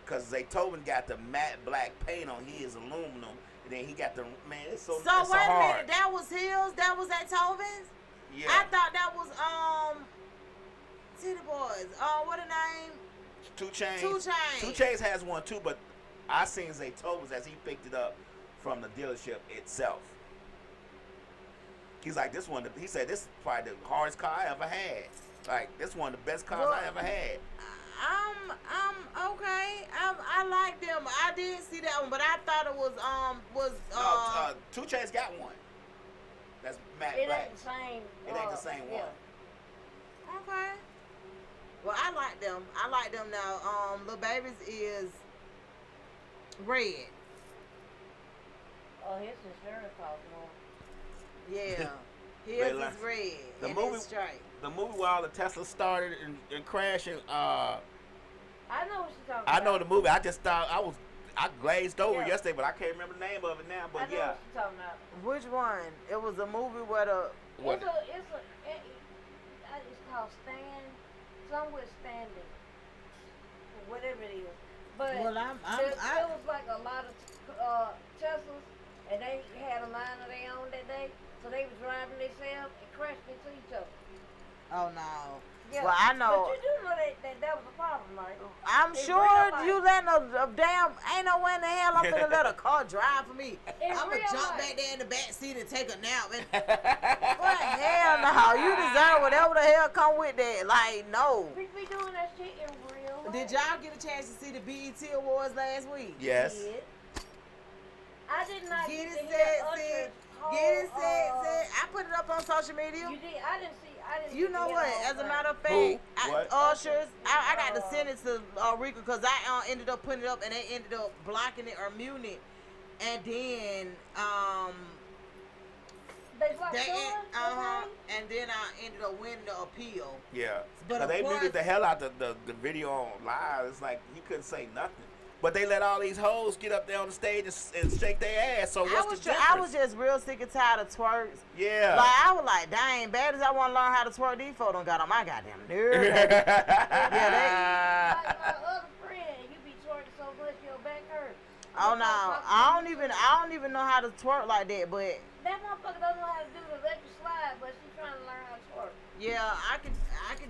because Zaytoven got the matte black paint on his aluminum, and then he got the, man, it's so So it's wait so a hard. minute, that was his? That was Zaytoven's? Yeah. I thought that was City Boys. What the name? 2 Chainz. 2 Chainz. 2 Chainz has one too, but I seen Zaytoven's as he picked it up from the dealership itself. He's like, he said, this is probably the hardest car I ever had. Like, this is one of the best cars I ever had. Okay. I like them. I did see that one, but I thought it was 2 Chainz got one. That's matte It black. ain't the same. It ain't the same yeah. one. Okay. Well, I like them. I like them now. Lil Baby's is red. Oh, his insurance costs more. Yeah. His Like, is red. the and movie- it's straight. The movie where all the Teslas started and crashing, I know what you're talking about. I know the movie. I just thought I glazed over Yeah. yesterday, but I can't remember the name of it now. I But know yeah. what you're talking about. Which one? It was a movie where the What? It's called Stand, some with standing, whatever it is. But Well, there was like a lot of Teslas, and they had a line of their own that day, so they was driving themselves and crashed into each other. oh no. Yeah. Well, I know. But you do know that was a problem, right? I'm In sure real life. you letting a damn ain't no way in the hell I'm gonna let a car drive for me. In I'm gonna real jump life. back there in the back seat and take a nap. And what hell no? You deserve whatever the hell come with that. Like no. We be doing that shit in real life. Did y'all get a chance to see the BET Awards last week? Yes. Did. I did not Get get it to set, hear set. Usher's whole, Get it set. I put it up on social media. You did. I didn't see. You know what? As a matter of fact, What? Ushers, I got to send it to Rika because I ended up putting it up and they ended up blocking it or muting it, and then They blocked yours? and then I ended up winning the appeal. Yeah. But But of they course- muted the hell out the video on live. It's like you couldn't say nothing. But they let all these hoes get up there on the stage and shake their ass. So what's the difference? I was just real sick and tired of twerks. Yeah. Like I was like, dang, bad as I want to learn how to twerk, these folks don't got on my goddamn nerve. Like my other friend, you be twerking so much your back hurt. Oh no, I don't even know how to twerk like that. But That motherfucker doesn't know how to do the electric slide, but she's trying to learn how to twerk. yeah, I can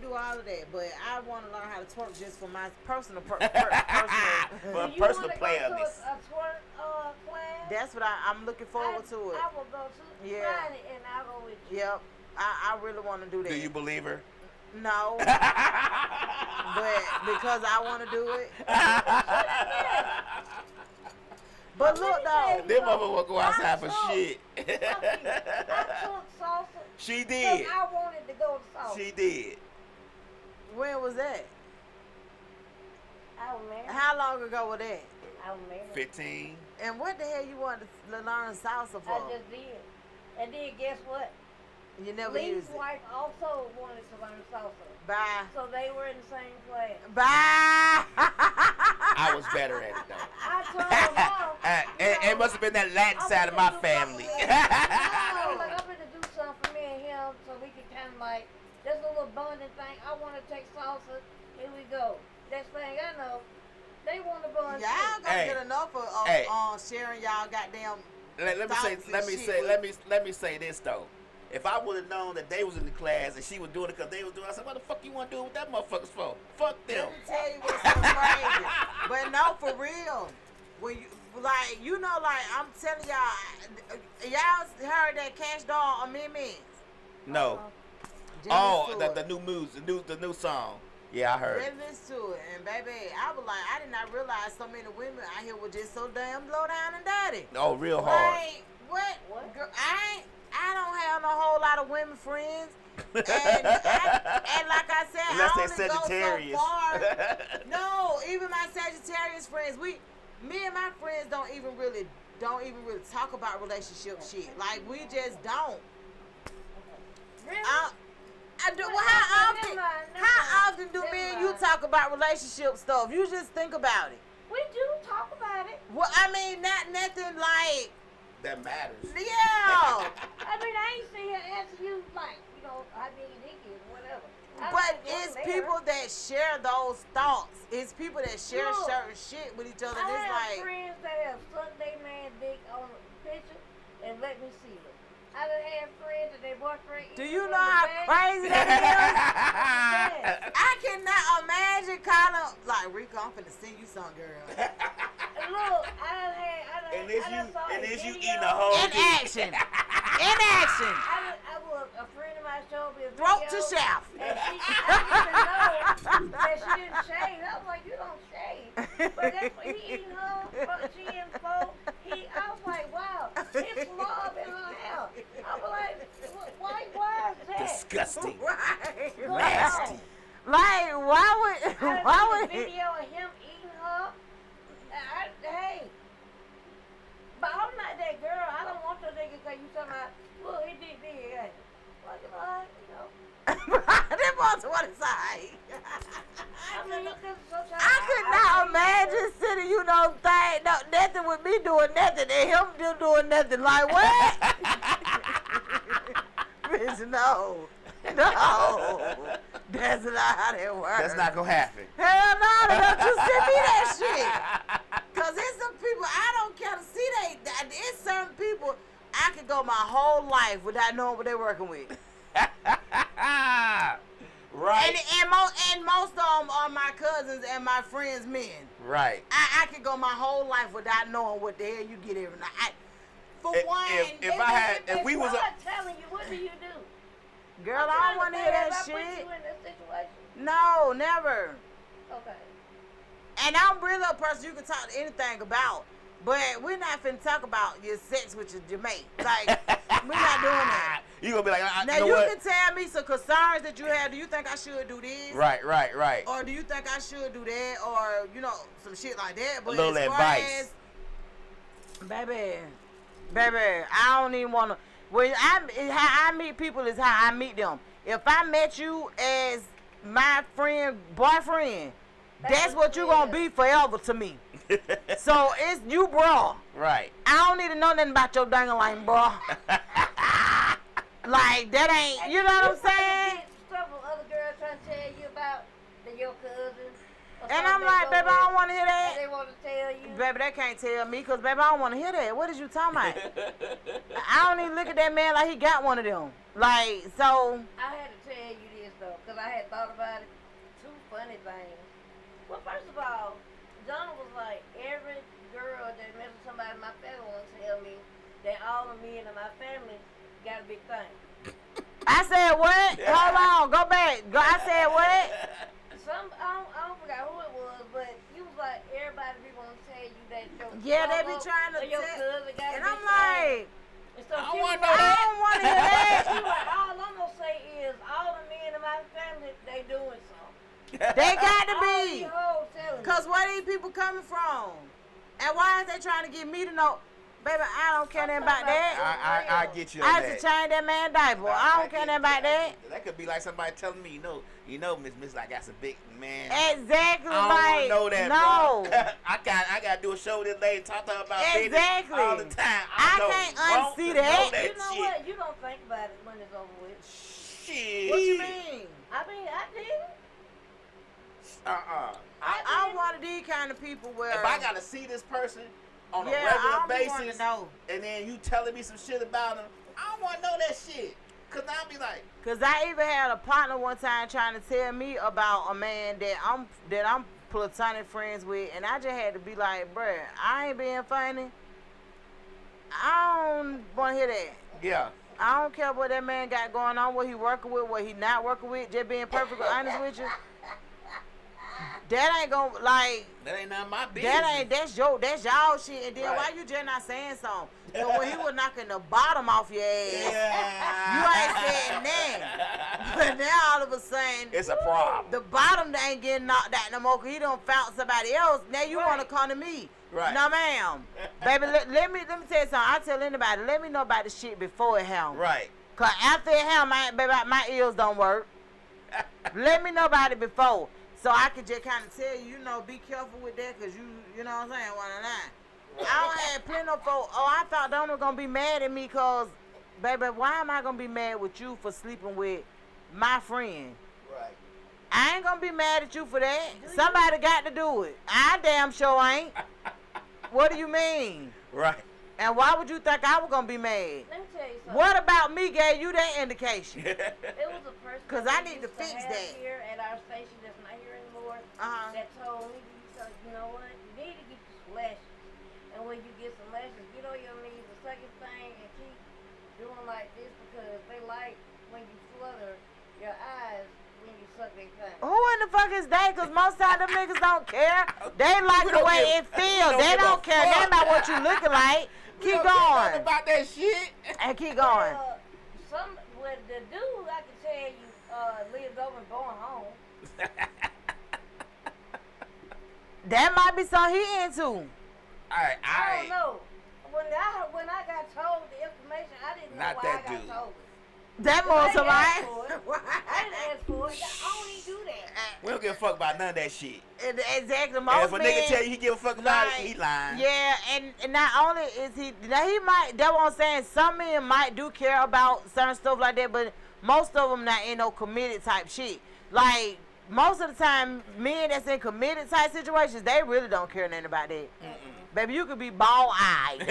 do all of that. But I want to learn how to twerk just for my personal For personal. Do you personal wanna player go to list. a twerk class? That's what I'm looking forward to it. I will go to Yeah. find it and I'll go with you. Yep, I really want to do that. Do you believe her? No, but because I want to do it. But look though, Them motherfuckers go outside for shit. I took salsa. She Because did. I wanted to go to salsa. She did. when was that? I was married. How long ago was that? I was married. 15. And what the hell you wanted to learn salsa for? I just did. And then guess what? You never Lee's used it. wife also wanted to learn salsa. Bye. So they were in the same class. Bye. I was better at it though. I told her, It must have been that Latin side of my family. I'm going to do something for me and him so we can kind of like, just a little bonding thing. I want to take salsa. Here we go. Next thing I know, they want to bond Y'all too. gonna Hey. get enough of Hey. sharing y'all goddamn. let me say Thoughts and let me shit say with- let me say this though. If I would have known that they was in the class and she was doing it because they was doing it, I said, what the fuck you want to do with that motherfuckers for? Fuck them. Let me tell you what's so crazy. But no, for real. When you like, you know, like I'm telling y'all heard that Cash Doll Amendments. No. Just Oh, listen to the it. new music, the new song. Yeah, I heard. Just listen to it, and baby, I was like, I did not realize so many women out here were just so damn low down and dirty. Oh, real hard. Like, what? What? Girl, I don't have no whole lot of women friends. And like I said, Unless I they only go so Sagittarius. far. No, even my Sagittarius friends, me and my friends don't even really talk about relationship shit. Like we just don't. Really? How often do me and you talk about relationship stuff? You just think about it. We do talk about it. Well, I mean, not nothing like, That matters. yeah. I mean, I ain't sitting here asking you, like, you know, how big your dick is, whatever. I But don't it's care. people that share those thoughts. It's people that share Look, certain shit with each other. And I have it's like, friends that have sucked their man dick on a picture and let me see it. I done had friends that their boyfriend. do eat you them know in the how bed. crazy that Yes. is? I cannot imagine calling, like, Rika, I'm finna send you some, girl. And look, And this I done saw a you video. eating a whole In action. In action. I was a friend of mine showed me a video. Throat to shaft. And I didn't even know that she didn't shave. I was like, you don't shave. But that's what he eating her, but she in full. I was like, wow, it's love in her hair. I was like, why is that? disgusting. Right. Go Nasty. on. Like, why I would done seen a he? video of him eating her. Hey. But I'm not that girl. I don't want your nigga because you talking about, look, he did this. Like, you know. That to what it's like. I mean, sometimes I could not imagine sitting, nothing with me doing nothing and him just doing nothing. Like, what? Bitch, no. That's not how that works. That's not gonna happen. Hell no, don't you send me that shit. Cause there's some people I don't care to see it's certain people I could go my whole life without knowing what they're working with. Right. And most of them are my cousins and my friends' men. Right. I could go my whole life without knowing what the hell you get every night. If we was telling you, what do you do? Girl, I don't want to hear that shit. Put you in this situation? No, never. Okay. And I'm really a person you can talk to anything about. But we're not finna talk about your sex with your mate. Like, we're not doing that. You gonna be like, now you know you what? can tell me some concerns that you have. Do you think I should do this? Right. Or do you think I should do that? Or, some shit like that. But a little as far advice. Baby, I don't even wanna. How I meet people is how I meet them. If I met you as my boyfriend, that's what you gonna be forever to me. So it's you, bro. Right. I don't need to know nothing about your dangling, bro. Like, that ain't, you know what I'm saying? Stuff with other girls trying to tell you about your cousin. And I'm like, baby, I don't want to hear that. And they want to tell you. Baby, they can't tell me, because, baby, I don't want to hear that. What is you talking about? I don't even look at that man like he got one of them. Like, so. I had to tell you this, though, because I had thought about it. Two funny things. Well, first of all, Donna was like, every girl that met with somebody in my family wants to tell me that all of me and my family got a big thing. I said what? Hold on, go back. I said what? I don't forget who it was, but you was like, everybody be want to tell you that your they be trying to your cousin got and a big I'm like, and so I she want was to know like, that. I don't want to hear that. she was like, all I'm gonna say is all the men in my family, they doing something. They got to All be. these hoes telling me. Because where these people coming from? And why is they trying to get me to know? Baby, I don't care nothing about that. I get you on I that. used to change that man diaper. I don't care nothing about that. That could be like somebody telling me, Miss, I got some big man. Exactly. I don't know that, no. bro. I gotta do a show this lady, talk to her about Exactly. business all the time. I can't unsee that. You know what? You don't think about it when it's over with. Shit. What you mean? I didn't. I'm one of these kind of people where If I gotta see this person on a I regular don't be wanting basis, to know. and then you telling me some shit about them, I don't want to know that shit. Cause I'll be like, Cause I even had a partner one time trying to tell me about a man that I'm platonic friends with, and I just had to be like, bruh, I ain't being funny. I don't want to hear that. yeah. I don't care what that man got going on, what he working with, what he not working with. Just being perfectly honest with you, that ain't gonna That ain't none of my business. That's y'all shit. And then Right. why you just not saying something? But when he was knocking the bottom off your ass, you ain't saying that. But now all of a sudden, It's a problem. the bottom ain't getting knocked out no more because he done found somebody else. Now you want to come to me. Right. No, ma'am. Baby, let me tell you something. I tell anybody, let me know about the shit before it happens. Right. Because after it happens, baby, my ears don't work. Let me know about it before. So I could just kind of tell you, be careful with that because you know what I'm saying, one of nine. I don't have plenty of folks. Oh, I thought Donna was going to be mad at me because, baby, why am I going to be mad with you for sleeping with my friend? Right. I ain't going to be mad at you for that. Somebody got to do it. I damn sure ain't. What do you mean? Right. And why would you think I was going to be mad? Let me tell you something. What about me gave you that indication? It was a person 'Cause that I need we to used fix have that. here at our station that's not here anymore. That told me, you know what? You need to get you some lashes. And when you get some lashes, get on your knees the second thing and keep doing like this because they like when you flutter your eyes when you suck their thing. Who in the fuck is they? Because most of them niggas don't care. They like the way it feels. They don't care. They about what you looking like. Keep going. About that shit. And keep going. With the dude, I can tell you, lived over and going home. That might be something he into. I don't know. When I got told the information, I didn't know Not why that I got dude. told it. That I more didn't somebody. ask for it. I didn't ask for it. The don't give a fuck about none of that shit. Exactly. And Most if a men, nigga tell you he give a fuck about like, it, he lying. Yeah, and not only is he, now he might, that's what I'm saying, some men might do care about certain stuff like that, but most of them not in no committed type shit. Like, most of the time, men that's in committed type situations, they really don't care nothing about that. Baby, you could be bald-eyed.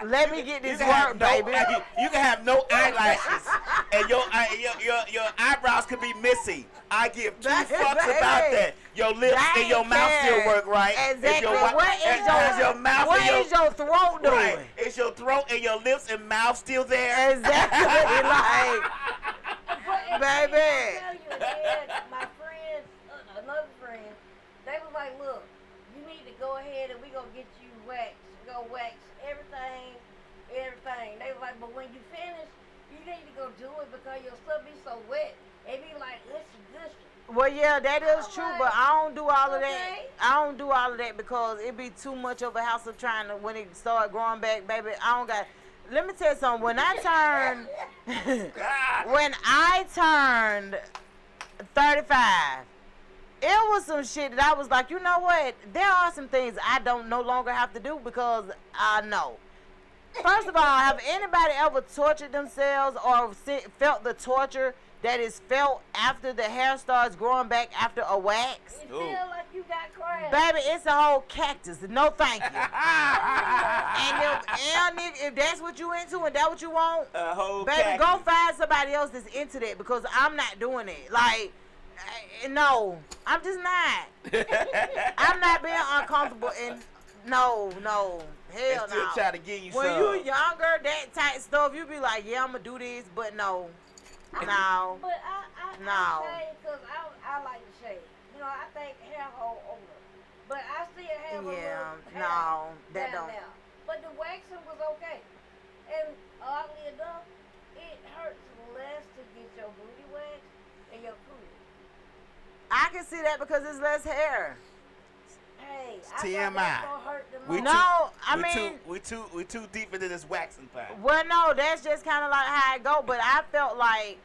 Let me get this work, baby. You can have no eyelashes, and your eyebrows could be missing. I give two fucks about that. Your lips and your mouth still work right. Exactly. What is your throat doing? Right. Is your throat and your lips and mouth still there? Exactly. Like, baby. My friends, another friend, they was like, look, you need to go ahead and we gonna get you waxed. We gonna wax everything. They was like, but when you finish, you need to go do it because your stuff be so wet. It be like, listen. Well, yeah, that is true, but I don't do all of that. I don't do all of that because it be too much of a hassle trying to, when it start growing back, baby, I don't got, let me tell you something, when I turned 35, it was some shit that I was like, you know what, there are some things I don't no longer have to do because I know. First of all, have anybody ever tortured themselves or felt the torture that is felt after the hair starts growing back after a wax? It feel like you got crabs. Baby, it's a whole cactus. No thank you. And if that's what you into and that's what you want, a whole baby, cactus. go find somebody else that's into that because I'm not doing it. Like, no, I'm just not. I'm not being uncomfortable and no, hell no. Try to get you when some. you younger, that type stuff, you be like, yeah, I'm gonna do this, but no. No. But I shave because I like to shave. You know, I think hair hold older. But I still have a little hair that down don't. there. But the waxing was okay. And oddly enough, it hurts less to get your booty waxed and your cootie. I can see that because it's less hair. Hey, TMI. That's gonna hurt the most. We too deep into this waxing part. Well, no, that's just kind of like how I go. But I felt like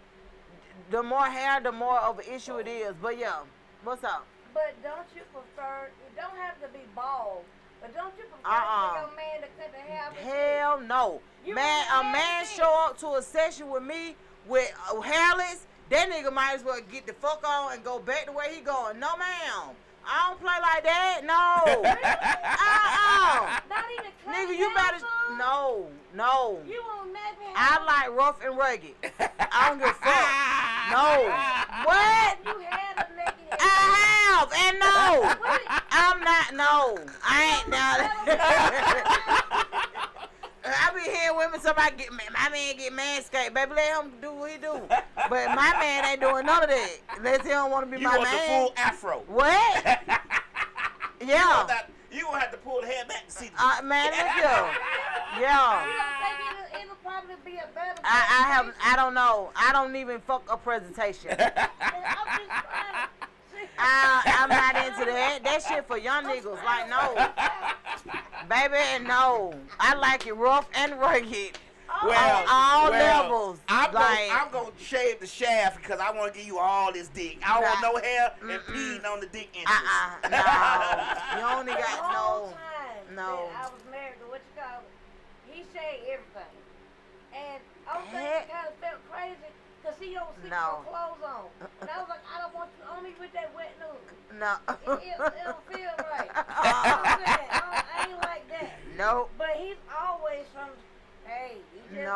the more hair, the more of an issue it is. But yeah, what's up? But don't you prefer? It don't have to be bald. But don't you prefer for your man to cut the hair off? Hell no, man. A man show up to a session with me with hairless. That nigga might as well get the fuck on and go back to where he going. No, ma'am. I don't play like that. No. Not even cut. Nigga, you better. No. You won't never. I like rough and rugged. I don't give a fuck. No. What? You had a naked. I have, and no. I'm not. No, I ain't now. I be hearing women, somebody get my man get manscaped, baby. Let him do what he do. But my man ain't doing none of that. Unless he don't want to be my man. You want the full afro. What? Yeah. You gonna have to pull the hair back to see. Man, look here. Yeah. You don't think it'll probably be a better. I don't know. I don't even fuck a presentation. I'm not into that. That shit for young niggas. Like, no. Baby, no. I like it rough and rugged. Well, on all levels. I'm gonna shave the shaft because I want to give you all this dick. I don't want no hair and peeing on the dick entrance. No. You only got no. I was married to what you call it. He shaved everything. And I was thinking it kind of felt crazy because he don't sleep with no clothes on. And I was like, I don't want you on me with that wet noodle. No. It don't feel right. I ain't like that. Nope. But he's always from, hey, he just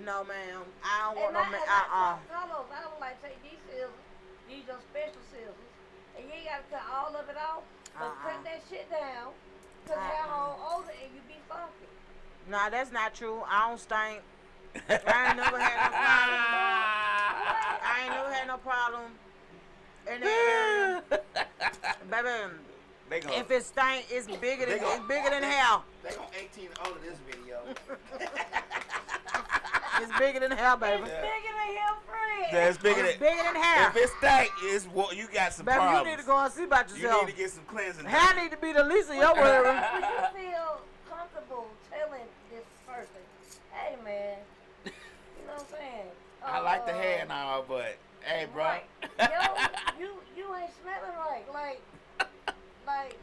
no, ma'am. I don't want no man. I don't like take these scissors, these are special scissors, and you ain't gotta cut all of it off, but cut that shit down, cause hair hold older and you be funky. Nah, that's not true. I don't stink. I ain't never had no problem. I ain't never had no problem in that area. Baby, if it stink, it's bigger than hell. They gonna 18 on this video. It's bigger than hell, baby. It's bigger than him, friend. Yeah, it's bigger than hell. If it stank, you got some problems. Baby, you need to go and see about yourself. You need to get some cleansing. Hair need to be the least of your worries. Would you feel comfortable telling this person, hey, man, you know what I'm saying? I like the hair now, but hey, bro. Right. Yo, you ain't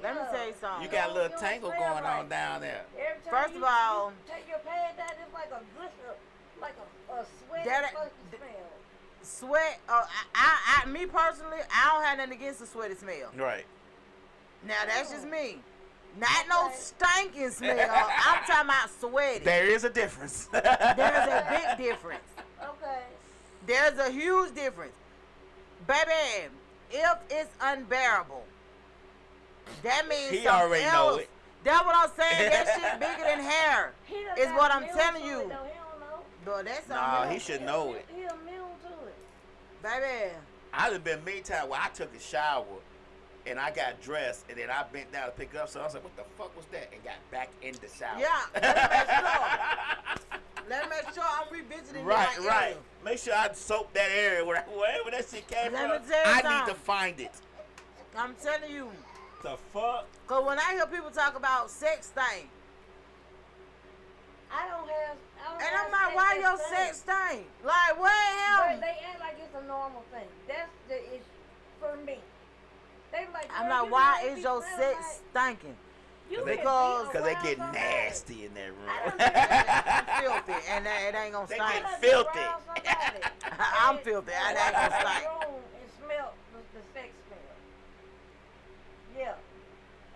Let me tell you something. You got a little You don't tangle smell going right. on down there. Every time First you, of all- you take your pad down, it's like a glister, like a sweaty, That- funky smell. Sweat. Me personally, I don't have nothing against the sweaty smell. Right. Now that's just me. Not no stinking smell. I'm talking about sweaty. There is a difference. There's a big difference. Okay. There's a huge difference. Baby, if it's unbearable, that means He something already else. know it. That's what I'm saying. That shit bigger than hair. He done Is got what I'm immune telling to you. it, though. He don't know. But that's Nah, something he else. should know it. He immune to it. Baby. I've been many times where I took a shower and I got dressed and then I bent down to pick it up. So I was like, what the fuck was that? And got back in the shower. Yeah. Let me make sure I'm revisiting Right, the right. area. Make sure I soak that area wherever that shit came Let from. me tell you I need something. to find it. I'm telling you. The fuck? Because when I hear people talk about sex thing, I don't have. and I'm like, why your sex thing? Like, what But hell? they act like it's a normal thing. That's the issue for me. They like. I'm "Girl, like, you why know is you your smell sex like stinking? you Because- been Because they around get somebody. nasty in that I room. done been I'm filthy, and it ain't gonna They stink. get I done been filthy. around somebody. I'm And filthy, and they it ain't gonna walked in stink. the room and smelled the sex smell. Yeah.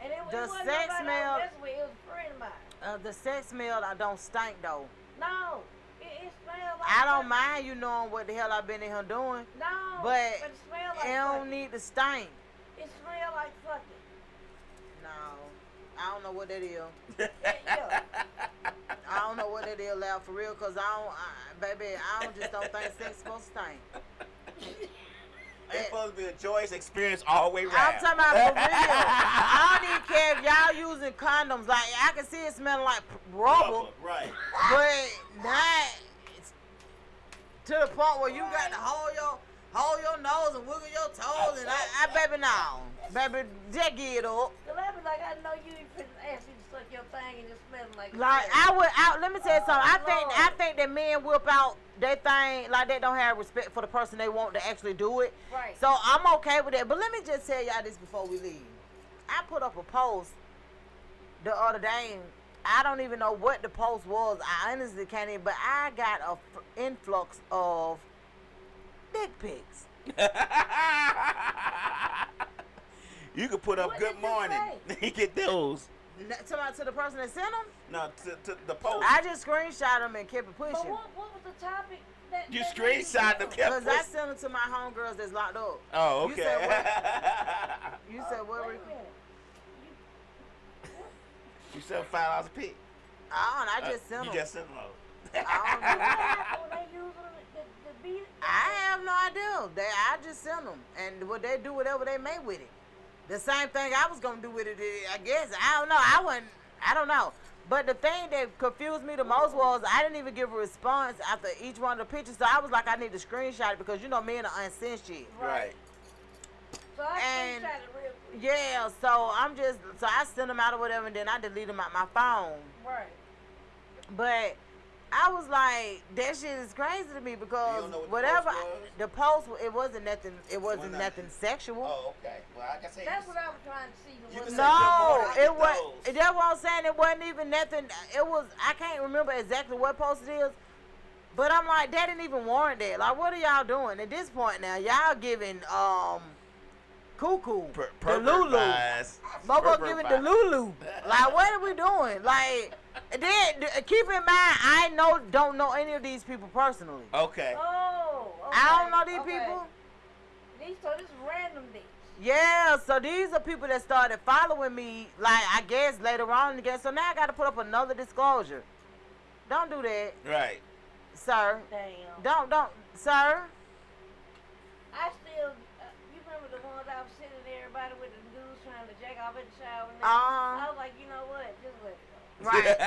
And it The wasn't sex nobody smell- else with. It was a friend of mine. The sex smell, I don't stink though. No. It smelled like. I don't fucking- mind you knowing what the hell I've been in here doing, No. but it smelled like it don't fucking. need to stink. It smelled like fucking. No, I don't know what that is. Yeah. I don't know what that is, loud for real, cause baby, I just don't think sex supposed to stink. It's supposed to be a joyous experience all the way around. I'm talking about for real. I don't even care if y'all using condoms. Like I can see it smelling like rubber, Right. but not to the point where you got to hold your nose and wiggle your toes, and I baby, no, baby, just get it up. The lady like, I know you even asked you to suck your thing and just smelling like. Like let me tell you something. I think that men whip out their thing like they don't have respect for the person they want to actually do it. Right. So I'm okay with that. But let me just tell y'all this before we leave. I put up a post the other day. I don't even know what the post was. I honestly can't even. But I got a influx of dick pics. You could put up What good did you morning. You get those. To the person that sent them, No, to the post. I just screenshot them and kept it But pushing. what was the topic? That You that screenshot them, them. kept Because I pushing. sent them to my homegirls that's locked up. Oh, You okay. said what? You said what? Wait Ricky? a minute. You sell $5 a pick. Oh, and I just sent You them. just sent them. I don't What know. happened when they used the beat? I have no idea. I just sent them, and what they do, whatever they make with it. The same thing I was gonna do with it. I guess I don't know. I don't know. But the thing that confused me the most was I didn't even give a response after each one of the pictures. So I was like, I need to screenshot it because men are unsent shit. Right. So I And- screenshot it real quick. Yeah. So I sent them out or whatever, and then I deleted them out my phone. Right. But I was like, that shit is crazy to me You because don't know what the whatever post was? the post, it wasn't nothing. It wasn't Well, nothing sexual. Oh, okay. Well, like I say, That's what I was trying to see. You Was can it- say No, good morning, it was. those. That's what I'm saying. It wasn't even nothing. It was. I can't remember exactly what post it is, but I'm like, that didn't even warrant that. Like, what are y'all doing at this point now? Y'all giving cuckoo the pervert Lulu. vibes. Motherfucker Pervert giving the vibes. Lulu. Like, what are we doing? Like, then keep in mind, I don't know any of these people personally. Okay. Oh. Okay. I don't know these okay. people. So this random things. Yeah, so these are people that started following me, like, I guess later on again. So now I got to put up another disclosure. Don't do that, Right. sir. Damn. Don't, sir. I still. You remember the ones I was sitting there, everybody with the dudes trying to jack off in the shower. And Uh-huh. I was like, you know what? Just let it go. Right.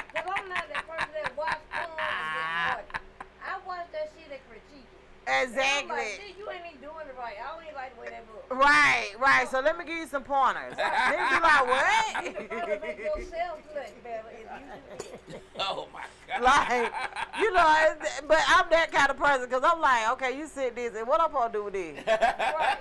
Because I'm not that person that watch porn and get horny. I watch that shit at critiquing. I'm Exactly. like, shit, you ain't even doing it right. I don't even like the way that look. Right. So let me give you some pointers. Niggas be like, You can probably make what? yourself look better if you do it. Oh my God. Like, but I'm that kind of person because I'm like, okay, you said this, and what I'm supposed to do with this? Right.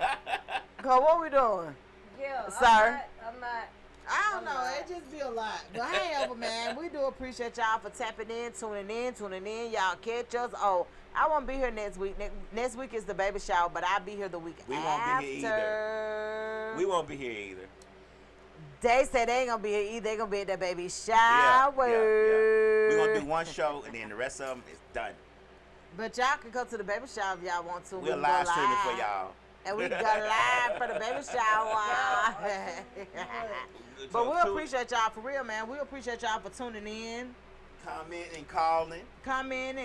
Cause what we doing? Yeah. Sir? I'm not. I don't know. It just be a lot. But however, man, we do appreciate y'all for tapping in, tuning in. Y'all catch us. Oh, I won't be here next week. Next week is the baby shower, but I'll be here the week We after. won't be here either. We won't be here either. They said they ain't gonna be here either. They gonna be at the baby shower. Yeah. We're gonna do one show, and then the rest of them is done. But y'all can come to the baby shower if y'all want to. We'll live stream it for y'all. And we can go live for the baby shower. But we appreciate y'all for real, man. We appreciate y'all for tuning in. Comment and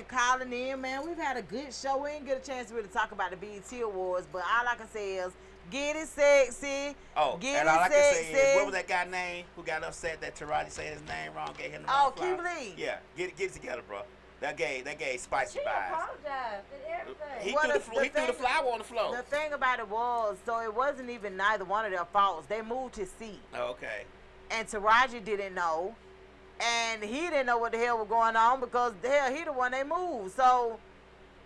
calling in, man. We've had a good show. We didn't get a chance to really talk about the BET Awards, but all I can say is get it sexy. Oh, get and it all I can sexy. say is, what was that guy name who got upset that Taraji said his name wrong, gave him the wrong flower? Keith Lee. Yeah, get it together, bro. That gave spicy She vibes. apologized and everything. He threw the flower on the floor. The thing about it was, so it wasn't even neither one of their faults. They moved his seat. Oh, okay. And Taraji didn't know. And he didn't know what the hell was going on because the hell he the one they moved. So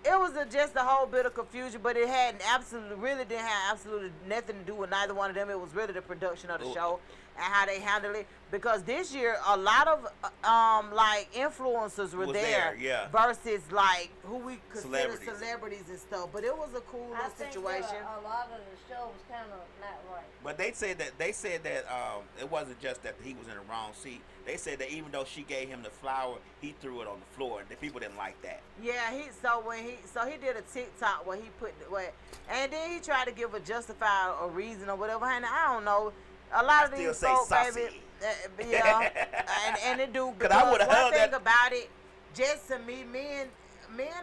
it was just a whole bit of confusion, but it had really didn't have absolutely nothing to do with neither one of them. It was really the production of the show and how they handled it. Because this year a lot of like influencers were there yeah. versus like who we consider Celebrities. celebrities and stuff. But it was a cool little situation. I think a lot of the show was kind of not right. But they said that it wasn't just that he was in the wrong seat. They said that even though she gave him the flower, he threw it on the floor, and the people didn't like that. Yeah, he did a TikTok where he put and then he tried to give a justify a reason or whatever. And I don't know. A lot of these folks, baby, yeah, and it do. Because I would've held one thing that. about it, just to me, men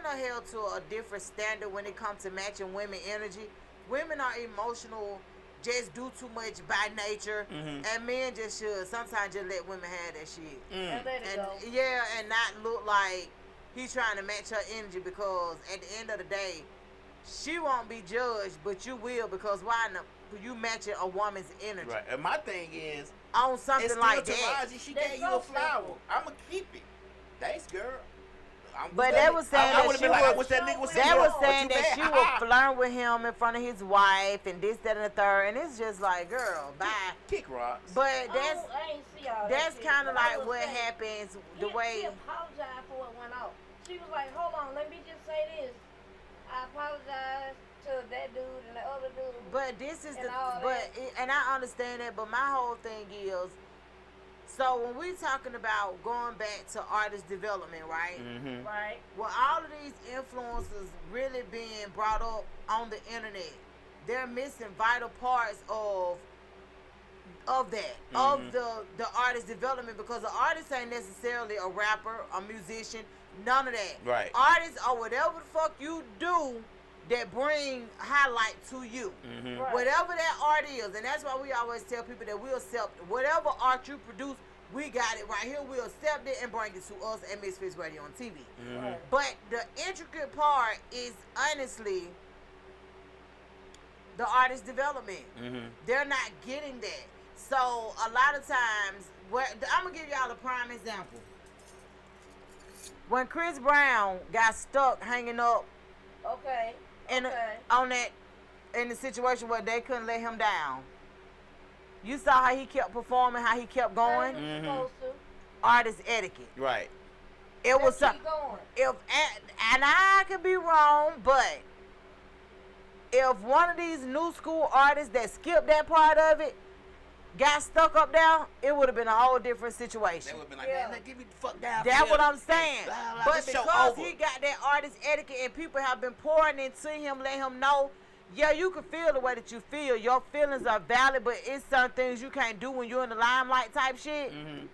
are held to a different standard when it comes to matching women energy. Women are emotional. Just do too much by nature, and men just should sometimes just let women have that shit. And let it go. Yeah, and not look like he's trying to match her energy, because at the end of the day, she won't be judged, but you will, because why not? You matching a woman's energy. Right. And my thing is, on something it's like still that. Taraji. She gave you a flower. I'ma keep it. Thanks, girl. But they was saying that she was. They was saying that she was flirting with him in front of his wife and this, that, and the third, and it's just like, girl, bye. Kick rocks. But I ain't see all that's that kind of shit. like what happens the She way. apologized for what went off. She was like, hold on, let me just say this. I apologize to that dude and the other dude. But this is and the. all But that. and I understand that. But my whole thing is. So when we talking about going back to artist development, right? Mm-hmm. Right. Well, all of these influencers really being brought up on the internet, they're missing vital parts of that, of the artist development, because the artist ain't necessarily a rapper, a musician, none of that. Right. Artists are whatever the fuck you do that bring highlight to you. Mm-hmm. Right. Whatever that art is, and that's why we always tell people that we'll accept whatever art you produce. We got it right here. We'll accept it and bring it to us at Misfits Radio on TV. Mm-hmm. Right. But the intricate part is honestly the artist development. Mm-hmm. They're not getting that. So a lot of times, I'm gonna give y'all a prime example. When Chris Brown got stuck hanging up Okay. in the situation where they couldn't let him down. You saw how he kept performing, how he kept going. Mm-hmm. Supposed to. Artist etiquette. Right. It was Let's keep going. and I could be wrong, but if one of these new school artists that skipped that part of it got stuck up there, it would have been a whole different situation. They would have been like, Yeah. man, give me the fuck down. That's here. what I'm saying. Blah, blah, But this show because over. he got that artist etiquette and people have been pouring into him, let him know, yeah, you can feel the way that you feel. Your feelings are valid, but it's certain things you can't do when you're in the limelight type shit. Mm-hmm.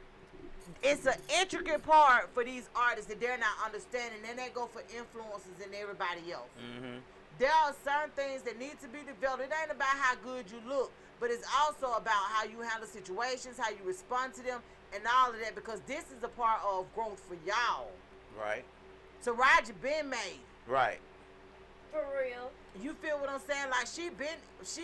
It's an intricate part for these artists that they're not understanding. Then they go for influencers and everybody else. Mm-hmm. There are certain things that need to be developed. It ain't about how good you look, but it's also about how you handle situations, how you respond to them, and all of that, because this is a part of growth for y'all. Right. So Roger been made. Right. For real. You feel what I'm saying? Like she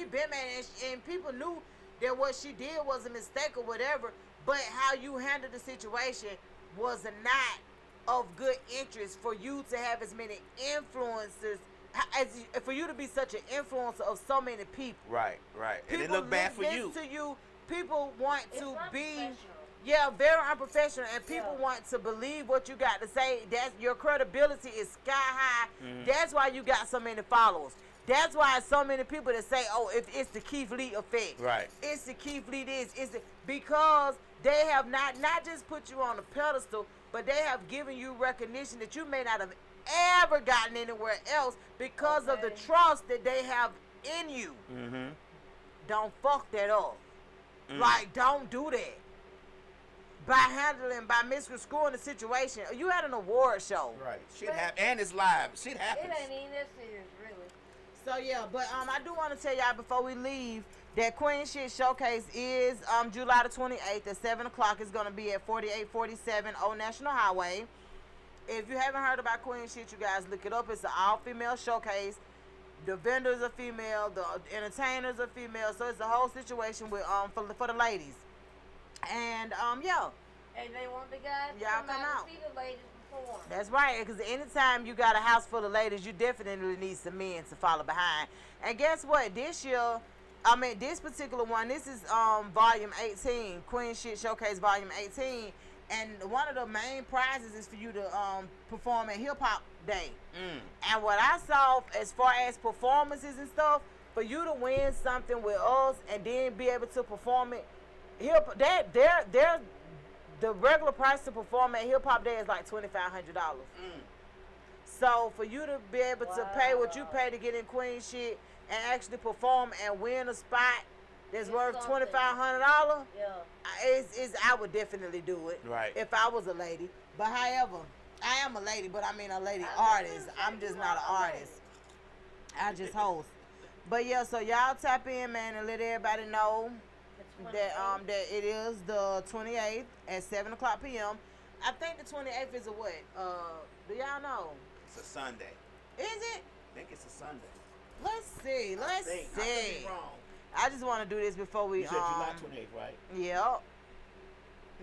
been made, and people knew that what she did was a mistake or whatever, but how you handled the situation was not of good interest for you to have as many influencers, for you to be such an influencer of so many people. Right. Right. And People it looked bad for listen you. to you people want It's to be, unprofessional. very unprofessional, and people want to believe what you got to say. That's your credibility is sky high. That's why you got so many followers. That's why so many people that say, "Oh, if it's the Keith Lee effect, Right. It's the Keith Lee this, because they have not just put you on a pedestal, but they have given you recognition that you may not have ever gotten anywhere else because of the trust that they have in you. Mm-hmm. Don't fuck that up. Like, don't do that. By misconstruing the situation. You had an award show. Right. Shit happens. And it's live. Shit happens. It ain't even that serious, really. So yeah, but I do want to tell y'all before we leave that Queen Shit Showcase is July the 28th at 7 o'clock. It's gonna be at 4847 Old National Highway. If you haven't heard about Queen Shit, you guys look it up. It's an all-female showcase. The vendors are female, the entertainers are female, so it's a whole situation with for the ladies. And yeah. And they want the guys to Y'all come come out out. and see the ladies perform. That's right, because anytime you got a house full of ladies, you definitely need some men to follow behind. And guess what? This particular one, this is volume 18, Queen Shit Showcase volume 18. And one of the main prizes is for you to perform at Hip Hop Day. And what I saw as far as performances and stuff, for you to win something with us and then be able to perform it, the regular price to perform at Hip Hop Day is like $2,500. So for you to be able to pay what you pay to get in Queen Shit and actually perform and win a spot that's worth $2,500, I would definitely do it. Right. If I was a lady. But however, I am a lady, but I mean a lady artist. I'm just not an artist. I just host. But yeah, so y'all tap in, man, and let everybody know that it is the 28th at 7 o'clock p.m. I think the 28th is a what? Do y'all know? It's a Sunday. Is it? I think it's a Sunday. Let's see. I could be wrong. I just want to do this before we You said July 28th, right? Yep.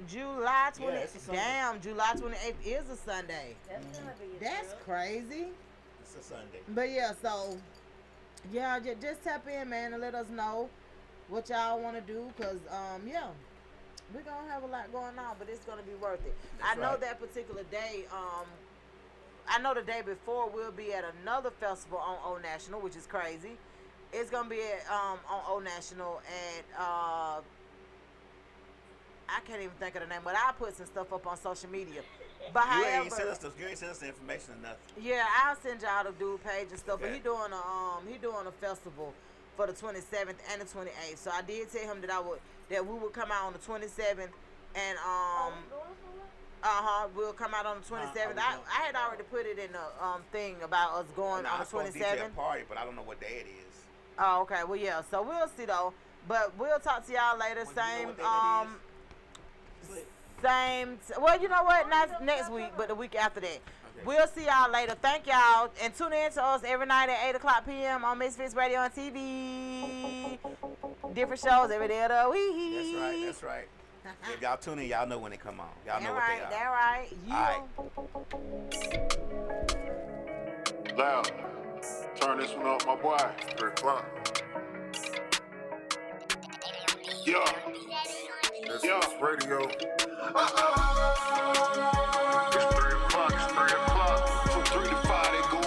July 28th. Yeah, it's a Sunday. Damn, July 28th is a Sunday. That's gonna be a That's thrill. crazy. It's a Sunday. But yeah, so yeah, just tap in, man, and let us know what y'all want to do, cause yeah, we're gonna have a lot going on, but it's gonna be worth it. That's I know right. that particular day. I know the day before we'll be at another festival on Old National, which is crazy. It's gonna be at on Old National at I can't even think of the name, but I put some stuff up on social media. But You however, ain't sent us the information or nothing. yeah, I'll send y'all the dude page and stuff. But Okay. he doing a festival for the 27th and the 28th. So I did tell him that we would come out on the 27th and we'll come out on the 27th. I had already put it in the thing about us going on the I'm supposed to DJ a 27th. party, but I don't know what day it is. Oh, okay. Well, yeah. So we'll see though. But we'll talk to y'all later. Well, you know what day that is? Well, you know what? Not next week, but the week after that. Okay. We'll see y'all later. Thank y'all. And tune in to us every night at 8 o'clock p.m. on Misfits Radio and TV. Different shows every day of the week. That's right. If y'all tune in, y'all know when they come on. Y'all know what they are. That right. Yeah. All Loud. Turn this one up, my boy. 3 o'clock. Yeah. Misfits Radio. It's 3 o'clock, it's 3 o'clock. From 3 to 5, they go